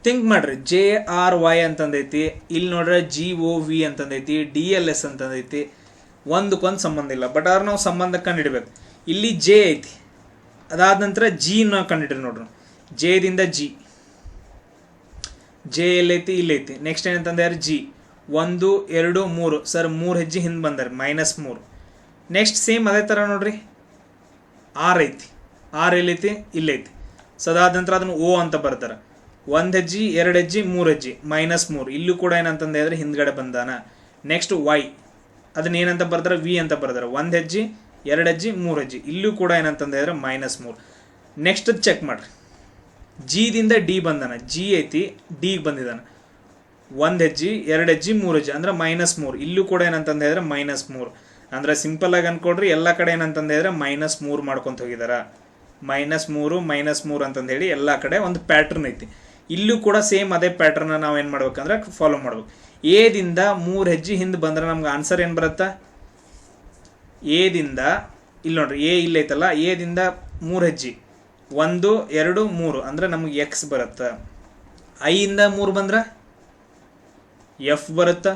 ಥಿಂಕ್ ಮಾಡ್ರಿ. JRY ಅಂತಂದೈತಿ, ಇಲ್ಲಿ ನೋಡ್ರೆ GOV ಅಂತಂದೈತಿ, DLS ಅಂತಂದೈತಿ. ಒಂದಕ್ಕೊಂದು ಸಂಬಂಧ ಇಲ್ಲ, ಬಟ್ ಆದ್ರೆ ನಾವು ಸಂಬಂಧ ಕಂಡುಹಿಡಬೇಕು. ಇಲ್ಲಿ ಜೆ ಐತಿ, ಅದಾದ ನಂತರ ಜಿನ ಕಂಡುಹಿಡ್ರಿ. ನೋಡ್ರಿ, ಜೆದಿಂದ ಜಿ ಎಲ್ಲೈತಿ? ಇಲ್ಲೈತಿ. ನೆಕ್ಸ್ಟ್ ಏನಂತಂದ್ರೆ G 1, 2, 3 ಸರ್ 3 ಹೆಜ್ಜೆ ಹಿಂದೆ ಬಂದಾರೆ, -3. ನೆಕ್ಸ್ಟ್ ಸೇಮ್ ಅದೇ ಥರ ನೋಡ್ರಿ, ಆರ್ ಐತಿ, ಆರ್ ಎಲ್ಲೈತಿ ಇಲ್ಲೈತಿ. ಸೊ ಅದಾದ ನಂತರ ಅದನ್ನು ಓ ಅಂತ ಬರ್ತಾರೆ. 1 ಹೆಜ್ಜೆ 2 ಹೆಜ್ಜೆ 3 ಹೆಜ್ಜೆ -3, ಇಲ್ಲೂ ಕೂಡ ಏನಂತಂದು ಹೇಳಿದ್ರೆ ಹಿಂದ್ಗಡೆ ಬಂದಾನ. ನೆಕ್ಸ್ಟ್ ವೈ, ಅದನ್ನ ಏನಂತ ಬರ್ತಾರೆ, ವಿ ಅಂತ ಬರ್ತಾರೆ. 1 ಹೆಜ್ಜೆ 2 ಹೆಜ್ಜೆ 3 ಹೆಜ್ಜೆ, ಇಲ್ಲೂ ಕೂಡ ಏನಂತಂದು ಹೇಳಿದ್ರೆ -3. ನೆಕ್ಸ್ಟ್ ಚೆಕ್ ಮಾಡ್ರಿ, ಜಿದಿಂದ ಡಿ ಬಂದಾನ, ಜಿ ಐತಿ ಡಿಗೆ ಬಂದಿದ್ದಾನೆ. 1 ಹೆಜ್ಜೆ 2 ಹೆಜ್ಜೆ 3 ಹೆಜ್ಜೆ ಅಂದ್ರೆ -3, ಇಲ್ಲೂ ಕೂಡ ಏನಂತಂದು ಹೇಳಿದ್ರೆ -3. ಅಂದ್ರೆ ಸಿಂಪಲ್ ಆಗಿ ಅನ್ಕೊಡ್ರಿ, ಎಲ್ಲ ಕಡೆ ಏನಂತಂದು ಹೇಳಿದ್ರೆ -3 ಮಾಡ್ಕೊಂತ ಹೋಗಿದಾರ. -3 ಅಂತಂದು ಹೇಳಿ ಎಲ್ಲ ಕಡೆ ಒಂದು ಪ್ಯಾಟ್ರನ್ ಐತಿ. ಇಲ್ಲೂ ಕೂಡ ಸೇಮ್ ಅದೇ ಪ್ಯಾಟ್ರನ್ನ ನಾವು ಏನು ಮಾಡ್ಬೇಕಂದ್ರೆ ಫಾಲೋ ಮಾಡ್ಬೇಕು. ಎದಿಂದ 3 ಹೆಜ್ಜೆ ಹಿಂದೆ ಬಂದ್ರೆ ನಮ್ಗೆ ಆನ್ಸರ್ ಏನು ಬರುತ್ತಾ, ಎದಿಂದ ಇಲ್ಲಿ ನೋಡ್ರಿ, ಎ ಇಲ್ಲೈತಲ್ಲ, ಎದಿಂದ 3 ಹೆಜ್ಜೆ 1 2 3 ಅಂದ್ರೆ ನಮ್ಗೆ ಎಕ್ಸ್ ಬರುತ್ತೆ. ಐಯಿಂದ 3 ಬಂದ್ರೆ ಎಫ್ ಬರುತ್ತೆ.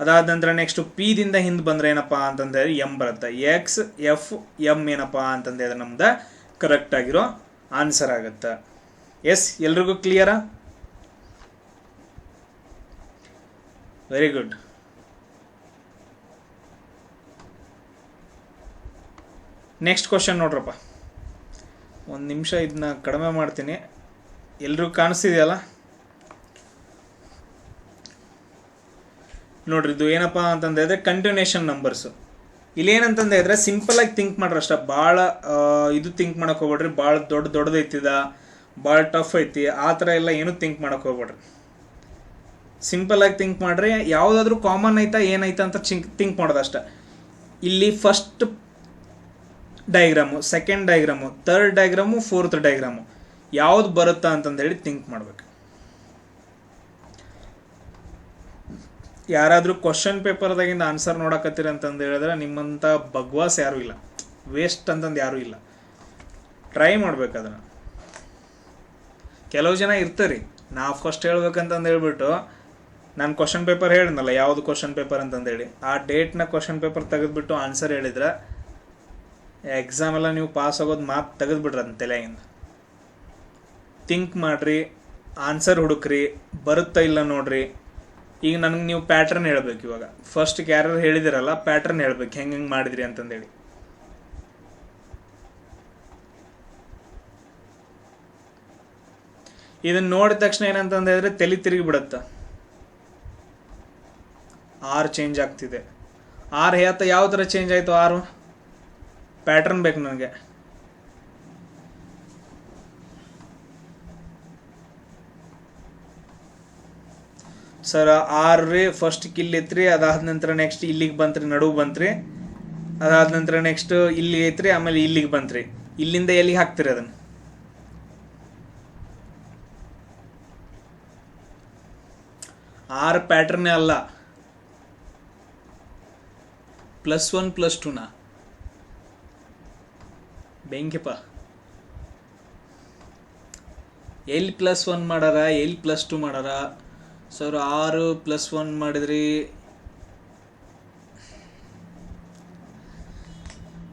ಅದಾದ ನಂತರ ನೆಕ್ಸ್ಟ್ ಪಿ ದಿಂದ ಹಿಂದೆ ಬಂದ್ರೆ ಏನಪ್ಪ ಅಂತಂದ್ರೆ ಎಮ್ ಬರುತ್ತೆ. ಎಕ್ಸ್ ಎಫ್ ಎಮ್ ಏನಪ್ಪ ಅಂತಂದ್ರೆ ನಮ್ದು ಕರೆಕ್ಟ್ ಆಗಿರೋ ಆನ್ಸರ್ ಆಗುತ್ತೆ. ಎಸ್, ಎಲ್ರಿಗೂ ಕ್ಲಿಯರಾ? Very good. ನೆಕ್ಸ್ಟ್ ಕ್ವಶನ್ ನೋಡ್ರಪ್ಪ, ಒಂದು ನಿಮಿಷ ಇದನ್ನ ಕಡಿಮೆ ಮಾಡ್ತೀನಿ. ಎಲ್ರಿಗೂ ಕಾಣಿಸ್ತಿದೆಯಲ್ಲ ನೋಡ್ರಿ, ಇದು ಏನಪ್ಪ ಅಂತಂದ್ರೆ ಕಂಟಿನ್ಯೂಷನ್ ನಂಬರ್ಸು. ಇಲ್ಲಿ ಏನಂತಂದ್ರೆ ಇದ್ರೆ ಸಿಂಪಲ್ ಆಗಿ ಥಿಂಕ್ ಮಾಡ್ರಿ ಅಷ್ಟ, ಭಾಳ ಇದು ಥಿಂಕ್ ಮಾಡಕ್ಕೆ ಹೋಗ್ಬೇಡ್ರಿ. ಭಾಳ ದೊಡ್ಡದೈತಿದ, ಭಾಳ ಟಫ್ ಐತಿ, ಆ ಥರ ಎಲ್ಲ ಏನೂ ಥಿಂಕ್ ಮಾಡಕ್ಕೆ ಹೋಗ್ಬೇಡ್ರಿ. ಸಿಂಪಲ್ ಆಗಿ ಥಿಂಕ್ ಮಾಡ್ರಿ. ಯಾವುದಾದ್ರೂ ಕಾಮನ್ ಐತಾ ಏನೈತಾ ಅಂತ ಥಿಂಕ್ ಮಾಡೋದು ಅಷ್ಟ. ಇಲ್ಲಿ first diagram, second diagram, third diagram, fourth diagram ಯಾವ್ದು ಬರುತ್ತಾ ಅಂತಂದೇಳಿ ಥಿಂಕ್ ಮಾಡ್ಬೇಕು. ಯಾರಾದರೂ ಕ್ವಶನ್ ಪೇಪರ್ದಾಗಿಂದ ಆನ್ಸರ್ ನೋಡಕತ್ತೀರಿ ಅಂತಂದು ಹೇಳಿದ್ರೆ ನಿಮ್ಮಂಥ ಬಗ್ವಾಸ್ ಯಾರೂ ಇಲ್ಲ, ವೇಸ್ಟ್ ಅಂತಂದು ಯಾರೂ ಇಲ್ಲ. ಟ್ರೈ ಮಾಡ್ಬೇಕು ಅದನ್ನು. ಕೆಲವು ಜನ ಇರ್ತಾರೆ, ನಾವು ಫಸ್ಟ್ ಹೇಳ್ಬೇಕಂತಂದು ಹೇಳ್ಬಿಟ್ಟು ನಾನು ಕ್ವಶನ್ ಪೇಪರ್ ಹೇಳಿದ್ನಲ್ಲ ಯಾವುದು ಕ್ವಶನ್ ಪೇಪರ್ ಅಂತಂದೇಳಿ, ಆ ಡೇಟ್ನ ಕ್ವಶನ್ ಪೇಪರ್ ತೆಗೆದುಬಿಟ್ಟು ಆನ್ಸರ್ ಹೇಳಿದ್ರೆ ಎಕ್ಸಾಮ್ ಎಲ್ಲ ನೀವು ಪಾಸ್ ಆಗೋದು ಮಾತು ತೆಗೆದುಬಿಡ್ರಿ ಅದನ್ನ ತಲೆಯಿಂದ. ಥಿಂಕ್ ಮಾಡಿರಿ, ಆನ್ಸರ್ ಹುಡುಕ್ರಿ, ಬರುತ್ತಾ ಇಲ್ಲ ನೋಡ್ರಿ. ಈಗ ನನಗೆ ನೀವು ಪ್ಯಾಟ್ರನ್ ಹೇಳ್ಬೇಕು. ಇವಾಗ ಫಸ್ಟ್ ಯಾರು ಹೇಳಿದಿರಲ್ಲ ಪ್ಯಾಟ್ರನ್ ಹೇಳ್ಬೇಕು, ಹೆಂಗೆ ಮಾಡಿದ್ರಿ ಅಂತಂದೇಳಿ. ಇದನ್ನ ನೋಡಿದ ತಕ್ಷಣ ಏನಂತಂದ ಹೇಳಿದ್ರೆ ತಲೆ ತಿರುಗಿ ಬಿಡುತ್ತ. ಆರ್ ಚೇಂಜ್ ಆಗ್ತಿದೆ. ಆರ್ ಯಾವ ಥರ ಚೇಂಜ್ ಆಯಿತು? ಆರು ಪ್ಯಾಟ್ರನ್ ಬೇಕು ನನಗೆ. ಸರ್ ಆರ್ ರೀ ಫಸ್ಟ್ ಇಲ್ಲಿತ್ರಿ, ಅದಾದ ನಂತರ ನೆಕ್ಸ್ಟ್ ಇಲ್ಲಿಗೆ ಬಂತ್ರಿ, ನಡುವು ಬಂತ್ರಿ, ಅದಾದ ನಂತರ ನೆಕ್ಸ್ಟ್ ಇಲ್ಲಿ ಐತ್ರಿ, ಆಮೇಲೆ ಇಲ್ಲಿಗೆ ಬಂತ್ರಿ. ಇಲ್ಲಿಂದ ಎಲ್ಲಿಗೆ ಹಾಕ್ತಿರಿ ಅದನ್ನು? ಆರ್ ಪ್ಯಾಟ್ರನ್ನೇ ಅಲ್ಲ, +1 +2 ಬೆಂಕಿಪ್ಪ. ಎಲ್ಲಿ +1 ಮಾಡಾರ, ಎಲ್ಲಿ +2 ಮಾಡಾರ? ಸರ್ 6 +1 ಮಾಡಿದ್ರಿ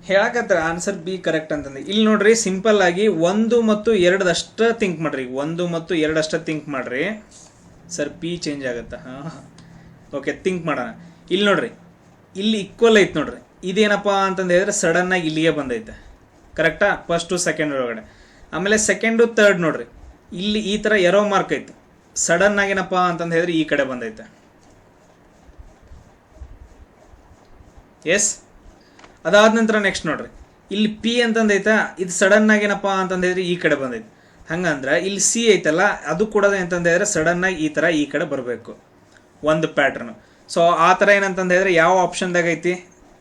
ಹೇಳಕತ್ತರ ಆನ್ಸರ್ ಬಿ ಕರೆಕ್ಟ್ ಅಂತಂದ್ರೆ. ಇಲ್ಲಿ ನೋಡ್ರಿ ಸಿಂಪಲ್ ಆಗಿ 1 ಮತ್ತು 2 ಅಷ್ಟ ಥಿಂಕ್ ಮಾಡ್ರಿ. 1 ಮತ್ತು 2 ಅಷ್ಟ ಥಿಂಕ್ ಮಾಡ್ರಿ. ಸರ್ ಪಿ ಚೇಂಜ್ ಆಗುತ್ತಾ? ಓಕೆ, ಥಿಂಕ್ ಮಾಡೋಣ. ಇಲ್ಲಿ ನೋಡ್ರಿ, ಇಲ್ಲಿ ಈಕ್ವಲ್ ಐತೆ ನೋಡ್ರಿ. ಇದೇನಪ್ಪ ಅಂತಂದು ಹೇಳಿದ್ರೆ ಸಡನ್ ಆಗಿ ಇಲ್ಲಿಗೆ ಬಂದೈತೆ, ಕರೆಕ್ಟಾ? ಫಸ್ಟು ಸೆಕೆಂಡ್ ಒಳಗಡೆ. ಆಮೇಲೆ ಸೆಕೆಂಡು ಥರ್ಡ್ ನೋಡ್ರಿ, ಇಲ್ಲಿ ಈ ಥರ ಎರೋ ಮಾರ್ಕ್ ಐತೆ. ಸಡನ್ ಆಗೇನಪ್ಪ ಅಂತಂದು ಹೇಳಿದ್ರೆ ಈ ಕಡೆ ಬಂದೈತೆ. ಎಸ್, ಅದಾದ ನಂತರ ನೆಕ್ಸ್ಟ್ ನೋಡ್ರಿ, ಇಲ್ಲಿ ಪಿ ಅಂತಂದೈತಾ, ಇದು ಸಡನ್ ಆಗೇನಪ್ಪ ಅಂತಂದು ಹೇಳಿದ್ರೆ ಈ ಕಡೆ ಬಂದೈತೆ. ಹಂಗಂದ್ರೆ ಇಲ್ಲಿ ಸಿ ಐತಲ್ಲ, ಅದು ಕೂಡ ಅಂತಂದು ಹೇಳಿದ್ರೆ ಸಡನ್ ಆಗಿ ಈ ಥರ ಈ ಕಡೆ ಬರಬೇಕು, ಒಂದು ಪ್ಯಾಟ್ರನ್. ಸೊ ಆ ಥರ ಏನಂತಂದು ಹೇಳಿದ್ರೆ ಯಾವ ಆಪ್ಷನ್ದಾಗ ಐತಿ?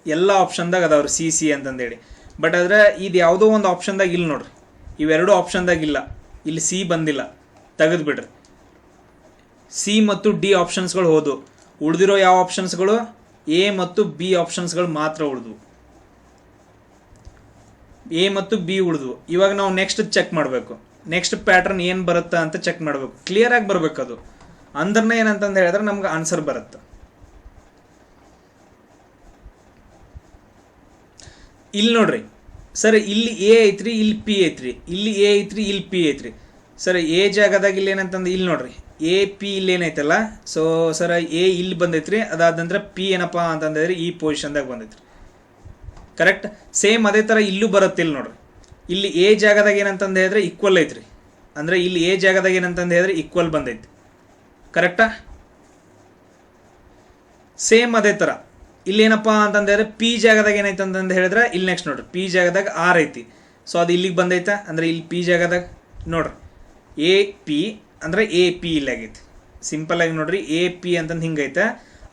ಎಲ್ಲ ಆಪ್ಷನ್ದಾಗ ಅದಾವ್ರಿ ಸಿ ಅಂತಂದೇಳಿ. ಬಟ್ ಆದರೆ ಇದು ಯಾವುದೋ ಒಂದು ಆಪ್ಷನ್ದಾಗ ಇಲ್ಲ ನೋಡ್ರಿ, ಇವೆರಡು ಆಪ್ಷನ್ದಾಗ ಇಲ್ಲ. ಇಲ್ಲಿ ಸಿ ಬಂದಿಲ್ಲ, ತೆಗೆದು ಬಿಡ್ರಿ. ಸಿ ಮತ್ತು ಡಿ ಆಪ್ಷನ್ಸ್ಗಳು ಹೋದು, ಉಳಿದಿರೋ ಯಾವ ಆಪ್ಷನ್ಸ್ಗಳು? ಎ ಮತ್ತು ಬಿ ಆಪ್ಷನ್ಸ್ಗಳು ಮಾತ್ರ ಉಳಿದ್ವು. ಎ ಮತ್ತು ಬಿ ಉಳಿದ್ವು. ಇವಾಗ ನಾವು ನೆಕ್ಸ್ಟ್ ಚೆಕ್ ಮಾಡಬೇಕು, ನೆಕ್ಸ್ಟ್ ಪ್ಯಾಟ್ರನ್ ಏನು ಬರುತ್ತಾ ಅಂತ ಚೆಕ್ ಮಾಡಬೇಕು. ಕ್ಲಿಯರ್ ಆಗಿ ಬರ್ಬೇಕು ಅದು, ಅಂದ್ರೆ ಏನಂತಂದು ಹೇಳಿದ್ರೆ ನಮ್ಗೆ ಆನ್ಸರ್ ಬರುತ್ತೆ. ಇಲ್ಲಿ ನೋಡ್ರಿ ಸರ್, ಇಲ್ಲಿ ಎ ಐತ್ರಿ, ಇಲ್ಲಿ ಪಿ ಐತ್ರಿ, ಇಲ್ಲಿ ಎ ಐತ್ರಿ, ಇಲ್ಲಿ ಪಿ ಐತ್ರಿ. ಸರ್ ಎ ಜಾಗದಾಗ ಇಲ್ಲಿ ಏನಂತಂದು ಇಲ್ಲಿ ನೋಡ್ರಿ, ಎ ಪಿ ಇಲ್ಲಿ ಏನೈತಲ್ಲ. ಸೊ ಸರ್ ಎ ಇಲ್ಲಿ ಬಂದೈತ್ರಿ, ಅದಾದ ನಂತರ ಪಿ ಏನಪ್ಪ ಅಂತಂದ್ರೆ ಈ ಪೊಸಿಷನ್ದಾಗ ಬಂದೈತ್ರಿ, ಕರೆಕ್ಟ್. ಸೇಮ್ ಅದೇ ಥರ ಇಲ್ಲೂ ಬರುತ್ತೆ. ಇಲ್ಲಿ ನೋಡ್ರಿ, ಇಲ್ಲಿ ಎ ಜಾಗದಾಗ ಏನಂತಂದು ಹೇಳಿದ್ರೆ ಈಕ್ವಲ್ ಐತ್ರಿ, ಅಂದರೆ ಇಲ್ಲಿ ಎ ಜಾಗದಾಗ ಏನಂತಂದು ಹೇಳಿದ್ರೆ ಈಕ್ವಲ್ ಬಂದೈತಿ. ಕರೆಕ್ಟಾ? ಸೇಮ್ ಅದೇ ಥರ ಇಲ್ಲಿ ಏನಪ್ಪ ಅಂತಂದು ಹೇಳಿದ್ರೆ ಪಿ ಜಾಗದಾಗ ಏನೈತೆ ಅಂತಂದು ಹೇಳಿದ್ರೆ ಇಲ್ಲಿ ನೆಕ್ಸ್ಟ್ ನೋಡ್ರಿ ಪಿ ಜಾಗದಾಗ ಆರ್ ಐತಿ. ಸೊ ಅದು ಇಲ್ಲಿಗೆ ಬಂದೈತೆ, ಅಂದರೆ ಇಲ್ಲಿ ಪಿ ಜಾಗದಾಗ ನೋಡ್ರಿ ಎ ಪಿ ಅಂದರೆ ಎ ಪಿ ಇಲ್ಲಿ ಆಗೈತಿ. ಸಿಂಪಲ್ಲಾಗಿ ನೋಡ್ರಿ ಎ ಪಿ ಅಂತಂದು ಹಿಂಗೈತೆ,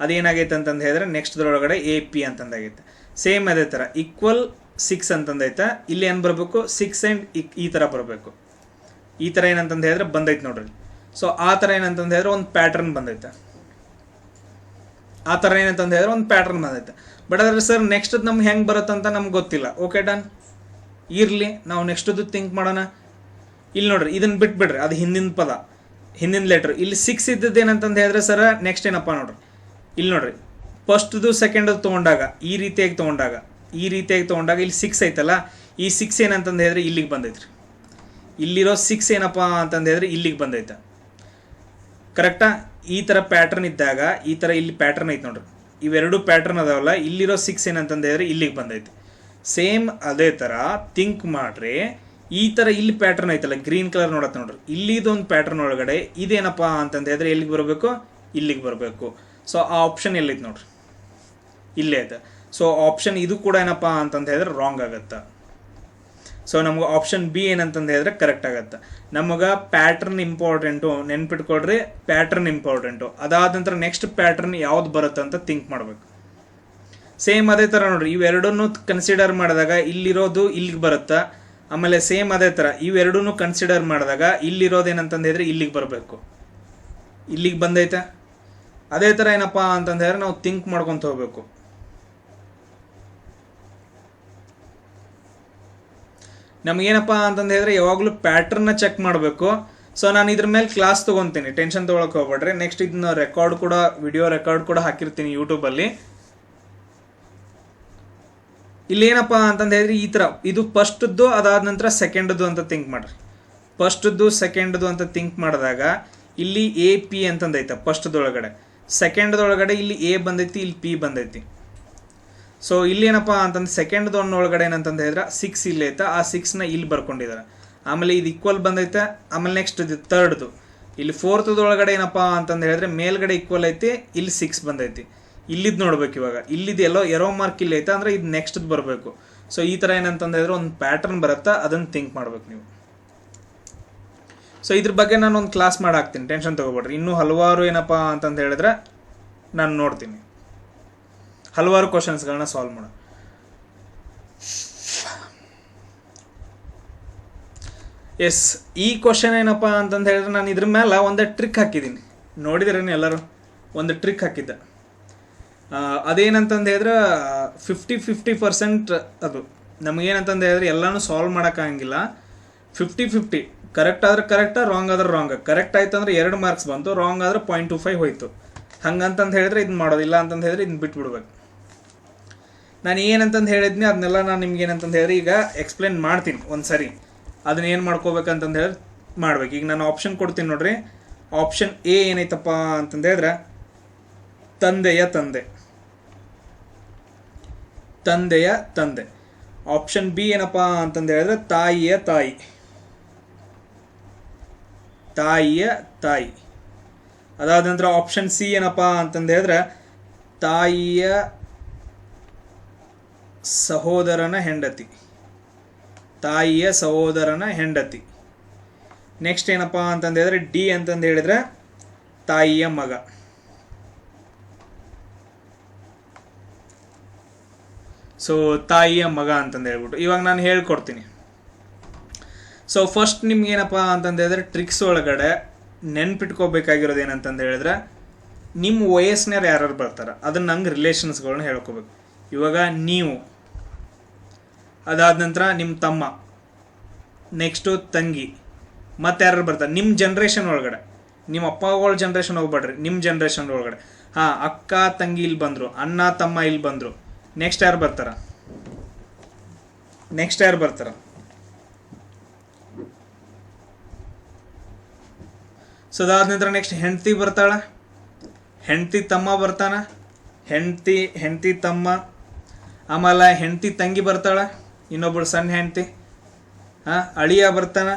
ಅದೇನಾಗೈತೆ ಅಂತಂದು ಹೇಳಿದ್ರೆ ನೆಕ್ಸ್ಟ್ದೊಳಗಡೆ ಎ ಪಿ ಅಂತಂದಾಗೈತೆ. ಸೇಮ್ ಅದೇ ಥರ ಈಕ್ವಲ್ 6 ಅಂತಂದೈತೆ, ಇಲ್ಲಿ ಏನು ಬರಬೇಕು 6 ಆ್ಯಂಡ್ ಈ ಥರ ಬರಬೇಕು. ಈ ಥರ ಏನಂತಂದು ಹೇಳಿದ್ರೆ ಬಂದೈತೆ ನೋಡ್ರಿ. ಸೊ ಆ ಥರ ಏನಂತಂದು ಹೇಳಿದ್ರೆ ಒಂದು ಪ್ಯಾಟ್ರನ್ ಬಂದೈತೆ, ಆ ಥರ ಏನಂತಂದು ಹೇಳಿದ್ರೆ ಒಂದು ಪ್ಯಾಟ್ರನ್ ಬಂದೈತೆ. ಬಟ್ ಅದ್ರ ಸರ್ ನೆಕ್ಸ್ಟ್ ನಮ್ಗೆ ಹೆಂಗೆ ಬರುತ್ತಂತ ನಮ್ಗೆ ಗೊತ್ತಿಲ್ಲ. ಓಕೆ ಡನ್, ಇರಲಿ, ನಾವು ನೆಕ್ಸ್ಟದು ಥಿಂಕ್ ಮಾಡೋಣ. ಇಲ್ಲಿ ನೋಡ್ರಿ ಇದನ್ನು ಬಿಟ್ಬಿಡ್ರಿ, ಅದು ಹಿಂದಿನ ಪದ, ಹಿಂದಿನ ಲೆಟ್ರ್. ಇಲ್ಲಿ 6 ಇದ್ದದ್ದು ಏನಂತಂದು ಹೇಳಿದ್ರೆ ಸರ ನೆಕ್ಸ್ಟ್ ಏನಪ್ಪ ನೋಡ್ರಿ, ಇಲ್ಲಿ ನೋಡ್ರಿ ಫಸ್ಟ್ದು ಸೆಕೆಂಡದು ತೊಗೊಂಡಾಗ ಈ ರೀತಿಯಾಗಿ ತೊಗೊಂಡಾಗ ಇಲ್ಲಿ 6 ಐತಲ್ಲ, ಈ 6 ಏನಂತಂದು ಹೇಳಿದ್ರೆ ಇಲ್ಲಿಗೆ ಬಂದೈತ್ರಿ. ಇಲ್ಲಿರೋ 6 ಏನಪ್ಪ ಅಂತಂದು ಹೇಳಿದ್ರೆ ಇಲ್ಲಿಗೆ ಬಂದೈತೆ. ಕರೆಕ್ಟಾ? ಈ ಥರ ಪ್ಯಾಟ್ರನ್ ಇದ್ದಾಗ ಈ ಥರ ಇಲ್ಲಿ ಪ್ಯಾಟ್ರನ್ ಐತೆ ನೋಡ್ರಿ, ಇವೆರಡು ಪ್ಯಾಟ್ರನ್ ಅದಾವಲ್ಲ, ಇಲ್ಲಿರೋ 6 ಏನಂತಂದು ಹೇಳಿದ್ರೆ ಇಲ್ಲಿಗೆ ಬಂದೈತೆ. ಸೇಮ್ ಅದೇ ಥರ ಥಿಂಕ್ ಮಾಡ್ರಿ. ಈ ಥರ ಇಲ್ಲಿ ಪ್ಯಾಟ್ರನ್ ಐತಲ್ಲ ಗ್ರೀನ್ ಕಲರ್ ನೋಡತ್ತೆ ನೋಡ್ರಿ, ಇಲ್ಲಿದೊಂದು ಪ್ಯಾಟ್ರನ್ ಒಳಗಡೆ ಇದೇನಪ್ಪ ಅಂತಂದು ಹೇಳಿದ್ರೆ ಎಲ್ಲಿಗೆ ಬರಬೇಕು, ಇಲ್ಲಿಗೆ ಬರಬೇಕು. ಸೊ ಆ ಆಪ್ಷನ್ ಎಲ್ಲೈತೆ ನೋಡ್ರಿ, ಇಲ್ಲೇ ಐತೆ. ಸೊ ಆಪ್ಷನ್ ಇದು ಕೂಡ ಏನಪ್ಪ ಅಂತಂದು ಹೇಳಿದ್ರೆ ರಾಂಗ್ ಆಗುತ್ತೆ. ಸೊ ನಮ್ಗೆ ಆಪ್ಷನ್ ಬಿ ಏನಂತಂದು ಹೇಳಿದ್ರೆ ಕರೆಕ್ಟ್ ಆಗುತ್ತೆ. ನಮಗೆ ಪ್ಯಾಟ್ರನ್ ಇಂಪಾರ್ಟೆಂಟು, ನೆನ್ಪಿಟ್ಕೊಡ್ರಿ, ಪ್ಯಾಟ್ರನ್ ಇಂಪಾರ್ಟೆಂಟು. ಅದಾದ ನಂತರ ನೆಕ್ಸ್ಟ್ ಪ್ಯಾಟ್ರನ್ ಯಾವ್ದು ಬರುತ್ತೆ ಅಂತ ಥಿಂಕ್ ಮಾಡಬೇಕು. ಸೇಮ್ ಅದೇ ಥರ ನೋಡ್ರಿ, ಇವೆರಡನ್ನೂ ಕನ್ಸಿಡರ್ ಮಾಡಿದಾಗ ಇಲ್ಲಿರೋದು ಇಲ್ಲಿಗೆ ಬರುತ್ತೆ. ಆಮೇಲೆ ಸೇಮ್ ಅದೇ ಥರ ಇವೆರಡನ್ನೂ ಕನ್ಸಿಡರ್ ಮಾಡಿದಾಗ ಇಲ್ಲಿರೋದು ಏನಂತಂದು ಹೇಳಿದ್ರೆ ಇಲ್ಲಿಗೆ ಬರಬೇಕು, ಇಲ್ಲಿಗೆ ಬಂದೈತೆ. ಅದೇ ಥರ ಏನಪ್ಪ ಅಂತಂದು ಹೇಳಿದ್ರೆ ನಾವು ಥಿಂಕ್ ಮಾಡ್ಕೊತ ಹೋಗ್ಬೇಕು. ನಮಗೇನಪ್ಪ ಅಂತಂದು ಹೇಳಿದ್ರೆ ಯಾವಾಗಲೂ ಪ್ಯಾಟ್ರನ್ನ ಚೆಕ್ ಮಾಡಬೇಕು. ಸೊ ನಾನು ಇದ್ರ ಮೇಲೆ ಕ್ಲಾಸ್ ತೊಗೊತೀನಿ, ಟೆನ್ಷನ್ ತೊಗೊಳಕ್ಕೆ ಹೋಗ್ಬೇಡ್ರಿ. ನೆಕ್ಸ್ಟ್ ಇದನ್ನ ರೆಕಾರ್ಡ್ ಕೂಡ, ವಿಡಿಯೋ ರೆಕಾರ್ಡ್ ಕೂಡ ಹಾಕಿರ್ತೀನಿ ಯೂಟ್ಯೂಬಲ್ಲಿ. ಇಲ್ಲಿ ಏನಪ್ಪ ಅಂತಂದು ಹೇಳಿದ್ರೆ ಈ ಥರ ಇದು ಫಸ್ಟದ್ದು, ಅದಾದ ನಂತರ ಸೆಕೆಂಡದ್ದು ಅಂತ ಥಿಂಕ್ ಮಾಡಿರಿ. ಫಸ್ಟದ್ದು ಸೆಕೆಂಡದ್ದು ಅಂತ ಥಿಂಕ್ ಮಾಡಿದಾಗ ಇಲ್ಲಿ ಎ ಪಿ ಅಂತಂದೈತೆ ಫಸ್ಟ್ದೊಳಗಡೆ, ಸೆಕೆಂಡ್ದೊಳಗಡೆ ಇಲ್ಲಿ ಎ ಬಂದೈತಿ, ಇಲ್ಲಿ ಪಿ ಬಂದೈತಿ. ಸೊ ಇಲ್ಲಿ ಏನಪ್ಪ ಅಂತಂದು ಸೆಕೆಂಡ್ದೊಳಗಡೆ ಏನಂತಂದು ಹೇಳಿದ್ರೆ 6 ಇಲ್ಲಿ ಐತೆ, ಆ 6ನ ಇಲ್ಲಿ ಬರ್ಕೊಂಡಿದ್ದಾರೆ. ಆಮೇಲೆ ಇದು ಈಕ್ವಲ್ ಬಂದೈತೆ. ಆಮೇಲೆ ನೆಕ್ಸ್ಟ್ ಇದು ತರ್ಡ್ದು, ಇಲ್ಲಿ ಫೋರ್ತದೊಳಗಡೆ ಏನಪ್ಪ ಅಂತಂದು ಹೇಳಿದ್ರೆ ಮೇಲ್ಗಡೆ ಈಕ್ವಲ್ ಐತಿ, ಇಲ್ಲಿ 6 ಬಂದೈತಿ. ಇಲ್ಲಿದ್ದು ನೋಡ್ಬೇಕು ಇವಾಗ, ಇಲ್ಲಿದ್ದು ಎಲ್ಲೋ ಎರೋ ಮಾರ್ಕ್ ಇಲ್ಲಿ ಐತೆ, ಅಂದರೆ ಇದು ನೆಕ್ಸ್ಟ್ದು ಬರಬೇಕು. ಸೊ ಈ ಥರ ಏನಂತಂದು ಹೇಳಿದ್ರೆ ಒಂದು ಪ್ಯಾಟ್ರನ್ ಬರುತ್ತೆ, ಅದನ್ನು ಥಿಂಕ್ ಮಾಡ್ಬೇಕು ನೀವು. ಸೊ ಇದ್ರ ಬಗ್ಗೆ ನಾನು ಒಂದು ಕ್ಲಾಸ್ ಮಾಡಾಕ್ತೀನಿ, ಟೆನ್ಷನ್ ತೊಗೋಬೇಡ್ರಿ. ಇನ್ನೂ ಹಲವಾರು ಏನಪ್ಪ ಅಂತಂದು ಹೇಳಿದ್ರೆ ನಾನು ನೋಡ್ತೀನಿ, ಹಲವಾರು ಕ್ವಶನ್ಸ್ಗಳನ್ನ ಸಾಲ್ವ್ ಮಾಡೋ. ಎಸ್, ಈ ಕ್ವಶನ್ ಏನಪ್ಪ ಅಂತಂದು ಹೇಳಿದ್ರೆ ನಾನು ಇದ್ರ ಮೇಲೆ ಒಂದು ಟ್ರಿಕ್ ಹಾಕಿದ್ದೀನಿ, ನೋಡಿದ್ರೇನು ಎಲ್ಲರೂ? ಒಂದು ಟ್ರಿಕ್ ಹಾಕಿದ್ದೆ. ಅದೇನಂತಂದು ಹೇಳಿದ್ರೆ 50-50% ಅದು ನಮಗೇನಂತಂದು ಹೇಳಿದ್ರೆ ಎಲ್ಲನೂ ಸಾಲ್ವ್ ಮಾಡೋಕ್ಕಾಗಂಗಿಲ್ಲ. 50-50 ಕರೆಕ್ಟ್ ಆದ್ರೆ ಕರೆಕ್ಟ, ರಾಂಗ್ ಆದ್ರೆ ರಾಂಗ್. ಕರೆಕ್ಟ್ ಆಯ್ತು ಅಂದ್ರೆ 2 ಮಾರ್ಕ್ಸ್ ಬಂತು, ರಾಂಗ್ ಆದ್ರೆ 0.25 ಹೋಯ್ತು. ಹಂಗಂತಂದು ಹೇಳಿದ್ರೆ ಇದನ್ನ ಮಾಡೋದಿಲ್ಲ ಅಂತಂದು ಹೇಳಿದ್ರೆ ಇದನ್ನ ಬಿಟ್ಬಿಡ್ಬೇಕು. ನಾನು ಏನಂತಂದು ಹೇಳಿದ್ನಿ ಅದನ್ನೆಲ್ಲ ನಾನು ನಿಮ್ಗೆ ಏನಂತಂದು ಹೇಳಿದ್ರೆ ಈಗ ಎಕ್ಸ್ಪ್ಲೇನ್ ಮಾಡ್ತೀನಿ ಒಂದು ಸರಿ. ಅದನ್ನ ಏನು ಮಾಡ್ಕೋಬೇಕಂತಂದು ಹೇಳಿ ಮಾಡ್ಬೇಕು. ಈಗ ನಾನು ಆಪ್ಷನ್ ಕೊಡ್ತೀನಿ ನೋಡ್ರಿ. ಆಪ್ಷನ್ ಎ ಏನೈತಪ್ಪ ಅಂತಂದು ಹೇಳಿದ್ರೆ ತಂದೆಯ ತಂದೆ, ತಂದೆಯ ತಂದೆ. ಆಪ್ಷನ್ ಬಿ ಏನಪ್ಪ ಅಂತಂದು ಹೇಳಿದ್ರೆ ತಾಯಿಯ ತಾಯಿ, ತಾಯಿಯ ತಾಯಿ. ಅದಾದ ನಂತರ ಆಪ್ಷನ್ ಸಿ ಏನಪ್ಪ ಅಂತಂದು ಹೇಳಿದ್ರೆ ತಾಯಿಯ ಸಹೋದರನ ಹೆಂಡತಿ, ತಾಯಿಯ ಸಹೋದರನ ಹೆಂಡತಿ. ನೆಕ್ಸ್ಟ್ ಏನಪ್ಪ ಅಂತಂದು ಹೇಳಿದ್ರೆ ಡಿ ಅಂತಂದು ಹೇಳಿದ್ರೆ ತಾಯಿಯ ಮಗ. ಸೊ ತಾಯಿಯ ಮಗ ಅಂತಂದು ಹೇಳ್ಬಿಟ್ಟು ಇವಾಗ ನಾನು ಹೇಳ್ಕೊಡ್ತೀನಿ. ಸೊ ಫಸ್ಟ್ ನಿಮ್ಗೇನಪ್ಪ ಅಂತಂದು ಹೇಳಿದ್ರೆ ಟ್ರಿಕ್ಸ್ ಒಳಗಡೆ ನೆನ್ಪಿಟ್ಕೋಬೇಕಾಗಿರೋದು ಏನಂತಂದು ಹೇಳಿದ್ರೆ ನಿಮ್ಮ ವಯಸ್ಸಿನವ್ರು ಯಾರು ಬರ್ತಾರೆ ಅದನ್ನು ನಂಗೆ ರಿಲೇಷನ್ಸ್ಗಳನ್ನ ಹೇಳ್ಕೋಬೇಕು. ಇವಾಗ ನೀವು, ಅದಾದ ನಂತರ ನಿಮ್ಮ ತಮ್ಮ, ನೆಕ್ಸ್ಟು ತಂಗಿ, ಮತ್ತು ಯಾರು ಬರ್ತಾರೆ ನಿಮ್ಮ ಜನ್ರೇಷನ್ ಒಳಗಡೆ. ನಿಮ್ಮ ಅಪ್ಪಗಳ ಜನ್ರೇಷನ್ ಹೋಗ್ಬೇಡ್ರಿ, ನಿಮ್ಮ ಜನ್ರೇಷನ್ ಒಳಗಡೆ. ಹಾಂ, ಅಕ್ಕ ತಂಗಿ ಇಲ್ಲಿ ಬಂದರು, ಅಣ್ಣ ತಮ್ಮ ಇಲ್ಲಿ ಬಂದರು. ನೆಕ್ಸ್ಟ್ ಯಾರು ಬರ್ತಾರ? ಸೊ ಅದಾದ ನಂತರ ನೆಕ್ಸ್ಟ್ ಹೆಂಡತಿ ಬರ್ತಾಳ, ಹೆಂಡತಿ ತಮ್ಮ ಬರ್ತಾನ, ಹೆಂಡತಿ ತಮ್ಮ. ಆಮೇಲೆ ಹೆಂಡತಿ ತಂಗಿ ಬರ್ತಾಳ, ಇನ್ನೊಬ್ಬಳು ಸಣ್ಣ ಹೆಂಡತಿ. ಅಳಿಯ ಬರ್ತಾನ.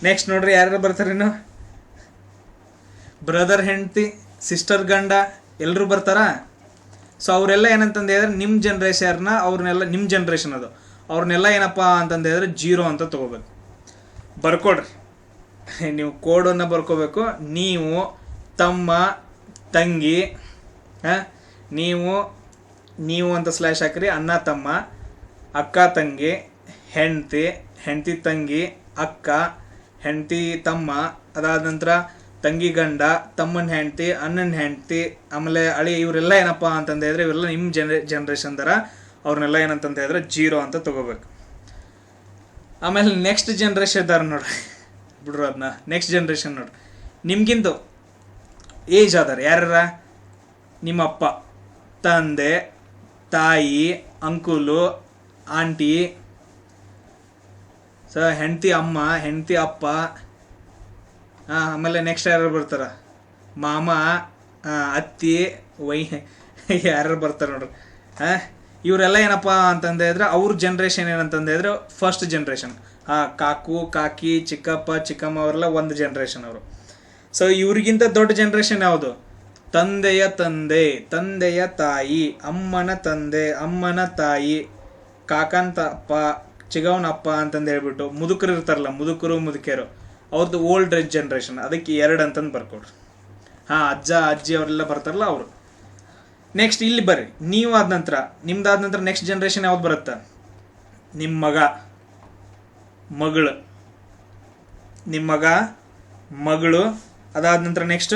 ನೆಕ್ಸ್ಟ್ ನೋಡ್ರಿ ಯಾರು ಬರ್ತಾರೇನು, ಬ್ರದರ್ ಹೆಂಡತಿ, ಸಿಸ್ಟರ್ ಗಂಡ ಎಲ್ಲರೂ ಬರ್ತಾರ. ಸೊ ಅವರೆಲ್ಲ ಏನಂತಂದು ಹೇಳಿದ್ರೆ ನಿಮ್ಮ ಜನ್ರೇಷನ್ನ ಅವ್ರನ್ನೆಲ್ಲ ನಿಮ್ಮ ಜನ್ರೇಷನ್ ಅದು ಅವ್ರನ್ನೆಲ್ಲ ಏನಪ್ಪ ಅಂತಂದು ಹೇಳಿದ್ರೆ 0 ಅಂತ ತೊಗೋಬೇಕು. ಬರ್ಕೊಡ್ರಿ, ನೀವು ಕೋಡನ್ನು ಬರ್ಕೋಬೇಕು. ನೀವು ತಮ್ಮ ತಂಗಿ, ನೀವು ಅಂತ ಸ್ಲ್ಯಾಶ್ ಹಾಕ್ರಿ, ಅಣ್ಣ ತಮ್ಮ, ಅಕ್ಕ ತಂಗಿ, ಹೆಂಡತಿ ತಂಗಿ, ಅಕ್ಕ, ಹೆಂಡತಿ ತಮ್ಮ, ಅದಾದ ನಂತರ ತಂಗಿ ಗಂಡ, ತಮ್ಮನ ಹೆಂಡತಿ, ಅಣ್ಣನ ಹೆಂಡತಿ, ಆಮೇಲೆ ಅಳಿ, ಇವರೆಲ್ಲ ಏನಪ್ಪ ಅಂತಂದು ಹೇಳಿದ್ರೆ ಇವರೆಲ್ಲ ನಿಮ್ಮ ಜನ್ರೇಷನ್ ದರ ಅವ್ರನ್ನೆಲ್ಲ ಏನಂತಂದು ಹೇಳಿದ್ರೆ 0 ಅಂತ ತೊಗೋಬೇಕು. ಆಮೇಲೆ ನೆಕ್ಸ್ಟ್ ಜನ್ರೇಷನ್ ಇದ್ದಾರೆ ನೋಡ್ರಿ, ಬಿಡ್ರು ಅದನ್ನ. ನೆಕ್ಸ್ಟ್ ಜನ್ರೇಷನ್ ನೋಡ್ರಿ, ನಿಮ್ಗಿಂತ ಏಜ್ ಅದಾರ ಯಾರ, ನಿಮ್ಮಪ್ಪ, ತಂದೆ, ತಾಯಿ, ಅಂಕುಲು, ಆಂಟಿ, ಹೆಂಡತಿ ಅಮ್ಮ, ಹೆಂಡತಿ ಅಪ್ಪ. ಆಮೇಲೆ ನೆಕ್ಸ್ಟ್ ಯಾರು ಬರ್ತಾರ, ಮಾಮ, ಅತ್ತಿ, ಯಾರು ಬರ್ತಾರೆ ನೋಡ್ರಿ. ಇವರೆಲ್ಲ ಏನಪ್ಪ ಅಂತಂದು ಹೇಳಿದ್ರೆ ಅವ್ರ ಜನ್ರೇಷನ್ ಏನಂತಂದು ಹೇಳಿದ್ರೆ ಫಸ್ಟ್ ಜನ್ರೇಷನ್. ಕಾಕು, ಕಾಕಿ, ಚಿಕ್ಕಪ್ಪ, ಚಿಕ್ಕಮ್ಮ ಅವರೆಲ್ಲ ಒಂದು ಜನ್ರೇಷನ್ ಅವರು. ಸೊ ಇವ್ರಿಗಿಂತ ದೊಡ್ಡ ಜನ್ರೇಷನ್ ಯಾವುದು, ತಂದೆಯ ತಂದೆ, ತಂದೆಯ ತಾಯಿ, ಅಮ್ಮನ ತಂದೆ, ಅಮ್ಮನ ತಾಯಿ, ಕಾಕಂತ ಅಪ್ಪ, ಚಿಗವನ ಅಪ್ಪ ಅಂತಂದು ಹೇಳ್ಬಿಟ್ಟು ಮುದುಕರು ಇರ್ತಾರಲ್ಲ, ಮುದುಕರು ಮುದುಕಿಯರು, ಅವ್ರದ್ದು ಓಲ್ಡ್ ಏಜ್ ಜನ್ರೇಷನ್, ಅದಕ್ಕೆ 2 ಅಂತಂದು ಬರ್ಕೊಡ್ರಿ. ಅಜ್ಜ ಅಜ್ಜಿ ಅವರೆಲ್ಲ ಬರ್ತಾರಲ್ಲ ಅವರು. ನೆಕ್ಸ್ಟ್ ಇಲ್ಲಿ ಬರ್ರಿ, ನೀವು ಆದ ನಂತರ ನಿಮ್ದಾದ ನಂತರ ನೆಕ್ಸ್ಟ್ ಜನ್ರೇಷನ್ ಯಾವ್ದು ಬರುತ್ತೆ, ನಿಮ್ಮ ಮಗ, ಮಗಳು, ನಿಮ್ಮ ಮಗ, ಮಗಳು. ಅದಾದ ನಂತರ ನೆಕ್ಸ್ಟ್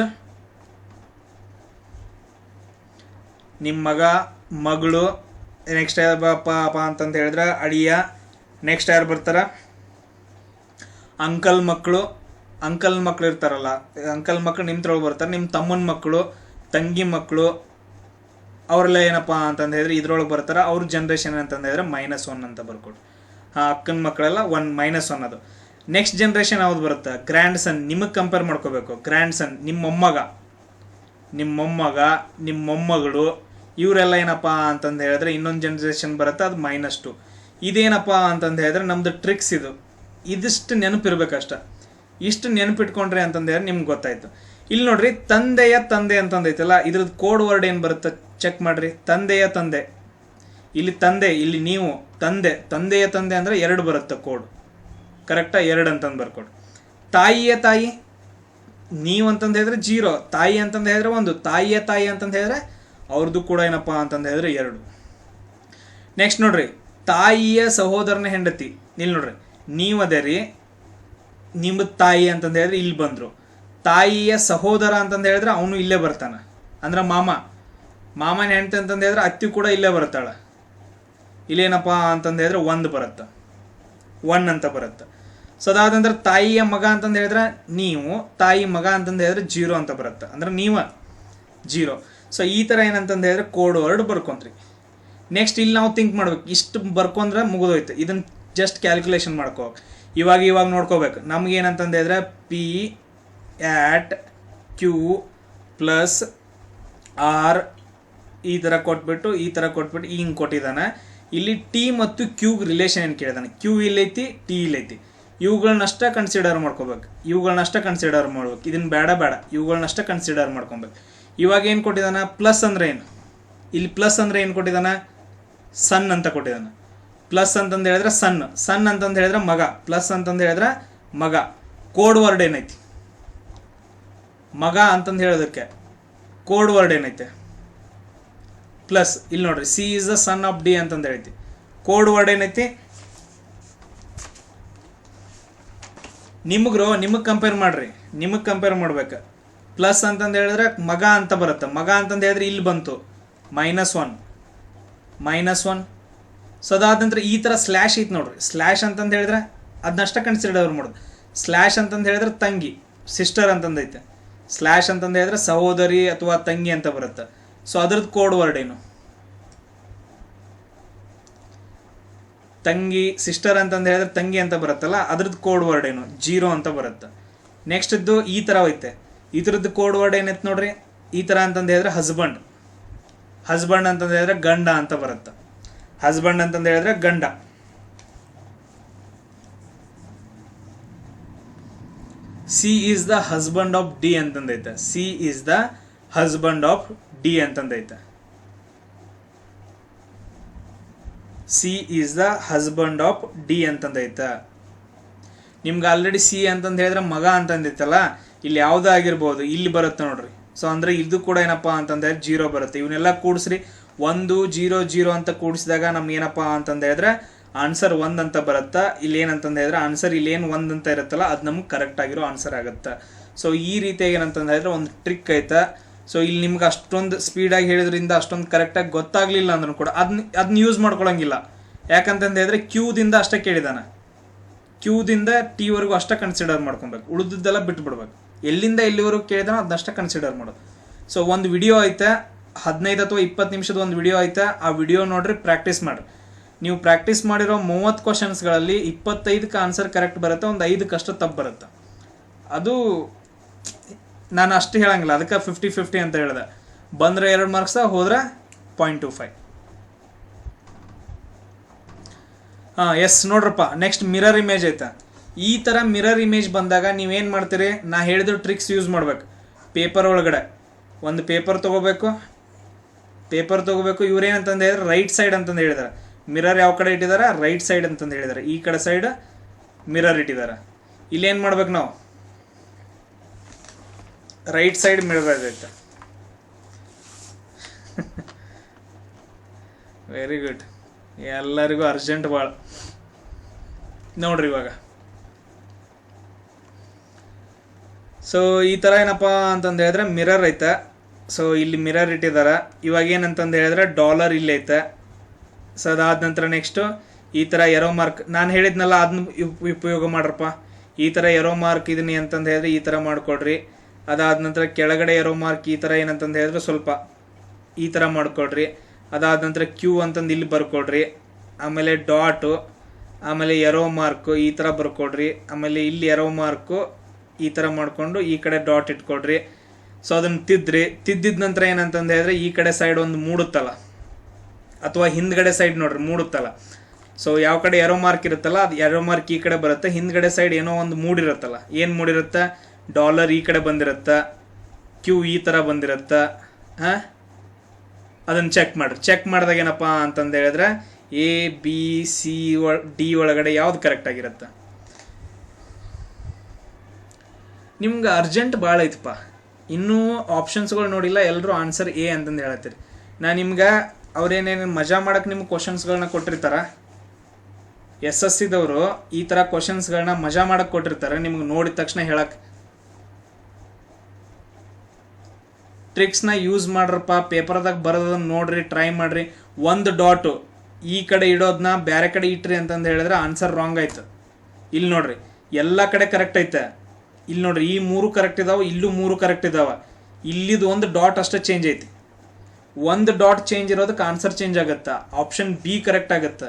ನಿಮ್ಮ ಮಗ, ಮಗಳು. ನೆಕ್ಸ್ಟ್ ಯಾರಪ್ಪ ಅಂತಂತ ಹೇಳಿದ್ರೆ ಅಳಿಯ. ನೆಕ್ಸ್ಟ್ ಯಾರು ಬರ್ತಾರ, ಅಂಕಲ್ ಮಕ್ಕಳು ಇರ್ತಾರಲ್ಲ, ಅಂಕಲ್ ಮಕ್ಕಳು ನಿಮ್ಮ ತ್ರೊಳಗೆ ಬರ್ತಾರೆ. ನಿಮ್ಮ ತಮ್ಮನ ಮಕ್ಕಳು, ತಂಗಿ ಮಕ್ಕಳು, ಅವರೆಲ್ಲ ಏನಪ್ಪ ಅಂತಂದು ಹೇಳಿದ್ರೆ ಇದ್ರೊಳಗೆ ಬರ್ತಾರೆ. ಅವ್ರ ಜನ್ರೇಷನ್ ಅಂತಂದು ಹೇಳಿದ್ರೆ -1 ಅಂತ ಬರ್ಕೊಡ್ರಿ. ಅಕ್ಕನ ಮಕ್ಕಳೆಲ್ಲ -1 ಅದು. ನೆಕ್ಸ್ಟ್ ಜನ್ರೇಷನ್ ಯಾವ್ದು ಬರುತ್ತೆ, ಗ್ರ್ಯಾಂಡ್ ಸನ್. ನಿಮಗೆ ಕಂಪೇರ್ ಮಾಡ್ಕೋಬೇಕು. ಗ್ರ್ಯಾಂಡ್ ಸನ್, ನಿಮ್ಮ ಮೊಮ್ಮಗ, ನಿಮ್ಮ ಮೊಮ್ಮಗಳು, ಇವರೆಲ್ಲ ಏನಪ್ಪ ಅಂತಂದು ಹೇಳಿದ್ರೆ ಇನ್ನೊಂದು ಜನ್ರೇಷನ್ ಬರುತ್ತೆ, ಅದು -2. ಇದೇನಪ್ಪ ಅಂತಂದು ಹೇಳಿದ್ರೆ ನಮ್ದು ಟ್ರಿಕ್ಸ್ ಇದು. ಇದಿಷ್ಟು ನೆನಪಿರ್ಬೇಕಷ್ಟ. ಇಷ್ಟು ನೆನಪಿಟ್ಕೊಂಡ್ರಿ ಅಂತಂದು ಹೇಳಿದ್ರೆ ನಿಮ್ಗೆ ಗೊತ್ತಾಯ್ತು. ಇಲ್ಲಿ ನೋಡ್ರಿ, ತಂದೆಯ ತಂದೆ ಅಂತಂದೈತಲ್ಲ, ಇದ್ರದ್ದು ಕೋಡ್ ವರ್ಡ್ ಏನು ಬರುತ್ತೆ ಚೆಕ್ ಮಾಡ್ರಿ. ತಂದೆಯ ತಂದೆ, ಇಲ್ಲಿ ತಂದೆ, ಇಲ್ಲಿ ನೀವು ತಂದೆಯ ತಂದೆ ಅಂದರೆ 2 ಬರುತ್ತೆ ಕೋಡ್. ಕರೆಕ್ಟಾ? 2 ಅಂತಂದು ಬರ್ಕೊಡು. ತಾಯಿಯ ತಾಯಿ, ನೀವು ಅಂತಂದು ಹೇಳಿದ್ರೆ 0, ತಾಯಿ ಅಂತಂದು ಹೇಳಿದ್ರೆ 1, ತಾಯಿಯ ತಾಯಿ ಅಂತಂದು ಹೇಳಿದ್ರೆ ಅವ್ರದ್ದು ಕೂಡ ಏನಪ್ಪ ಅಂತಂದು ಹೇಳಿದ್ರೆ 2. ನೆಕ್ಸ್ಟ್ ನೋಡ್ರಿ, ತಾಯಿಯ ಸಹೋದರನ ಹೆಂಡತಿ. ಇಲ್ಲಿ ನೋಡ್ರಿ, ನೀವು ಅದೇ ರೀ, ನಿಮ್ಮ ತಾಯಿ ಅಂತಂದು ಹೇಳಿದ್ರೆ ಇಲ್ಲಿ ಬಂದರು. ತಾಯಿಯ ಸಹೋದರ ಅಂತಂದು ಹೇಳಿದ್ರೆ ಅವನು ಇಲ್ಲೇ ಬರ್ತಾನೆ, ಅಂದ್ರೆ ಮಾಮನ ಹೆಂಡತಿ ಅಂತಂದು ಹೇಳಿದ್ರೆ ಅತ್ತಿ ಕೂಡ ಇಲ್ಲೇ ಬರ್ತಾಳೆ. ಇಲ್ಲೇನಪ್ಪ ಅಂತಂದು ಹೇಳಿದ್ರೆ 1 ಬರುತ್ತೆ, 1 ಅಂತ ಬರುತ್ತೆ. ಸೊ ಅದಾದ ನಂತರ ತಾಯಿಯ ಮಗ ಅಂತಂದು ಹೇಳಿದ್ರೆ ನೀವು, ತಾಯಿ ಮಗ ಅಂತಂದು ಹೇಳಿದ್ರೆ 0 ಅಂತ ಬರುತ್ತೆ, ಅಂದ್ರೆ ನೀವು 0. ಸೊ ಈ ಥರ ಏನಂತಂದು ಹೇಳಿದ್ರೆ ಕೋಡ್ ವರ್ಡ್ ಬರ್ಕೊಂಡ್ರಿ. ನೆಕ್ಸ್ಟ್ ಇಲ್ಲಿ ನಾವು ಥಿಂಕ್ ಮಾಡ್ಬೇಕು, ಇಷ್ಟು ಬರ್ಕೊಂಡ್ರೆ ಮುಗಿದೋಯ್ತು. ಇದನ್ನು ಜಸ್ಟ್ ಕ್ಯಾಲ್ಕುಲೇಷನ್ ಮಾಡ್ಕೋ. ಇವಾಗ ನೋಡ್ಕೋಬೇಕು. ನಮ್ಗೆ ಏನಂತಂದು ಹೇಳಿದ್ರೆ P@Q + R ಈ ಥರ ಕೊಟ್ಬಿಟ್ಟು ಹಿಂಗೆ ಕೊಟ್ಟಿದ್ದಾನೆ. ಇಲ್ಲಿ ಟಿ ಮತ್ತು ಕ್ಯೂಗೆ ರಿಲೇಷನ್ ಏನು ಕೇಳಿದಾನೆ. ಕ್ಯೂ ಇಲ್ಲೈತಿ, ಟಿ ಇಲ್ಲೈತಿ. ಇವುಗಳನ್ನಷ್ಟ ಕನ್ಸಿಡರ್ ಮಾಡ್ಕೋಬೇಕು, ಇದನ್ನು ಬೇಡ, ಇವುಗಳನ್ನಷ್ಟ ಕನ್ಸಿಡರ್ ಮಾಡ್ಕೊಬೇಕು. ಇವಾಗ ಏನು ಕೊಟ್ಟಿದ್ದಾನೆ, ಪ್ಲಸ್ ಅಂದರೆ ಏನು, ಇಲ್ಲಿ ಪ್ಲಸ್ ಅಂದರೆ ಏನು ಕೊಟ್ಟಿದ್ದಾನೆ, ಸನ್ ಅಂತ ಕೊಟ್ಟಿದ್ದಾನೆ. ಪ್ಲಸ್ ಅಂತಂದು ಹೇಳಿದ್ರೆ ಸನ್ ಅಂತಂದು ಹೇಳಿದ್ರೆ ಮಗ, ಪ್ಲಸ್ ಅಂತಂದು ಹೇಳಿದ್ರೆ ಮಗ. ಕೋಡ್ ವರ್ಡ್ ಏನೈತಿ, ಮಗ ಅಂತಂದು ಹೇಳೋದಕ್ಕೆ ಕೋಡ್ ವರ್ಡ್ ಏನೈತೆ, ಪ್ಲಸ್. ಇಲ್ಲಿ ನೋಡ್ರಿ, C is the son of D ಅಂತಂದು ಹೇಳ್ತಿ. ಕೋಡ್ ವರ್ಡ್ ಏನೈತಿ, ನಿಮಗೆ ಕಂಪೇರ್ ಮಾಡ್ಬೇಕು. ಪ್ಲಸ್ ಅಂತಂದು ಹೇಳಿದ್ರೆ ಮಗ ಅಂತ ಬರುತ್ತೆ. ಮಗ ಅಂತಂದು ಹೇಳಿದ್ರೆ ಇಲ್ಲಿ ಬಂತು -1. ಸೊ ಅದಾದ ನಂತರ ಈ ಥರ ಸ್ಲ್ಯಾಶ್ ಐತೆ ನೋಡ್ರಿ. ಸ್ಲ್ಯಾಶ್ ಅಂತಂದು ಹೇಳಿದ್ರೆ ಅದನ್ನಷ್ಟ ಕನ್ಸಿಡರ್ ಮಾಡೋದು. ಸ್ಲ್ಯಾಶ್ ಅಂತಂದು ಹೇಳಿದ್ರೆ ತಂಗಿ, ಸಿಸ್ಟರ್ ಅಂತಂದೈತೆ. ಸ್ಲ್ಯಾಶ್ ಅಂತಂದು ಹೇಳಿದ್ರೆ ಸಹೋದರಿ ಅಥವಾ ತಂಗಿ ಅಂತ ಬರುತ್ತೆ. ಸೊ ಅದ್ರದ್ದು ಕೋಡ್ ವರ್ಡ್ ಏನು, ತಂಗಿ, ಸಿಸ್ಟರ್ ಅಂತಂದು ಹೇಳಿದ್ರೆ ತಂಗಿ ಅಂತ ಬರುತ್ತಲ್ಲ, ಅದ್ರದ್ದು ಕೋಡ್ ವರ್ಡ್ ಏನು, 0 ಅಂತ ಬರುತ್ತೆ. ನೆಕ್ಸ್ಟ್ ಇದ್ದು ಈ ಥರ ಐತೆ. ಇದ್ರದ್ದು ಕೋಡ್ ವರ್ಡ್ ಏನೈತೆ ನೋಡ್ರಿ, ಈ ಥರ ಅಂತಂದು ಹೇಳಿದ್ರೆ ಹಸ್ಬೆಂಡ್ ಅಂತಂದು ಹೇಳಿದ್ರೆ ಗಂಡ ಅಂತ ಬರುತ್ತೆ. ಹಸ್ಬೆಂಡ್ ಅಂತಂದು ಹೇಳಿದ್ರೆ ಗಂಡ. C is the husband of D ಅಂತಂದೈತೆ. C is the husband of D ಅಂತಂದೈತೆ. C is the husband of D ಅಂತಂದೈತೆ. ನಿಮ್ಗೆ ಆಲ್ರೆಡಿ ಸಿ ಅಂತಂದು ಹೇಳಿದ್ರೆ ಮಗ ಅಂತಂದೈತಲ್ಲ, ಇಲ್ಲಿ ಯಾವುದೋ ಆಗಿರ್ಬೋದು, ಇಲ್ಲಿ ಬರುತ್ತೆ ನೋಡ್ರಿ. ಸೊ ಅಂದರೆ ಇದು ಕೂಡ ಏನಪ್ಪ ಅಂತಂದ್ರೆ 0 ಬರುತ್ತೆ. ಇವನ್ನೆಲ್ಲ ಕೂಡಿಸ್ರಿ, 1 0 0 ಅಂತ ಕೂಡಿಸಿದಾಗ ನಮ್ಗೆ ಏನಪ್ಪ ಅಂತಂದು ಹೇಳಿದ್ರೆ ಆನ್ಸರ್ 1 ಅಂತ ಬರುತ್ತಾ. ಇಲ್ಲಿ ಏನಂತಂದು ಹೇಳಿದ್ರೆ ಆನ್ಸರ್ ಇಲ್ಲೇನು 1 ಅಂತ ಇರುತ್ತಲ್ಲ ಅದು ನಮ್ಗೆ ಕರೆಕ್ಟ್ ಆಗಿರೋ ಆನ್ಸರ್ ಆಗುತ್ತೆ. ಸೊ ಈ ರೀತಿಯಾಗಿ ಏನಂತಂದು ಹೇಳಿದ್ರೆ ಒಂದು ಟ್ರಿಕ್ ಐತೆ. ಸೊ ಇಲ್ಲಿ ನಿಮ್ಗೆ ಅಷ್ಟೊಂದು ಸ್ಪೀಡಾಗಿ ಹೇಳಿದ್ರಿಂದ ಅಷ್ಟೊಂದು ಕರೆಕ್ಟಾಗಿ ಗೊತ್ತಾಗಲಿಲ್ಲ ಅಂದ್ರೂ ಕೂಡ ಅದನ್ನ ಯೂಸ್ ಮಾಡ್ಕೊಳಂಗಿಲ್ಲ. ಯಾಕಂತಂದು ಹೇಳಿದ್ರೆ ಕ್ಯೂದಿಂದ ಅಷ್ಟೇ ಕೇಳಿದಾನೆ, ಕ್ಯೂದಿಂದ ಟಿವರೆಗೂ ಅಷ್ಟೇ ಕನ್ಸಿಡರ್ ಮಾಡ್ಕೊಬೇಕು, ಉಳಿದಿದ್ದೆಲ್ಲ ಬಿಟ್ಟು ಬಿಡ್ಬೇಕು. ಎಲ್ಲಿಂದ ಎಲ್ಲಿವರೆಗೂ ಕೇಳಿದಾನೋ ಅದನ್ನಷ್ಟೇ ಕನ್ಸಿಡರ್ ಮಾಡೋದು. ಸೊ ಒಂದು ವಿಡಿಯೋ ಐತೆ, 15 ಅಥವಾ 20 ನಿಮಿಷದ ಒಂದು ವಿಡಿಯೋ ಐತೆ. ಆ ವಿಡಿಯೋ ನೋಡ್ರಿ, ಪ್ರಾಕ್ಟೀಸ್ ಮಾಡಿರಿ. ನೀವು ಪ್ರಾಕ್ಟೀಸ್ ಮಾಡಿರೋ 30 ಕ್ವಶನ್ಸ್ಗಳಲ್ಲಿ 25ಕ್ಕೆ ಆನ್ಸರ್ ಕರೆಕ್ಟ್ ಬರುತ್ತೆ, ಒಂದು 5ಕ್ಕಷ್ಟು ತಪ್ಪು ಬರುತ್ತೆ. ಅದು ನಾನು ಅಷ್ಟು ಹೇಳಂಗಿಲ್ಲ, ಅದಕ್ಕೆ 50-50 ಅಂತ ಹೇಳಿದೆ. ಬಂದರೆ 2 ಮಾರ್ಕ್ಸ, ಹೋದ್ರೆ 0.25. ಎಸ್ ನೋಡ್ರಪ್ಪ, ನೆಕ್ಸ್ಟ್ ಮಿರರ್ ಇಮೇಜ್ ಐತೆ. ಈ ಥರ ಮಿರರ್ ಇಮೇಜ್ ಬಂದಾಗ ನೀವೇನು ಮಾಡ್ತೀರಿ, ನಾ ಹೇಳಿದ್ರು ಟ್ರಿಕ್ಸ್ ಯೂಸ್ ಮಾಡ್ಬೇಕು. ಪೇಪರ್ ಒಳಗಡೆ ಒಂದು ಪೇಪರ್ ತೊಗೋಬೇಕು. ಇವ್ರೇನಂತಂದು ಹೇಳಿದ್ರೆ ರೈಟ್ ಸೈಡ್ ಅಂತಂದು ಹೇಳಿದ್ದಾರೆ. ಮಿರರ್ ಯಾವ ಕಡೆ ಇಟ್ಟಿದ್ದಾರೆ, ರೈಟ್ ಸೈಡ್ ಅಂತಂದು ಹೇಳಿದ್ದಾರೆ. ಈ ಕಡೆ ಸೈಡ್ ಮಿರರ್ ಇಟ್ಟಿದ್ದಾರೆ. ಇಲ್ಲೇನು ಮಾಡ್ಬೇಕು ನಾವು, ರೈಟ್ ಸೈಡ್ ಮಿರರ್ ಐತೆ. ವೆರಿ ಗುಡ್, ಎಲ್ಲರಿಗೂ ಅರ್ಜೆಂಟ್ ಭಾಳ. ನೋಡ್ರಿ ಇವಾಗ ಸೊ ಈ ಥರ ಏನಪ್ಪ ಅಂತಂದು ಹೇಳಿದ್ರೆ ಮಿರರ್ ಐತೆ. ಸೊ ಇಲ್ಲಿ ಮಿರರ್ ಇಟ್ಟಿದ್ದಾರೆ. ಇವಾಗ ಏನಂತಂದು ಹೇಳಿದ್ರೆ ಡಾಲರ್ ಇಲ್ಲಿ ಐತೆ. ಸೊ ಅದಾದ ನಂತರ ನೆಕ್ಸ್ಟು ಈ ಥರ ಎರೋ ಮಾರ್ಕ್ ನಾನು ಹೇಳಿದ್ನಲ್ಲ, ಅದನ್ನ ಉಪಯೋಗ ಮಾಡ್ರಪ್ಪ. ಈ ಥರ ಎರೋ ಮಾರ್ಕ್ ಇದೀನಿ ಅಂತಂದು ಹೇಳಿದ್ರೆ ಈ ಥರ ಮಾಡಿಕೊಡ್ರಿ. ಅದಾದ ನಂತರ ಕೆಳಗಡೆ ಎರೋ ಮಾರ್ಕ್ ಈ ಥರ ಏನಂತಂದು ಹೇಳಿದ್ರೆ ಸ್ವಲ್ಪ ಈ ಥರ ಮಾಡಿಕೊಡ್ರಿ. ಅದಾದ ನಂತರ ಕ್ಯೂ ಅಂತಂದು ಇಲ್ಲಿ ಬರ್ಕೊಡ್ರಿ. ಆಮೇಲೆ ಡಾಟು, ಆಮೇಲೆ ಎರೋ ಮಾರ್ಕು ಈ ಥರ ಬರ್ಕೊಡ್ರಿ. ಆಮೇಲೆ ಇಲ್ಲಿ ಎರೋ ಮಾರ್ಕು ಈ ಥರ ಮಾಡಿಕೊಂಡು ಈ ಕಡೆ ಡಾಟ್ ಇಟ್ಕೊಡ್ರಿ. ಸೊ ಅದನ್ನು ತಿದ್ದಿದ ನಂತರ ಏನಂತಂದು ಹೇಳಿದ್ರೆ ಈ ಕಡೆ ಸೈಡ್ ಒಂದು ಮೂಡುತ್ತಲ್ಲ, ಅಥವಾ ಹಿಂದ್ಗಡೆ ಸೈಡ್ ನೋಡ್ರಿ ಮೂಡುತ್ತಲ್ಲ. ಸೊ ಯಾವ ಕಡೆ ಎರೋ ಮಾರ್ಕ್ ಇರುತ್ತಲ್ಲ ಅದು ಎರೋ ಮಾರ್ಕ್ ಈ ಕಡೆ ಬರುತ್ತೆ. ಹಿಂದ್ಗಡೆ ಸೈಡ್ ಏನೋ ಒಂದು ಮೂಡಿರುತ್ತಲ್ಲ, ಏನು ಮೂಡಿರುತ್ತೆ, ಡಾಲರ್ ಈ ಕಡೆ ಬಂದಿರುತ್ತೆ, ಕ್ಯೂ ಈ ಥರ ಬಂದಿರುತ್ತೆ. ಅದನ್ನು ಚೆಕ್ ಮಾಡಿರಿ. ಚೆಕ್ ಮಾಡಿದಾಗ ಏನಪ್ಪ ಅಂತಂದು ಹೇಳಿದ್ರೆ ABCD ಒಳಗಡೆ ಯಾವ್ದು ಕರೆಕ್ಟ್ ಆಗಿರುತ್ತೆ. ನಿಮ್ಗೆ ಅರ್ಜೆಂಟ್ ಭಾಳ ಐತಪ್ಪ, ಇನ್ನೂ ಆಪ್ಷನ್ಸ್ಗಳು ನೋಡಿಲ್ಲ, ಎಲ್ಲರೂ ಆನ್ಸರ್ ಎ ಅಂತಂದು ಹೇಳತ್ತೀರಿ. ನಾನು ನಿಮ್ಗೆ ಅವ್ರೇನೇನು ಮಜಾ ಮಾಡೋಕ್ಕೆ ನಿಮ್ಗೆ ಕ್ವಶನ್ಸ್ಗಳನ್ನ ಕೊಟ್ಟಿರ್ತಾರೆ. SSCದವರು ಈ ಥರ ಕ್ವಶನ್ಸ್ಗಳನ್ನ ಮಜಾ ಮಾಡೋಕ್ಕೆ ಕೊಟ್ಟಿರ್ತಾರೆ. ನಿಮ್ಗೆ ನೋಡಿದ ತಕ್ಷಣ ಹೇಳಕ್ಕೆ ಟ್ರಿಕ್ಸ್ನ ಯೂಸ್ ಮಾಡ್ರಪ್ಪ. ಪೇಪರ್ದಾಗ ಬರೋದನ್ನು ನೋಡ್ರಿ, ಟ್ರೈ ಮಾಡಿರಿ. ಒಂದು ಡಾಟು ಈ ಕಡೆ ಇಡೋದನ್ನ ಬೇರೆ ಕಡೆ ಇಟ್ರಿ ಅಂತಂದು ಹೇಳಿದ್ರೆ ಆನ್ಸರ್ ರಾಂಗ್ ಆಯ್ತು. ಇಲ್ಲಿ ನೋಡ್ರಿ, ಎಲ್ಲ ಕಡೆ ಕರೆಕ್ಟ್ ಐತೆ. ಇಲ್ಲಿ ನೋಡ್ರಿ, ಈ 3 ಕರೆಕ್ಟ್ ಇದಾವೆ, ಇಲ್ಲೂ 3 ಕರೆಕ್ಟ್ ಇದಾವೆ. ಇಲ್ಲಿದು ಒಂದು ಡಾಟ್ ಅಷ್ಟೇ ಚೇಂಜ್ ಐತಿ. ಒಂದು ಡಾಟ್ ಚೇಂಜ್ ಇರೋದಕ್ಕೆ ಆನ್ಸರ್ ಚೇಂಜ್ ಆಗುತ್ತೆ. ಆಪ್ಷನ್ ಬಿ ಕರೆಕ್ಟ್ ಆಗುತ್ತೆ.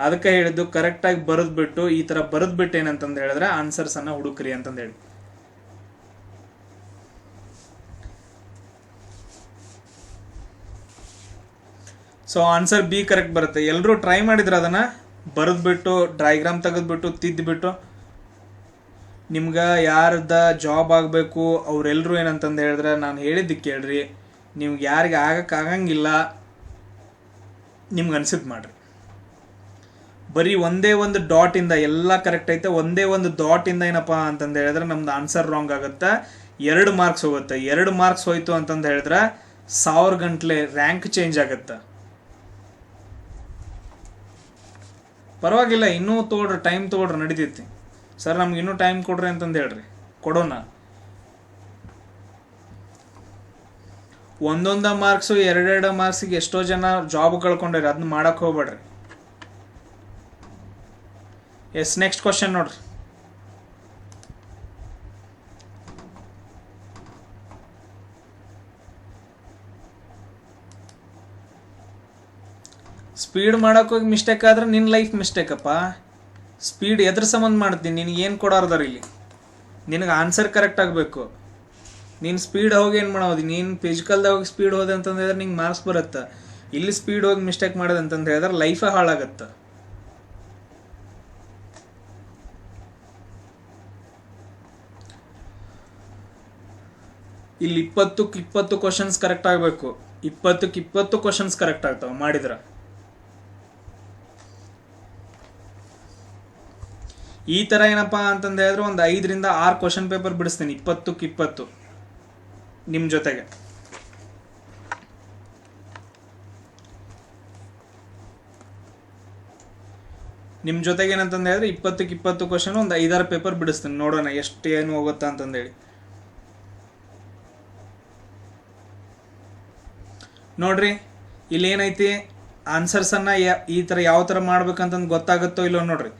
ಅದಕ್ಕೆ ಹೇಳಿದ್ದು ಕರೆಕ್ಟಾಗಿ ಬರೆದ್ಬಿಟ್ಟು ಈ ಥರ ಬರೆದ್ಬಿಟ್ಟು ಏನಂತಂದು ಹೇಳಿದ್ರೆ ಆನ್ಸರ್ಸನ್ನು ಹುಡುಕ್ರಿ ಅಂತಂದು ಹೇಳಿ. ಸೊ ಆನ್ಸರ್ ಬಿ ಕರೆಕ್ಟ್ ಬರುತ್ತೆ. ಎಲ್ಲರೂ ಟ್ರೈ ಮಾಡಿದ್ರೆ ಅದನ್ನು ಬರೆದ್ಬಿಟ್ಟು ಡಯಾಗ್ರಾಮ್ ತೆಗೆದ್ಬಿಟ್ಟು ತಿದ್ದುಬಿಟ್ಟು. ನಿಮ್ಗೆ ಯಾರ್ದ ಜಾಬ್ ಆಗಬೇಕು ಅವರೆಲ್ಲರೂ ಏನಂತಂದು ಹೇಳಿದ್ರೆ ನಾನು ಹೇಳಿದ್ದಕ್ಕೆ ಕೇಳ್ರಿ. ನಿಮ್ಗೆ ಯಾರಿಗೆ ಆಗಂಗಿಲ್ಲ ನಿಮ್ಗೆ ಅನ್ಸಿದ್ದು ಮಾಡಿರಿ. ಬರೀ ಒಂದೇ ಒಂದು ಡಾಟಿಂದ ಎಲ್ಲ ಕರೆಕ್ಟ್ ಐತೆ, ಒಂದೇ ಒಂದು ಡಾಟಿಂದ ಏನಪ್ಪ ಅಂತಂದು ಹೇಳಿದ್ರೆ ನಮ್ದು ಆನ್ಸರ್ ರಾಂಗ್ ಆಗುತ್ತೆ. 2 ಮಾರ್ಕ್ಸ್ ಹೋಗುತ್ತೆ. 2 ಮಾರ್ಕ್ಸ್ ಹೋಯ್ತು ಅಂತಂದು ಹೇಳಿದ್ರೆ 1000 ಗಂಟ್ಲೆ ರ್ಯಾಂಕ್ ಚೇಂಜ್ ಆಗುತ್ತೆ. ಪರವಾಗಿಲ್ಲ, ಇನ್ನೂ ತೊಗೊಳ್ರಿ, ಟೈಮ್ ತೊಗೊಳ್ರಿ, ನಡೀತೈತಿ. ಸರ್ ನಮ್ಗೆ ಇನ್ನೂ ಟೈಮ್ ಕೊಡ್ರಿ ಅಂತಂದು ಹೇಳ್ರಿ, ಕೊಡೋಣ. ಒಂದೊಂದು ಮಾರ್ಕ್ಸು 2 ಮಾರ್ಕ್ಸಿಗೆ ಎಷ್ಟೋ ಜನ ಜಾಬ್ ಕಳ್ಕೊಂಡ್ರಿ. ಅದನ್ನ ಮಾಡಕ್ಕೆ ಹೋಗ್ಬೇಡ್ರಿ. ಎಸ್, ನೆಕ್ಸ್ಟ್ ಕ್ವಶನ್ ನೋಡ್ರಿ. ಸ್ಪೀಡ್ ಮಾಡೋಕ್ಕೋಗಿ ಮಿಸ್ಟೇಕ್ ಆದ್ರೆ ನಿನ್ನ ಲೈಫ್ ಮಿಸ್ಟೇಕಪ್ಪ. ಸ್ಪೀಡ್ ಎದ್ರ ಸಂಬಂಧ ಮಾಡ್ತೀನಿ, ನಿನಗೆ ಏನು ಕೊಡೋರ್ದಾರ ಇಲ್ಲಿ? ನಿನಗೆ ಆನ್ಸರ್ ಕರೆಕ್ಟ್ ಆಗಬೇಕು. ನೀನು ಸ್ಪೀಡ್ ಹೋಗಿ ಏನು ಮಾಡೋದು? ನೀನು ಫಿಸಿಕಲ್ದಾಗ ಹೋಗಿ ಸ್ಪೀಡ್ ಹೋದೆ ಅಂತಂದು ಹೇಳಿದ್ರೆ ನಿಂಗೆ ಮಾರ್ಕ್ಸ್ ಬರುತ್ತೆ. ಇಲ್ಲಿ ಸ್ಪೀಡ್ ಹೋಗಿ ಮಿಸ್ಟೇಕ್ ಮಾಡೋದು ಅಂತಂದು ಹೇಳಿದ್ರೆ ಲೈಫೇ ಹಾಳಾಗತ್ತೆ. ಇಲ್ಲಿ 20ಕ್ಕೆ 20 ಕ್ವಶನ್ಸ್ ಕರೆಕ್ಟ್ ಆಗಬೇಕು. 20ಕ್ಕೆ 20 ಕ್ವಶನ್ಸ್ ಕರೆಕ್ಟ್ ಆಗ್ತಾವೆ ಮಾಡಿದ್ರೆ. ಈ ಥರ ಏನಪ್ಪ ಅಂತಂದು ಹೇಳಿದ್ರೆ ಒಂದು 5ರಿಂದ 6 ಕ್ವಶನ್ ಪೇಪರ್ ಬಿಡಿಸ್ತೀನಿ 20ಕ್ಕೆ 20 ನಿಮ್ಮ ಜೊತೆಗೆ. ನಿಮ್ಮ ಜೊತೆಗೆ ಏನಂತಂದು ಹೇಳಿದ್ರೆ 20ಕ್ಕೆ 20 ಕ್ವಶನ್ ಒಂದು 5-6 ಪೇಪರ್ ಬಿಡಿಸ್ತೀನಿ, ನೋಡೋಣ ಎಷ್ಟು ಏನು ಹೋಗುತ್ತಾ ಅಂತಂದೇಳಿ. ನೋಡ್ರಿ ಇಲ್ಲಿ ಏನೈತಿ ಆನ್ಸರ್ಸನ್ನು ಈ ಥರ ಯಾವ ಥರ ಮಾಡ್ಬೇಕಂತಂದು ಗೊತ್ತಾಗುತ್ತೋ ಇಲ್ಲೋ ನೋಡ್ರಿ.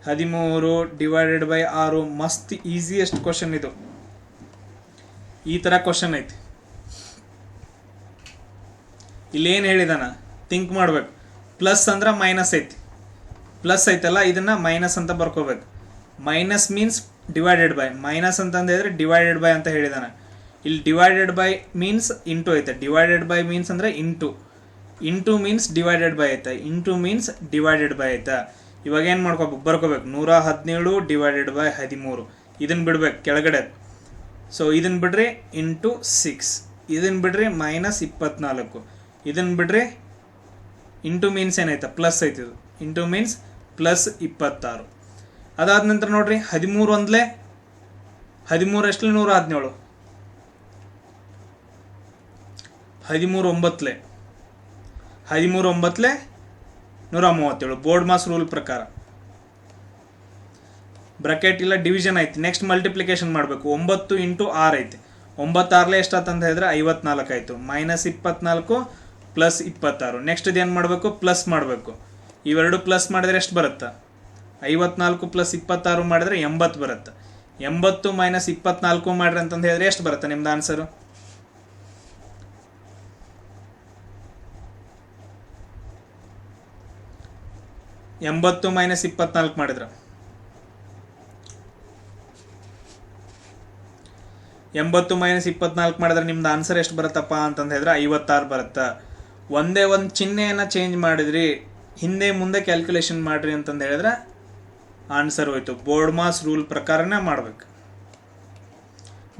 13/6 ಮಸ್ತ್ ಈಸಿಯೆಸ್ಟ್ ಕ್ವಶನ್ ಇದು. ಈ ಥರ ಕ್ವಶನ್ ಐತಿ. ಇಲ್ಲೇನು ಹೇಳಿದಾನ ಥಿಂಕ್ ಮಾಡ್ಬೇಕು. ಪ್ಲಸ್ ಅಂದ್ರೆ ಮೈನಸ್ ಐತಿ, ಪ್ಲಸ್ ಐತಲ್ಲ ಇದನ್ನು ಮೈನಸ್ ಅಂತ ಬರ್ಕೋಬೇಕು. Minus means divided by, minus ಅಂತಂದು ಹೇಳಿದ್ರೆ ಡಿವೈಡೆಡ್ ಬೈ ಅಂತ ಹೇಳಿದಾನೆ. ಇಲ್ಲಿ ಡಿವೈಡೆಡ್ ಬೈ ಮೀನ್ಸ್ ಇಂಟು ಐತೆ, ಡಿವೈಡೆಡ್ ಬೈ ಮೀನ್ಸ್ ಅಂದರೆ ಇಂಟು ಮೀನ್ಸ್ ಡಿವೈಡೆಡ್ ಬೈ ಐತೆ, ಇಂಟು ಮೀನ್ಸ್ ಡಿವೈಡೆಡ್ ಬೈ ಐತೆ. ಇವಾಗ ಏನು ಮಾಡ್ಕೋಬೇಕು, ಬರ್ಕೋಬೇಕು 117 ಡಿವೈಡೆಡ್ ಬೈ 13, ಇದನ್ನು ಬಿಡ್ಬೇಕು ಕೆಳಗಡೆ. ಸೊ ಇದನ್ನು ಬಿಡ್ರಿ ಇಂಟು 6, ಇದನ್ನು ಬಿಡ್ರಿ -24, ಇದನ್ನು ಬಿಡ್ರಿ ಇಂಟು ಮೀನ್ಸ್ ಏನೈತೆ ಪ್ಲಸ್ ಐತಿದು, ಇಂಟು ಮೀನ್ಸ್ +26. ಅದಾದ ನಂತರ ನೋಡ್ರಿ 13 ಒಂದ್ಲೆ 13 ಎಷ್ಟಲೆ 117, 13 9 137 ಬೋರ್ಡ್ ಮಾಸ್ ರೂಲ್ ಪ್ರಕಾರ. ಬ್ರಾಕೆಟ್ ಇಲ್ಲ ಡಿವಿಷನ್ ಐತಿ. ನೆಕ್ಸ್ಟ್ ಮಲ್ಟಿಪ್ಲಿಕೇಶನ್ ಮಾಡಬೇಕು. 9 × 6 ಐತಿ. 9 6 ಎಷ್ಟಾತಂತ ಹೇಳಿದ್ರೆ 54 ಆಯಿತು. -24 +26. ನೆಕ್ಸ್ಟ್ ಇದೇನು ಮಾಡಬೇಕು, ಪ್ಲಸ್ ಮಾಡಬೇಕು. ಇವೆರಡು ಪ್ಲಸ್ ಮಾಡಿದ್ರೆ ಎಷ್ಟು ಬರುತ್ತೆ, 54 + 26 ಮಾಡಿದ್ರೆ 80 ಬರುತ್ತೆ. 80 - 24 ಮಾಡ್ರಿ ಅಂತಂದು ಹೇಳಿದ್ರೆ ಎಷ್ಟು ಬರುತ್ತೆ ನಿಮ್ದು ಆನ್ಸರು? -24 ಮಾಡಿದ್ರೆ 80 - 24 ಮಾಡಿದ್ರೆ ನಿಮ್ದು ಆನ್ಸರ್ ಎಷ್ಟು ಬರುತ್ತಪ್ಪ ಅಂತಂದು ಹೇಳಿದ್ರೆ 56 ಬರುತ್ತೆ. ಒಂದೇ ಒಂದು ಚಿಹ್ನೆಯನ್ನು ಚೇಂಜ್ ಮಾಡಿದ್ರಿ, ಹಿಂದೆ ಮುಂದೆ ಕ್ಯಾಲ್ಕುಲೇಷನ್ ಮಾಡಿರಿ ಅಂತಂದು ಹೇಳಿದ್ರೆ ಆನ್ಸರ್ ಹೋಯ್ತು. ಬೋರ್ಡ್ ಮಾಸ್ ರೂಲ್ ಪ್ರಕಾರನೇ ಮಾಡಬೇಕು.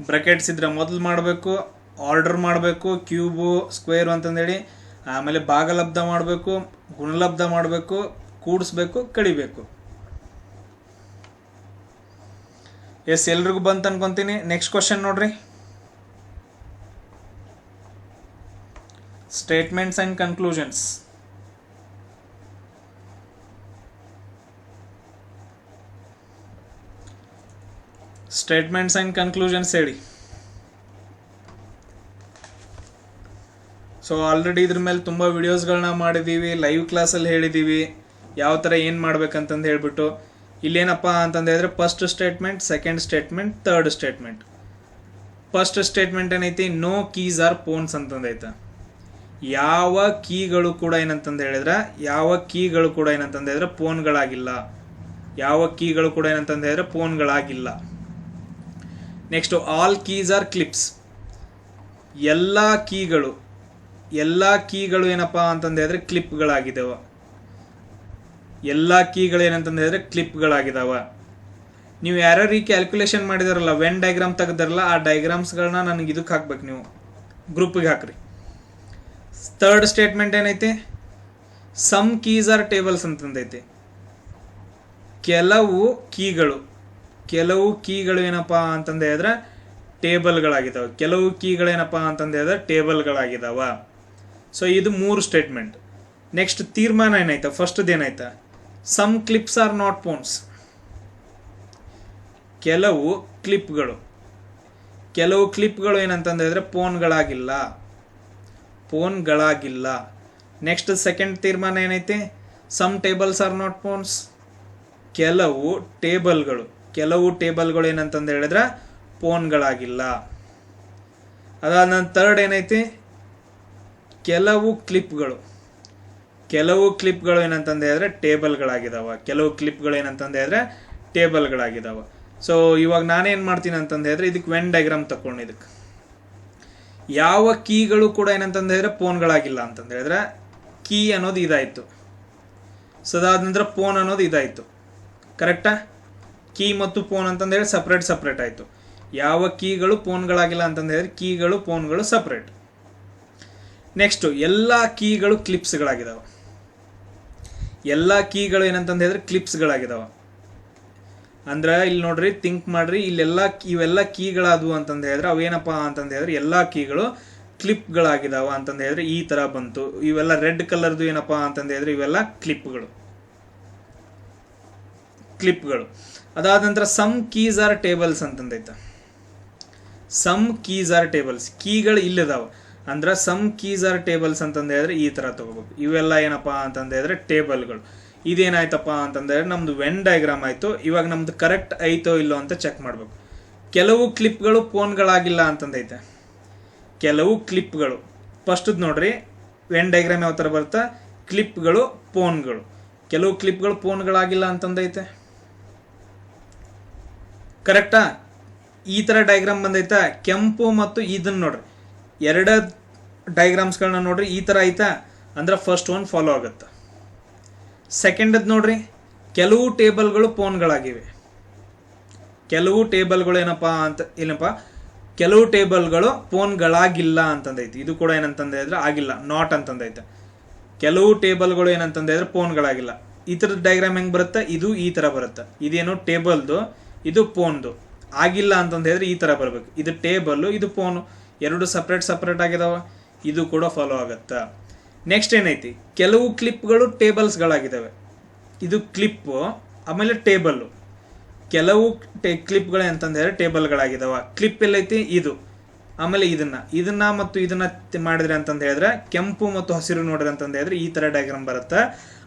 ಬ್ರಾಕೆಟ್ಸ್ ಇದ್ರೆ ಮೊದಲು ಮಾಡಬೇಕು, ಆರ್ಡರ್ ಮಾಡಬೇಕು, ಕ್ಯೂಬು ಸ್ಕ್ವೇರು ಅಂತಂದೇಳಿ, ಆಮೇಲೆ ಭಾಗಲಬ್ಧ ಮಾಡಬೇಕು, ಗುಣಲಬ್ಧ ಮಾಡಬೇಕು, ಕೂಡಿಸ್ಬೇಕು, ಕಡಿಬೇಕು. ಎಸ್, ಎಲ್ರಿಗೂ ಬಂತು ಅನ್ಕೊಂತೀನಿ. ನೆಕ್ಸ್ಟ್ ಕ್ವಶನ್ ನೋಡ್ರಿ. Statements and conclusions. Statements and conclusions ಹೇಳಿ. ಸೊ ಆಲ್ರೆಡಿ ಇದ್ರ ಮೇಲೆ ತುಂಬ ವಿಡಿಯೋಸ್ಗಳನ್ನ ಮಾಡಿದ್ದೀವಿ, ಲೈವ್ ಕ್ಲಾಸಲ್ಲಿ ಹೇಳಿದ್ದೀವಿ ಯಾವ ಥರ ಏನು ಮಾಡ್ಬೇಕಂತಂದು ಹೇಳ್ಬಿಟ್ಟು. ಇಲ್ಲೇನಪ್ಪ ಅಂತಂದು ಹೇಳಿದ್ರೆ first statement, second statement, third statement. First statement ಏನೈತಿ, ನೋ ಕೀಸ್ ಆರ್ ಫೋನ್ಸ್ ಅಂತಂದೈತೆ. ಯಾವ ಕೀಗಳು ಕೂಡ ಏನಂತಂದು ಹೇಳಿದ್ರೆ ಫೋನ್ಗಳಾಗಿಲ್ಲ. ಯಾವ ಕೀಗಳು ಕೂಡ ಏನಂತಂದು ಹೇಳಿದ್ರೆ ಫೋನ್ಗಳಾಗಿಲ್ಲ. Next all keys are clips. ಎಲ್ಲ ಕೀಗಳು ಏನಪ್ಪ ಅಂತಂದು ಹೇಳಿದ್ರೆ ಕ್ಲಿಪ್ಗಳಾಗಿದ್ದಾವೆ. ಎಲ್ಲ ಕೀಗಳು ಏನಂತಂದು ಹೇಳಿದ್ರೆ ಕ್ಲಿಪ್ಗಳಾಗಿದ್ದಾವೆ. ನೀವು ಯಾರ್ಯಾರು ಈ ಕ್ಯಾಲ್ಕುಲೇಷನ್ ಮಾಡಿದಾರಲ್ಲ, ವೆನ್ ಡಯಾಗ್ರಾಮ್ ತೆಗೆದಾರಲ್ಲ, ಆ ಡಯಾಗ್ರಾಮ್ಸ್ಗಳನ್ನ ನನಗೆ ಇದಕ್ಕೆ ಹಾಕ್ಬೇಕು, ನೀವು ಗ್ರೂಪಿಗೆ ಹಾಕ್ರಿ. ಥರ್ಡ್ ಸ್ಟೇಟ್ಮೆಂಟ್ ಏನೈತಿ, ಸಮ್ ಕೀಸ್ ಆರ್ ಟೇಬಲ್ಸ್ ಅಂತಂದೈತಿ. ಕೆಲವು ಕೀಗಳು ಏನಪ್ಪ ಅಂತಂದು ಹೇಳಿದ್ರೆ ಟೇಬಲ್ಗಳಾಗಿದ್ದಾವೆ. ಕೆಲವು ಕೀಗಳೇನಪ್ಪ ಅಂತಂದು ಹೇಳಿದ್ರೆ ಟೇಬಲ್ಗಳಾಗಿದ್ದಾವೆ. ಸೊ ಇದು 3 ಸ್ಟೇಟ್ಮೆಂಟ್. ನೆಕ್ಸ್ಟ್ ತೀರ್ಮಾನ ಏನಾಯ್ತಾ, ಫಸ್ಟ್ದು ಏನಾಯ್ತಾ, some clips are not phones. ಕೆಲವು ಕ್ಲಿಪ್ಗಳು ಏನಂತಂದು ಹೇಳಿದ್ರೆ ಫೋನ್ಗಳಾಗಿಲ್ಲ. ನೆಕ್ಸ್ಟ್ ಸೆಕೆಂಡ್ ತೀರ್ಮಾನ ಏನೈತಿ, some tables are not phones. ಕೆಲವು ಟೇಬಲ್ಗಳು ಏನಂತಂದು ಹೇಳಿದ್ರೆ ಫೋನ್ಗಳಾಗಿಲ್ಲ. ಅದಾದ ನಂತರ ಥರ್ಡ್ ಏನೈತಿ, ಕೆಲವು ಕ್ಲಿಪ್ಗಳು ಏನಂತಂದು ಹೇಳಿದ್ರೆ ಟೇಬಲ್ಗಳಾಗಿದ್ದಾವೆ. ಸೊ ಇವಾಗ ನಾನೇನು ಮಾಡ್ತೀನಿ ಅಂತಂದು ಹೇಳಿದ್ರೆ ಇದಕ್ಕೆ ವೆನ್ ಡಯಾಗ್ರಾಮ್ ತಗೊಂಡು ಇದಕ್ಕೆ ಯಾವ ಕೀಗಳು ಕೂಡ ಏನಂತಂದು ಹೇಳಿದ್ರೆ ಫೋನ್ಗಳಾಗಿಲ್ಲ ಅಂತಂದು ಹೇಳಿದ್ರೆ ಕೀ ಅನ್ನೋದು ಇದಾಯಿತು. ಸೊ ಅದಾದ ನಂತರ ಫೋನ್ ಅನ್ನೋದು ಇದಾಯಿತು. ಕರೆಕ್ಟಾ? ಕೀ ಮತ್ತು ಫೋನ್ ಅಂತಂದು ಹೇಳಿ ಸಪ್ರೇಟ್ ಆಯಿತು. ಯಾವ ಕೀಗಳು ಫೋನ್ಗಳಾಗಿಲ್ಲ ಅಂತಂದು ಹೇಳಿದ್ರೆ ಕೀಗಳು ಫೋನ್ಗಳು ಸಪ್ರೇಟ್. ನೆಕ್ಸ್ಟು ಎಲ್ಲ ಕೀಗಳು ಕ್ಲಿಪ್ಸ್ಗಳಾಗಿದ್ದಾವೆ. ಎಲ್ಲ ಕೀಗಳು ಏನಂತಂದು ಹೇಳಿದ್ರೆ ಕ್ಲಿಪ್ಸ್ಗಳಾಗಿದ್ದಾವೆ. ಅಂದ್ರೆ ಇಲ್ಲಿ ನೋಡ್ರಿ, ಥಿಂಕ್ ಮಾಡ್ರಿ, ಇವೆಲ್ಲ ಕೀಗಳಾದವು ಅಂತಂದು ಹೇಳಿದ್ರೆ ಅವೇನಪ್ಪ ಅಂತಂದು ಹೇಳಿದ್ರೆ ಎಲ್ಲ ಕೀಗಳು ಕ್ಲಿಪ್ಗಳಾಗಿದ್ದಾವ ಅಂತಂದು ಹೇಳಿದ್ರೆ ಈ ಥರ ಬಂತು. ಇವೆಲ್ಲ ರೆಡ್ ಕಲರ್ದು ಏನಪ್ಪ ಅಂತಂದು ಹೇಳಿದ್ರೆ ಇವೆಲ್ಲ ಕ್ಲಿಪ್ಗಳು. ಅದಾದ ನಂತರ ಸಮ್ ಕೀಸ್ ಆರ್ ಟೇಬಲ್ಸ್ ಅಂತಂದೈತೆ. ಸಮ್ ಕೀಸ್ ಆರ್ ಟೇಬಲ್ಸ್, ಕೀಗಳು ಇಲ್ಲಿದಾವ ಅಂದ್ರೆ ಸಮ್ ಕೀಸ್ ಆರ್ ಟೇಬಲ್ಸ್ ಅಂತಂದು ಹೇಳಿದ್ರೆ ಈ ಥರ ತಗೋಬೇಕು. ಇವೆಲ್ಲ ಏನಪ್ಪ ಅಂತಂದು ಹೇಳಿದ್ರೆ ಟೇಬಲ್ಗಳು. ಇದೇನಾಯ್ತಪ್ಪ ಅಂತಂದ್ರೆ ನಮ್ದು ವೆನ್ ಡಯಾಗ್ರಾಮ್ ಆಯಿತು. ಇವಾಗ ನಮ್ದು ಕರೆಕ್ಟ್ ಐತೋ ಇಲ್ಲೋ ಅಂತ ಚೆಕ್ ಮಾಡಬೇಕು. ಕೆಲವು ಕ್ಲಿಪ್ಗಳು ಫೋನ್ಗಳಾಗಿಲ್ಲ ಅಂತಂದೈತೆ. ಕೆಲವು ಕ್ಲಿಪ್ಗಳು ಫಸ್ಟದ್ದು ನೋಡ್ರಿ, ವೆನ್ ಡಯಾಗ್ರಾಮ್ ಯಾವ ಥರ ಬರುತ್ತೆ, ಕ್ಲಿಪ್ಗಳು ಫೋನ್ಗಳು. ಕೆಲವು ಕ್ಲಿಪ್ಗಳು ಫೋನ್ಗಳಾಗಿಲ್ಲ ಅಂತಂದೈತೆ. ಕರೆಕ್ಟಾ? ಈ ಥರ ಡಯಾಗ್ರಾಮ್ ಬಂದೈತಾ? ಕೆಂಪು ಮತ್ತು ಇದನ್ನ ನೋಡ್ರಿ, ಎರಡು ಡಯಾಗ್ರಾಮ್ಸ್ಗಳನ್ನ ನೋಡ್ರಿ, ಈ ಥರ ಐತಾ ಅಂದ್ರೆ ಫಸ್ಟ್ ಒನ್ ಫಾಲೋ ಆಗುತ್ತೆ. ಸೆಕೆಂಡದ್ದು ನೋಡ್ರಿ, ಕೆಲವು ಟೇಬಲ್ಗಳು ಫೋನ್ಗಳಾಗಿವೆ. ಕೆಲವು ಟೇಬಲ್ಗಳು ಕೆಲವು ಟೇಬಲ್ಗಳು ಫೋನ್ಗಳಾಗಿಲ್ಲ ಅಂತಂದೈತಿ. ಇದು ಕೂಡ ಏನಂತಂದ ಹೇಳಿದ್ರೆ ಆಗಿಲ್ಲ, ನಾಟ್ ಅಂತಂದೈತೆ. ಕೆಲವು ಟೇಬಲ್ಗಳು ಏನಂತಂದ ಹೇಳಿದ್ರೆ ಫೋನ್ಗಳಾಗಿಲ್ಲ. ಈ ಥರದ ಡಯಾಗ್ರಾಮ್ ಹೆಂಗೆ ಬರುತ್ತೆ, ಇದು ಈ ಥರ ಬರುತ್ತೆ. ಇದೇನು ಟೇಬಲ್ದು, ಇದು ಫೋನ್ದು. ಆಗಿಲ್ಲ ಅಂತಂದು ಹೇಳಿದ್ರೆ ಈ ಥರ ಬರಬೇಕು. ಇದು ಟೇಬಲ್ಲು, ಇದು ಫೋನು, ಎರಡು ಸಪ್ರೇಟ್ ಆಗಿದಾವ. ಇದು ಕೂಡ ಫಾಲೋ ಆಗುತ್ತೆ. ನೆಕ್ಸ್ಟ್ ಏನೈತಿ, ಕೆಲವು ಕ್ಲಿಪ್ಗಳು ಟೇಬಲ್ಸ್ಗಳಾಗಿದ್ದಾವೆ. ಇದು ಕ್ಲಿಪ್ಪು, ಆಮೇಲೆ ಟೇಬಲ್ಲು. ಕೆಲವು ಕ್ಲಿಪ್ಗಳು ಅಂತಂದು ಹೇಳಿದ್ರೆ ಟೇಬಲ್ಗಳಾಗಿದ್ದಾವ. ಕ್ಲಿಪ್ ಎಲ್ಲೈತಿ, ಇದು, ಆಮೇಲೆ ಇದನ್ನ ಮತ್ತು ಇದನ್ನ ಮಾಡಿದ್ರೆ ಅಂತಂದು ಹೇಳಿದ್ರೆ ಕೆಂಪು ಮತ್ತು ಹಸಿರು ನೋಡ್ರಿ ಅಂತಂದು ಹೇಳಿದ್ರೆ ಈ ಥರ ಡಯಾಗ್ರಾಮ್ ಬರುತ್ತೆ.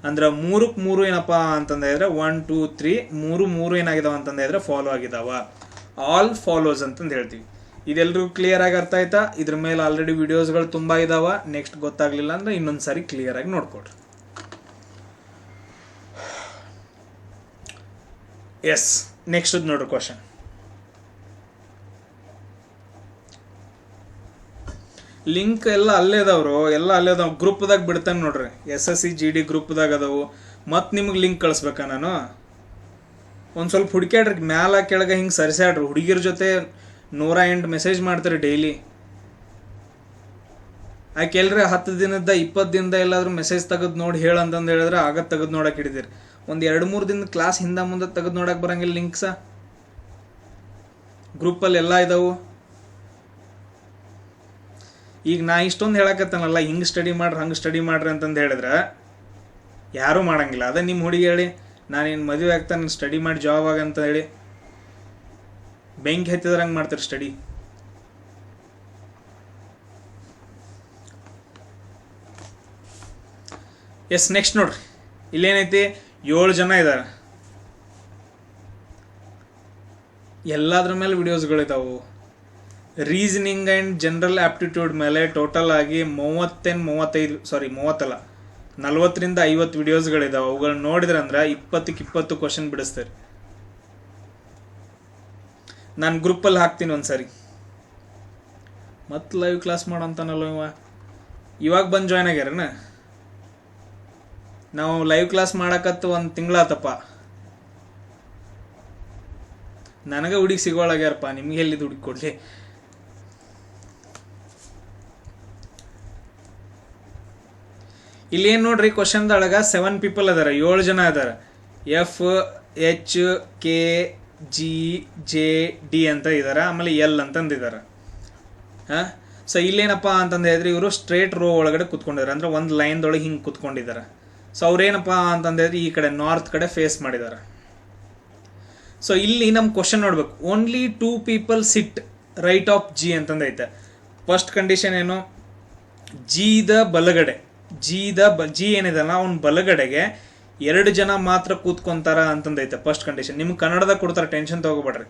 ಅಂದ್ರೆ 3 ಏನಪ್ಪ ಅಂತಂದು ಹೇಳಿದ್ರೆ 1 2 3 ಮೂರು ಏನಾಗಿದಾವ ಅಂತಂದು ಹೇಳಿದ್ರೆ ಫಾಲೋ ಆಗಿದಾವ. ಆಲ್ ಫಾಲೋಸ್ ಅಂತಂದು ಹೇಳ್ತೀವಿ. ಇದೆಲ್ಲರಿಗೂ ಕ್ಲಿಯರ್ ಆಗಿ ಅರ್ಥ ಆಯ್ತಾ? ಇದ್ರ ಮೇಲೆ ಆಲ್ರೆಡಿ ವಿಡಿಯೋಸ್ಗಳು ತುಂಬ ಇದಾವ. ನೆಕ್ಸ್ಟ್ ಗೊತ್ತಾಗ್ಲಿಲ್ಲ ಅಂದ್ರೆ ಇನ್ನೊಂದು ಸಾರಿ ಕ್ಲಿಯರ್ ಆಗಿ ನೋಡ್ಕೊಡ್ರಿ. ಎಸ್, ನೆಕ್ಸ್ಟ್ ನೋಡ್ರಿ ಕ್ವಶನ್. ಲಿಂಕ್ ಎಲ್ಲ ಅಲ್ಲೇ ಅದಾವ್ರು, ಎಲ್ಲ ಅಲ್ಲೇ ಅದಾವ. ಗ್ರೂಪ್ದಾಗ ಬಿಡ್ತಾನೆ ನೋಡ್ರಿ, SSC GD ಗ್ರೂಪ್ದಾಗ ಅದಾವು. ಮತ್ತು ನಿಮ್ಗೆ ಲಿಂಕ್ ಕಳಿಸ್ಬೇಕಾ ನಾನು? ಒಂದು ಸ್ವಲ್ಪ ಹುಡುಕ್ಯಾಡ್ರಿ, ಮ್ಯಾಲ ಕೆಳಗೆ ಹಿಂಗೆ ಸರಿಸ್ಯಾಡ್ರಿ. ಹುಡುಗಿರ ಜೊತೆ 108 ಮೆಸೇಜ್ ಮಾಡ್ತಾರೆ ಡೈಲಿ. ಆಕೆ ಎಲ್ರಿ 10 ದಿನದ 20 ದಿನದ ಎಲ್ಲಾದ್ರೂ ಮೆಸೇಜ್ ತೆಗೆದು ನೋಡಿ ಹೇಳಂತಂದು ಹೇಳಿದ್ರೆ ಆಗತ್ತೆ ತೆಗೆದು ನೋಡಕ್ಕೆ ಹಿಡಿದಿರಿ. ಒಂದು 2-3 ದಿನದ ಕ್ಲಾಸ್ ಹಿಂದೆ ಮುಂದೆ ತೆಗೆದು ನೋಡಕ್ಕೆ ಬರಂಗಿಲ್ಲ ಲಿಂಕ್ಸ. ಗ್ರೂಪಲ್ಲಿ ಎಲ್ಲ ಇದಾವು. ಈಗ ನಾ ಇಷ್ಟೊಂದು ಹೇಳಕತ್ತನಲ್ಲ, ಹಿಂಗೆ ಸ್ಟಡಿ ಮಾಡ್ರಿ ಹಂಗೆ ಸ್ಟಡಿ ಮಾಡ್ರಿ ಅಂತಂದು ಹೇಳಿದ್ರೆ ಯಾರೂ ಮಾಡಂಗಿಲ್ಲ. ಅದೇ ನಿಮ್ಮ ಹುಡುಗಿ ಹೇಳಿ ನಾನೇನು ಮದುವೆ ಆಗ್ತಾನೆ ಸ್ಟಡಿ ಮಾಡಿ ಜಾಬ್ ಆಗಂತ ಹೇಳಿ ಬೆಂಕಿ ಹತ್ತಿದ್ರಂಗೆ ಮಾಡ್ತಾರೆ ಸ್ಟಡಿ. ಎಸ್, ನೆಕ್ಸ್ಟ್ ನೋಡ್ರಿ, ಇಲ್ಲೇನೈತಿ, 7 ಜನ ಇದ್ದಾರೆ. ಎಲ್ಲದ್ರ ಮೇಲೆ ವಿಡಿಯೋಸ್ಗಳಿದಾವು. ರೀಸನಿಂಗ್ ಆ್ಯಂಡ್ ಜನರಲ್ ಆಪ್ಟಿಟ್ಯೂಡ್ ಮೇಲೆ ಟೋಟಲ್ ಆಗಿ 40ರಿಂದ 50 ವಿಡಿಯೋಸ್ಗಳಿದಾವೆ. ಅವುಗಳನ್ನ ನೋಡಿದ್ರೆ ಅಂದ್ರೆ 20 ಕ್ವಶನ್ ಬಿಡಿಸ್ತಾರೆ. ನಾನು ಗ್ರೂಪಲ್ಲಿ ಹಾಕ್ತೀನಿ ಒಂದ್ಸರಿ. ಮತ್ತು ಲೈವ್ ಕ್ಲಾಸ್ ಮಾಡೋಂತಾನಲ್ಲ ಇವಾಗ ಬಂದು ಜಾಯ್ನ್ ಆಗ್ಯಾರನ. ನಾವು ಲೈವ್ ಕ್ಲಾಸ್ ಮಾಡಕತ್ತು 1 ತಿಂಗಳಾತಪ್ಪ. ನನಗೆ ಹುಡುಗಿ ಸಿಗೋಳಾಗ್ಯಾರಪ್ಪ, ನಿಮ್ಗೆ ಎಲ್ಲಿದ್ದು ಹುಡುಗಿ ಕೊಡ್ಲಿ. ಇಲ್ಲಿ ಏನು ನೋಡ್ರಿ, ಕ್ವಶನ್ದೊಳಗೆ 7 ಪೀಪಲ್ ಅದಾರ, 7 ಜನ ಅದಾರ. FHKGJD ಅಂತ ಇದ್ದಾರೆ, ಆಮೇಲೆ L ಅಂತಂದಿದ್ದಾರೆ. ಹಾಂ, ಸೊ ಇಲ್ಲೇನಪ್ಪ ಅಂತಂದು ಹೇಳಿದ್ರೆ ಇವರು ಸ್ಟ್ರೇಟ್ ರೋ ಒಳಗಡೆ ಕುತ್ಕೊಂಡಿದ್ದಾರೆ, ಅಂದರೆ ಒಂದು ಲೈನ್ದೊಳಗೆ ಹಿಂಗೆ ಕುತ್ಕೊಂಡಿದ್ದಾರೆ. ಸೊ ಅವ್ರೇನಪ್ಪ ಅಂತಂದು ಹೇಳಿದ್ರೆ ಈ ಕಡೆ ನಾರ್ತ್ ಕಡೆ ಫೇಸ್ ಮಾಡಿದ್ದಾರೆ. ಸೊ ಇಲ್ಲಿ ನಮ್ಮ ಕ್ವಶನ್ ನೋಡ್ಬೇಕು. Only 2 people sit right of G ಅಂತಂದೈತೆ. ಫಸ್ಟ್ ಕಂಡೀಷನ್ ಏನು, ಜಿದ ಬಲಗಡೆ, ಜಿ ಏನಿದಲ್ಲ ಅವ್ನ ಬಲಗಡೆಗೆ 2 ಜನ ಮಾತ್ರ ಕೂತ್ಕೊಂತಾರ ಅಂತಂದೈತೆ ಫಸ್ಟ್ ಕಂಡೀಷನ್. ನಿಮ್ಗೆ ಕನ್ನಡದಾಗ ಕೊಡ್ತಾರೆ, ಟೆನ್ಷನ್ ತಗೋಬೇಡ್ರಿ.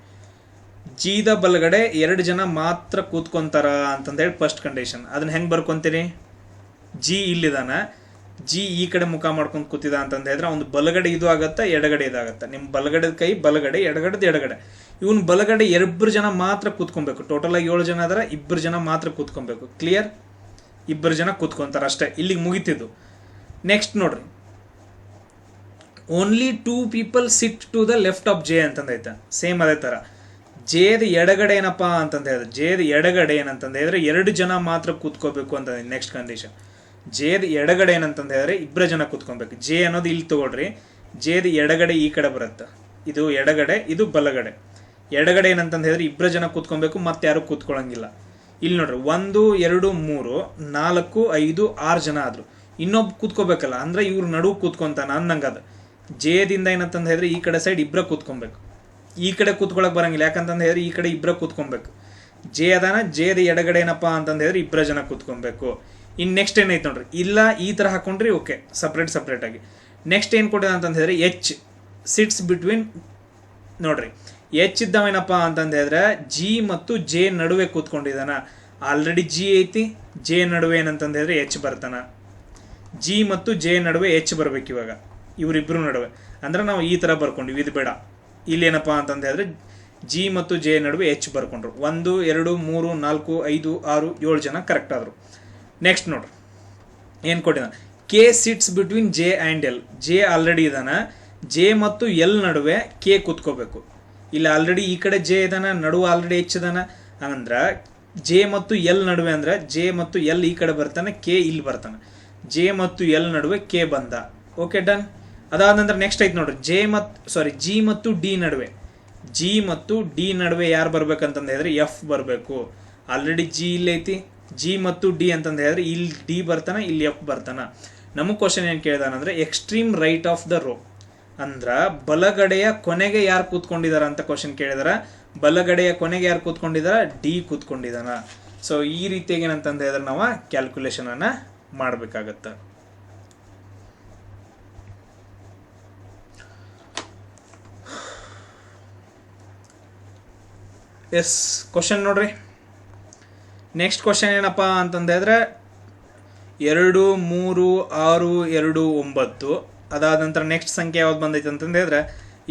ಜಿದ ಬಲಗಡೆ 2 ಜನ ಮಾತ್ರ ಕೂತ್ಕೊಂತಾರ ಅಂತಂದೇಳಿ ಫಸ್ಟ್ ಕಂಡೀಷನ್. ಅದನ್ನ ಹೆಂಗೆ ಬರ್ಕೊಂತೀರಿ, ಜಿ ಇಲ್ಲಿದಾನ, ಜಿ ಈ ಕಡೆ ಮುಖ ಮಾಡ್ಕೊಂಡು ಕೂತಿದ ಅಂತಂದು ಹೇಳಿದ್ರೆ ಅವ್ನು ಬಲಗಡೆ ಇದು ಆಗತ್ತೆ, ಎಡಗಡೆ ಇದಾಗತ್ತೆ. ನಿಮ್ಮ ಬಲಗಡೆ ಕೈ ಬಲಗಡೆ, ಎಡಗಡೆದು ಎಡಗಡೆ. ಇವನು ಬಲಗಡೆ 2 ಜನ ಮಾತ್ರ ಕೂತ್ಕೊಬೇಕು. ಟೋಟಲಾಗಿ 7 ಜನ ಅದರ, 2 ಜನ ಮಾತ್ರ ಕೂತ್ಕೊಬೇಕು. ಕ್ಲಿಯರ್? 2 ಜನ ಕೂತ್ಕೊಂತಾರೆ ಅಷ್ಟೇ, ಇಲ್ಲಿಗೆ ಮುಗಿತಿದ್ದು. ನೆಕ್ಸ್ಟ್ ನೋಡ್ರಿ, only 2 people sit to the left of J ಅಂತಂದೈತೆ. ಸೇಮ್ ಅದೇ ಥರ ಜೇದ ಎಡಗಡೆ ಏನಪ್ಪ ಅಂತಂದು ಹೇಳಿದ್ರೆ ಜೇದ ಎಡಗಡೆ ಏನಂತಂದು ಹೇಳಿದ್ರೆ 2 ಜನ ಮಾತ್ರ ಕೂತ್ಕೋಬೇಕು ಅಂತ ನೆಕ್ಸ್ಟ್ ಕಂಡೀಷನ್. ಜೇದ ಎಡಗಡೆ ಏನಂತಂದು ಹೇಳಿದ್ರೆ 2 ಜನ ಕೂತ್ಕೊಬೇಕು. ಜೆ ಅನ್ನೋದು ಇಲ್ಲಿ ತಗೊಳ್ರಿ, ಜೇದ ಎಡಗಡೆ ಈ ಕಡೆ ಬರುತ್ತೆ, ಇದು ಎಡಗಡೆ ಇದು ಬಲಗಡೆ. ಎಡಗಡೆ ಏನಂತಂದು ಹೇಳಿದ್ರೆ 2 ಜನ ಕೂತ್ಕೊಬೇಕು, ಮತ್ತೆ ಯಾರು ಕೂತ್ಕೊಳ್ಳಂಗಿಲ್ಲ. ಇಲ್ಲಿ ನೋಡ್ರಿ 1 2 3 4 5 6 ಜನ ಆದ್ರು, ಇನ್ನೊಬ್ಬ ಕೂತ್ಕೋಬೇಕಲ್ಲ, ಅಂದ್ರೆ ಇವ್ರು ನಡುವು ಕೂತ್ಕೊಂತಾನ ಅನ್ನಂಗದ. ಜೇದಿಂದ ಏನಂತಂದು ಹೇಳಿದ್ರೆ ಈ ಕಡೆ ಸೈಡ್ 2 ಕೂತ್ಕೊಬೇಕು, ಈ ಕಡೆ ಕೂತ್ಕೊಳಕ್ ಬರಂಗಿಲ್ಲ, ಯಾಕಂತಂದು ಹೇಳಿದ್ರೆ ಈ ಕಡೆ 2 ಕೂತ್ಕೊಬೇಕು. ಜೆ ಅದಾನ, ಜೇದ ಎಡಗಡೆ ಏನಪ್ಪಾ ಅಂತಂದು ಹೇಳಿದ್ರೆ 2 ಜನ ಕೂತ್ಕೊಬೇಕು. ಇನ್ನು ನೆಕ್ಸ್ಟ್ ಏನೈತೆ ನೋಡ್ರಿ, ಇಲ್ಲ ಈ ಥರ ಹಾಕೊಂಡ್ರಿ ಓಕೆ, ಸಪ್ರೇಟ್ ಆಗಿ. ನೆಕ್ಸ್ಟ್ ಏನು ಕೊಟ್ಟಿದ ಅಂತಂದು ಹೇಳಿದ್ರೆ ಎಚ್ ಸಿಟ್ಸ್ ಬಿಟ್ವೀನ್. ನೋಡ್ರಿ ಎಚ್ ಇದ್ದವೇನಪ್ಪ ಅಂತಂದು ಹೇಳಿದ್ರೆ ಜಿ ಮತ್ತು ಜೆ ನಡುವೆ ಕೂತ್ಕೊಂಡಿದ್ದಾನ. ಆಲ್ರೆಡಿ ಜಿ ಐತಿ, ಜೆ ನಡುವೆ ಏನಂತಂದು ಹೇಳಿದ್ರೆ ಎಚ್ ಬರ್ತಾನ. ಜಿ ಮತ್ತು ಜೆ ನಡುವೆ ಎಚ್ ಬರ್ಬೇಕು ಇವಾಗ, ಇವರಿಬ್ರು ನಡುವೆ. ಅಂದ್ರೆ ನಾವು ಈ ಥರ ಬರ್ಕೊಂಡಿವಿ, ಇದು ಬೇಡ. ಇಲ್ಲೇನಪ್ಪ ಅಂತಂದು ಹೇಳಿದ್ರೆ ಜಿ ಮತ್ತು ಜೆ ನಡುವೆ ಎಚ್ ಬರ್ಕೊಂಡ್ರು. 1 2 3 4 5 6 7 ಜನ ಕರೆಕ್ಟ್ ಆದರು. ನೆಕ್ಸ್ಟ್ ನೋಡ್ರಿ ಏನು ಕೊಟ್ಟಿದ, K sits between J and L. J already ಇದಾನ, ಜೆ ಮತ್ತು ಎಲ್ ನಡುವೆ ಕೆ ಕೂತ್ಕೋಬೇಕು. ಇಲ್ಲಿ ಆಲ್ರೆಡಿ ಈ ಕಡೆ ಜೆ ಇದಾನ, ನಡುವೆ ಆಲ್ರೆಡಿ ಎಚ್ ಇದಾನ. ಅಂದ್ರೆ ಜೆ ಮತ್ತು ಎಲ್ ನಡುವೆ ಅಂದ್ರೆ ಜೆ ಮತ್ತು ಎಲ್ ಈ ಕಡೆ ಬರ್ತಾನೆ, ಕೆ ಇಲ್ಲಿ ಬರ್ತಾನೆ. ಜೆ ಮತ್ತು ಎಲ್ ನಡುವೆ ಕೆ ಬಂದ. Okay done. ಅದಾದ ನಂತರ ನೆಕ್ಸ್ಟ್ ಐತೆ ನೋಡ್ರಿ, ಜಿ ಮತ್ತು ಡಿ ನಡುವೆ. ಜಿ ಮತ್ತು ಡಿ ನಡುವೆ ಯಾರು ಬರ್ಬೇಕಂತಂದು ಹೇಳಿದ್ರೆ ಎಫ್ ಬರಬೇಕು. ಆಲ್ರೆಡಿ ಜಿ ಇಲ್ಲಿ ಐತಿ, ಜಿ ಮತ್ತು ಡಿ ಅಂತಂದು ಹೇಳಿದ್ರೆ ಇಲ್ಲಿ ಡಿ ಬರ್ತಾನ, ಇಲ್ಲಿ ಎಫ್ ಬರ್ತಾನ. ನಮಗೆ ಕ್ವಶನ್ ಏನು ಕೇಳಿದಾನಂದ್ರೆ extreme right of the row, ಅಂದ್ರೆ ಬಲಗಡೆಯ ಕೊನೆಗೆ ಯಾರು ಕೂತ್ಕೊಂಡಿದಾರ ಅಂತ ಕ್ವಶನ್ ಕೇಳಿದಾರ. ಬಲಗಡೆಯ ಕೊನೆಗೆ ಯಾರು ಕೂತ್ಕೊಂಡಿದಾರ, ಡಿ ಕೂತ್ಕೊಂಡಿದಾನ. ಸೊ ಈ ರೀತಿಯಾಗಿ ಏನಂತಂದು ಹೇಳಿದ್ರೆ ನಾವು ಕ್ಯಾಲ್ಕುಲೇಷನ್ ಅನ್ನ ಮಾಡಬೇಕಾಗತ್ತ. ಎಸ್ ಕ್ವಶನ್ ನೋಡ್ರಿ. ನೆಕ್ಸ್ಟ್ ಕ್ವಶನ್ ಏನಪ್ಪ ಅಂತಂದು ಹೇಳಿದ್ರೆ 2 3 6 2 9. ಅದಾದ ನಂತರ ನೆಕ್ಸ್ಟ್ ಸಂಖ್ಯೆ ಯಾವ್ದು ಬಂದೈತೆ ಅಂತಂದು ಹೇಳಿದ್ರೆ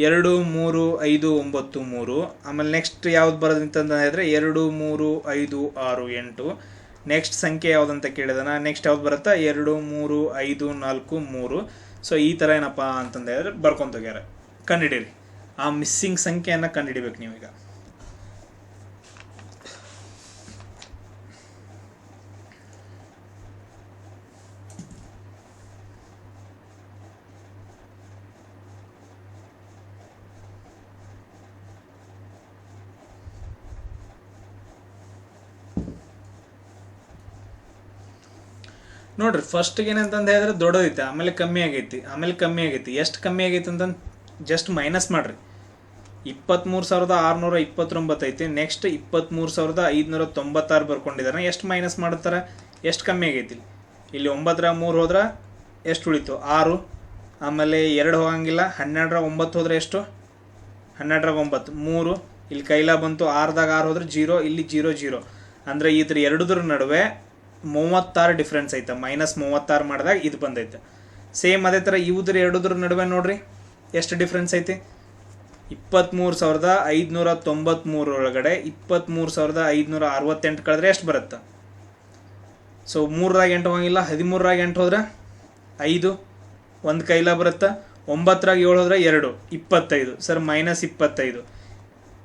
2 3 5 9 3. ಆಮೇಲೆ ನೆಕ್ಸ್ಟ್ ಯಾವ್ದು ಬರೋದಂತಂದು ಹೇಳಿದ್ರೆ 2 3 5 6 8. ನೆಕ್ಸ್ಟ್ ಸಂಖ್ಯೆ ಯಾವುದಂತ ಕೇಳಿದಾನ. ನೆಕ್ಸ್ಟ್ ಯಾವ್ದು ಬರುತ್ತಾ 2 3 5 4 3. ಸೊ ಈ ಥರ ಏನಪ್ಪ ಅಂತಂದು ಹೇಳಿದ್ರೆ ಬರ್ಕೊಂತೋಗ್ಯಾರ. ಕಂಡುಹಿಡೀರಿ ಆ ಮಿಸ್ಸಿಂಗ್ ಸಂಖ್ಯೆಯನ್ನು ಕಂಡುಹಿಡಿಬೇಕು ನೀವೀಗ. ನೋಡ್ರಿ ಫಸ್ಟ್ಗೆ ಏನಂತಂದು ಹೇಳಿದ್ರೆ ದೊಡ್ಡದೈತೆ, ಆಮೇಲೆ ಕಮ್ಮಿ ಆಗೈತಿ. ಎಷ್ಟು ಕಮ್ಮಿ ಆಗೈತಿ ಅಂತಂದು ಜಸ್ಟ್ ಮೈನಸ್ ಮಾಡ್ರಿ. 23,629 ಐತಿ. ನೆಕ್ಸ್ಟ್ 23,596 ಬರ್ಕೊಂಡಿದ್ದಾರೆ. ಎಷ್ಟು ಮೈನಸ್ ಮಾಡ್ತಾರೆ, ಎಷ್ಟು ಕಮ್ಮಿ ಆಗೈತಿ. ಇಲ್ಲಿ 9ರ 3 ಹೋದ್ರೆ ಎಷ್ಟು ಉಳಿತು, 6. ಆಮೇಲೆ 2 ಹೋಗಂಗಿಲ್ಲ. 12ರ 9 ಹೋದ್ರೆ ಎಷ್ಟು, 12ರ 9 3. ಇಲ್ಲಿ ಕೈಲ ಬಂತು, 6ದಾಗ 6 ಹೋದ್ರೆ 0, ಇಲ್ಲಿ 0 0. ಅಂದರೆ ಇದ್ರ ಎರಡದ್ರ ನಡುವೆ 36 ಡಿಫ್ರೆನ್ಸ್ ಐತೆ. -36 ಮಾಡಿದಾಗ ಇದು ಬಂದೈತೆ. ಸೇಮ್ ಅದೇ ಥರ ಇವುದ್ರ ಎರಡದ್ರ ನಡುವೆ ನೋಡ್ರಿ ಎಷ್ಟು ಡಿಫ್ರೆನ್ಸ್ ಐತಿ. 23,593 ಒಳಗಡೆ 23,568 ಕಳೆದ್ರೆ ಎಷ್ಟು ಬರುತ್ತೆ. ಸೊ 3ರಾಗ 8 ಹೋಗಿಲ್ಲ. 13ರಾಗ 8 ಹೋದ್ರೆ 5, 1 ಕೈಲ ಬರುತ್ತೆ. 9ರಾಗ 7 ಹೋದ್ರೆ 2, 25 ಸರ್, -25.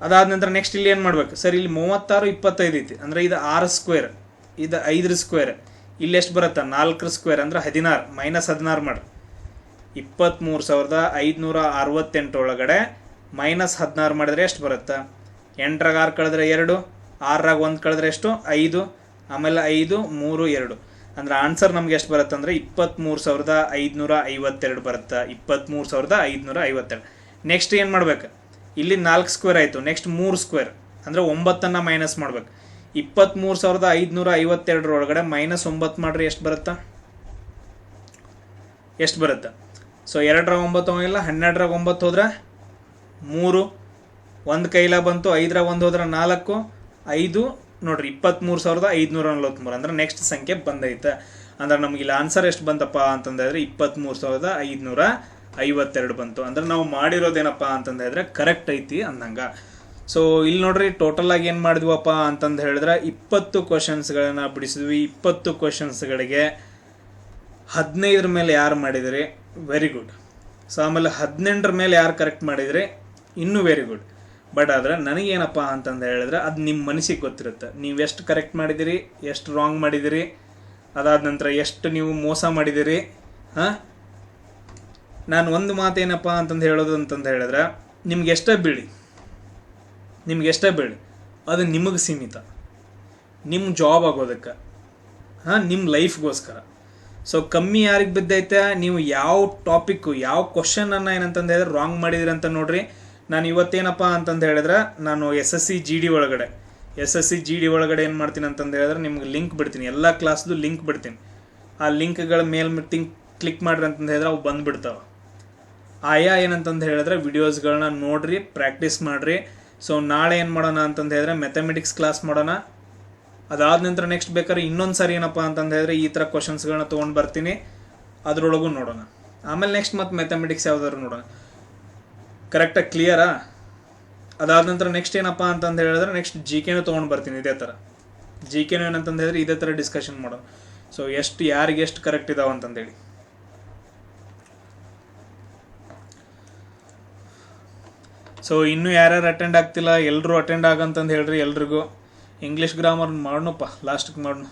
ಅದಾದ ನಂತರ ನೆಕ್ಸ್ಟ್ ಇಲ್ಲಿ ಏನು ಮಾಡ್ಬೇಕು ಸರ್, ಇಲ್ಲಿ 36 25 ಐತಿ. ಅಂದರೆ ಇದು 6 ಸ್ಕ್ವೇರ್, ಇದು 5 ಸ್ಕ್ವೇರ್. ಇಲ್ಲಿ ಎಷ್ಟು ಬರುತ್ತೆ, 4 ಸ್ಕ್ವೇರ್ ಅಂದರೆ 16. -16 ಮಾಡ್ರಿ. 23,568 ಒಳಗಡೆ -16 ಮಾಡಿದ್ರೆ ಎಷ್ಟು ಬರುತ್ತೆ. 8ರಾಗ 6 ಕಳೆದ್ರೆ 2, 6ರಾಗ 1 ಕಳೆದ್ರೆ ಎಷ್ಟು 5, ಆಮೇಲೆ 5 3 2. ಅಂದ್ರೆ ಆನ್ಸರ್ ನಮ್ಗೆ ಎಷ್ಟು ಬರುತ್ತೆ ಅಂದರೆ 23,552 ಬರುತ್ತೆ. 23,552. ನೆಕ್ಸ್ಟ್ ಏನು ಮಾಡ್ಬೇಕು, ಇಲ್ಲಿ 4 ಸ್ಕ್ವೇರ್ ಆಯಿತು. ನೆಕ್ಸ್ಟ್ 3 ಸ್ಕ್ವೇರ್ ಅಂದರೆ 9ಅನ್ನು ಮೈನಸ್ ಮಾಡ್ಬೇಕು. 23,552 ಒಳಗಡೆ -9 ಮಾಡ್ರಿ ಎಷ್ಟು ಬರುತ್ತೆ. ಸೊ 2ರಾಗ 9 ಹೋಗಿಲ್ಲ. 12ರಾಗ 9 ಹೋದ್ರೆ 3, 1 ಕೈಲ ಬಂತು. 5ರಾಗ 1 ಹೋದ್ರೆ 4, 5 ನೋಡ್ರಿ 23,543. ಅಂದ್ರೆ ನೆಕ್ಸ್ಟ್ ಸಂಖ್ಯೆ ಬಂದೈತೆ. ಅಂದ್ರೆ ನಮ್ಗೆ ಇಲ್ಲಿ ಆನ್ಸರ್ ಎಷ್ಟು ಬಂತಪ್ಪ ಅಂತಂದ್ರೆ 23,552 ಬಂತು. ಅಂದ್ರೆ ನಾವು ಮಾಡಿರೋದೇನಪ್ಪ ಅಂತಂದ್ರೆ ಕರೆಕ್ಟ್ ಐತಿ ಅಂದಂಗ. ಸೊ ಇಲ್ಲಿ ನೋಡ್ರಿ ಟೋಟಲ್ ಆಗಿ ಏನು ಮಾಡಿದ್ವಪ್ಪ ಅಂತಂದು ಹೇಳಿದ್ರೆ 20 ಕ್ವಶನ್ಸ್ಗಳನ್ನ ಬಿಡಿಸಿದ್ವಿ. 20 ಕ್ವಶನ್ಸ್ಗಳಿಗೆ 15 ಮೇಲೆ ಯಾರು ಮಾಡಿದ್ರಿ, ವೆರಿ ಗುಡ್. ಸೊ ಆಮೇಲೆ 18 ಮೇಲೆ ಯಾರು ಕರೆಕ್ಟ್ ಮಾಡಿದ್ರಿ, ಇನ್ನೂ ವೆರಿ ಗುಡ್. ಬಟ್ ಆದ್ರೆ ನನಗೇನಪ್ಪ ಅಂತಂದು ಹೇಳಿದ್ರೆ ಅದು ನಿಮ್ಮ ಮನಸ್ಸಿಗೆ ಗೊತ್ತಿರುತ್ತೆ. ನೀವು ಎಷ್ಟು ಕರೆಕ್ಟ್ ಮಾಡಿದಿರಿ, ಎಷ್ಟು ರಾಂಗ್ ಮಾಡಿದಿರಿ, ಅದಾದ ನಂತರ ಎಷ್ಟು ನೀವು ಮೋಸ ಮಾಡಿದಿರಿ. ಹಾಂ, ನಾನು ಒಂದು ಮಾತೇನಪ್ಪ ಅಂತಂದು ಹೇಳೋದು ಅಂತಂದು ಹೇಳಿದ್ರೆ, ನಿಮ್ಗೆ ಎಷ್ಟೇ ಬೀಳಿ ಅದು ನಿಮಗೆ ಸೀಮಿತ, ನಿಮ್ಮ ಜಾಬ್ ಆಗೋದಕ್ಕೆ, ಹಾಂ, ನಿಮ್ಮ ಲೈಫ್ಗೋಸ್ಕರ. ಸೊ ಕಮ್ಮಿ ಯಾರಿಗೆ ಬಿದ್ದೈತೆ, ನೀವು ಯಾವ ಟಾಪಿಕ್ಕು, ಯಾವ ಕ್ವಶನನ್ನು ಏನಂತಂದು ಹೇಳಿದ್ರೆ ರಾಂಗ್ ಮಾಡಿದಿರಿ ಅಂತ ನೋಡ್ರಿ. ನಾನು ಇವತ್ತೇನಪ್ಪ ಅಂತಂದು ಹೇಳಿದ್ರೆ, ನಾನು SSC GD ಒಳಗಡೆ ಏನು ಮಾಡ್ತೀನಿ ಅಂತಂದು ಹೇಳಿದ್ರೆ, ನಿಮ್ಗೆ ಲಿಂಕ್ ಬಿಡ್ತೀನಿ, ಎಲ್ಲ ಕ್ಲಾಸ್ದು ಲಿಂಕ್ ಬಿಡ್ತೀನಿ. ಆ ಲಿಂಕ್ಗಳ ಮೇಲೆ ಕ್ಲಿಕ್ ಮಾಡ್ರಿ ಅಂತಂದು ಹೇಳಿದ್ರೆ ಅವು ಬಂದುಬಿಡ್ತಾವೆ. ಆಯಾ ಏನಂತಂದು ಹೇಳಿದ್ರೆ ವಿಡಿಯೋಸ್ಗಳನ್ನ ನೋಡ್ರಿ, ಪ್ರಾಕ್ಟೀಸ್ ಮಾಡಿರಿ. ಸೊ ನಾಳೆ ಏನು ಮಾಡೋಣ ಅಂತಂದು ಹೇಳಿದ್ರೆ ಮ್ಯಾಥಮೆಟಿಕ್ಸ್ ಕ್ಲಾಸ್ ಮಾಡೋಣ. ಅದಾದ ನಂತರ ನೆಕ್ಸ್ಟ್ ಬೇಕಾದ್ರೆ ಇನ್ನೊಂದು ಸಾರಿ ಏನಪ್ಪ ಅಂತಂದು ಹೇಳಿದ್ರೆ ಈ ಥರ ಕ್ವಶನ್ಸ್ಗಳನ್ನ ತೊಗೊಂಡು ಬರ್ತೀನಿ, ಅದರೊಳಗೂ ನೋಡೋಣ. ಆಮೇಲೆ ನೆಕ್ಸ್ಟ್ ಮತ್ತೆ ಮ್ಯಾಥಮೆಟಿಕ್ಸ್ ಯಾವುದಾದ್ರು ನೋಡೋಣ. ಕರೆಕ್ಟಾಗಿ ಕ್ಲಿಯರಾ? ಅದಾದ ನಂತರ ನೆಕ್ಸ್ಟ್ ಏನಪ್ಪ ಅಂತಂದು ಹೇಳಿದ್ರೆ ನೆಕ್ಸ್ಟ್ GKನೂ ತೊಗೊಂಡು ಬರ್ತೀನಿ. ಇದೇ ಥರ GKನೂ ಏನಂತಂದು ಹೇಳಿದ್ರೆ ಇದೇ ಥರ ಡಿಸ್ಕಷನ್ ಮಾಡೋಣ. ಸೊ ಯಾರಿಗೆ ಎಷ್ಟು ಕರೆಕ್ಟ್ ಇದಾವೆ ಅಂತಂದೇಳಿ. ಸೊ ಇನ್ನೂ ಯಾರ್ಯಾರು ಅಟೆಂಡ್ ಆಗ್ತಿಲ್ಲ ಎಲ್ಲರೂ ಅಟೆಂಡ್ ಆಗಂತಂದು ಹೇಳ್ರಿ. ಎಲ್ರಿಗೂ ಇಂಗ್ಲೀಷ್ ಗ್ರಾಮರ್ ಮಾಡೋಣಪ್ಪ, ಲಾಸ್ಟಿಗೆ ಮಾಡೋಣ.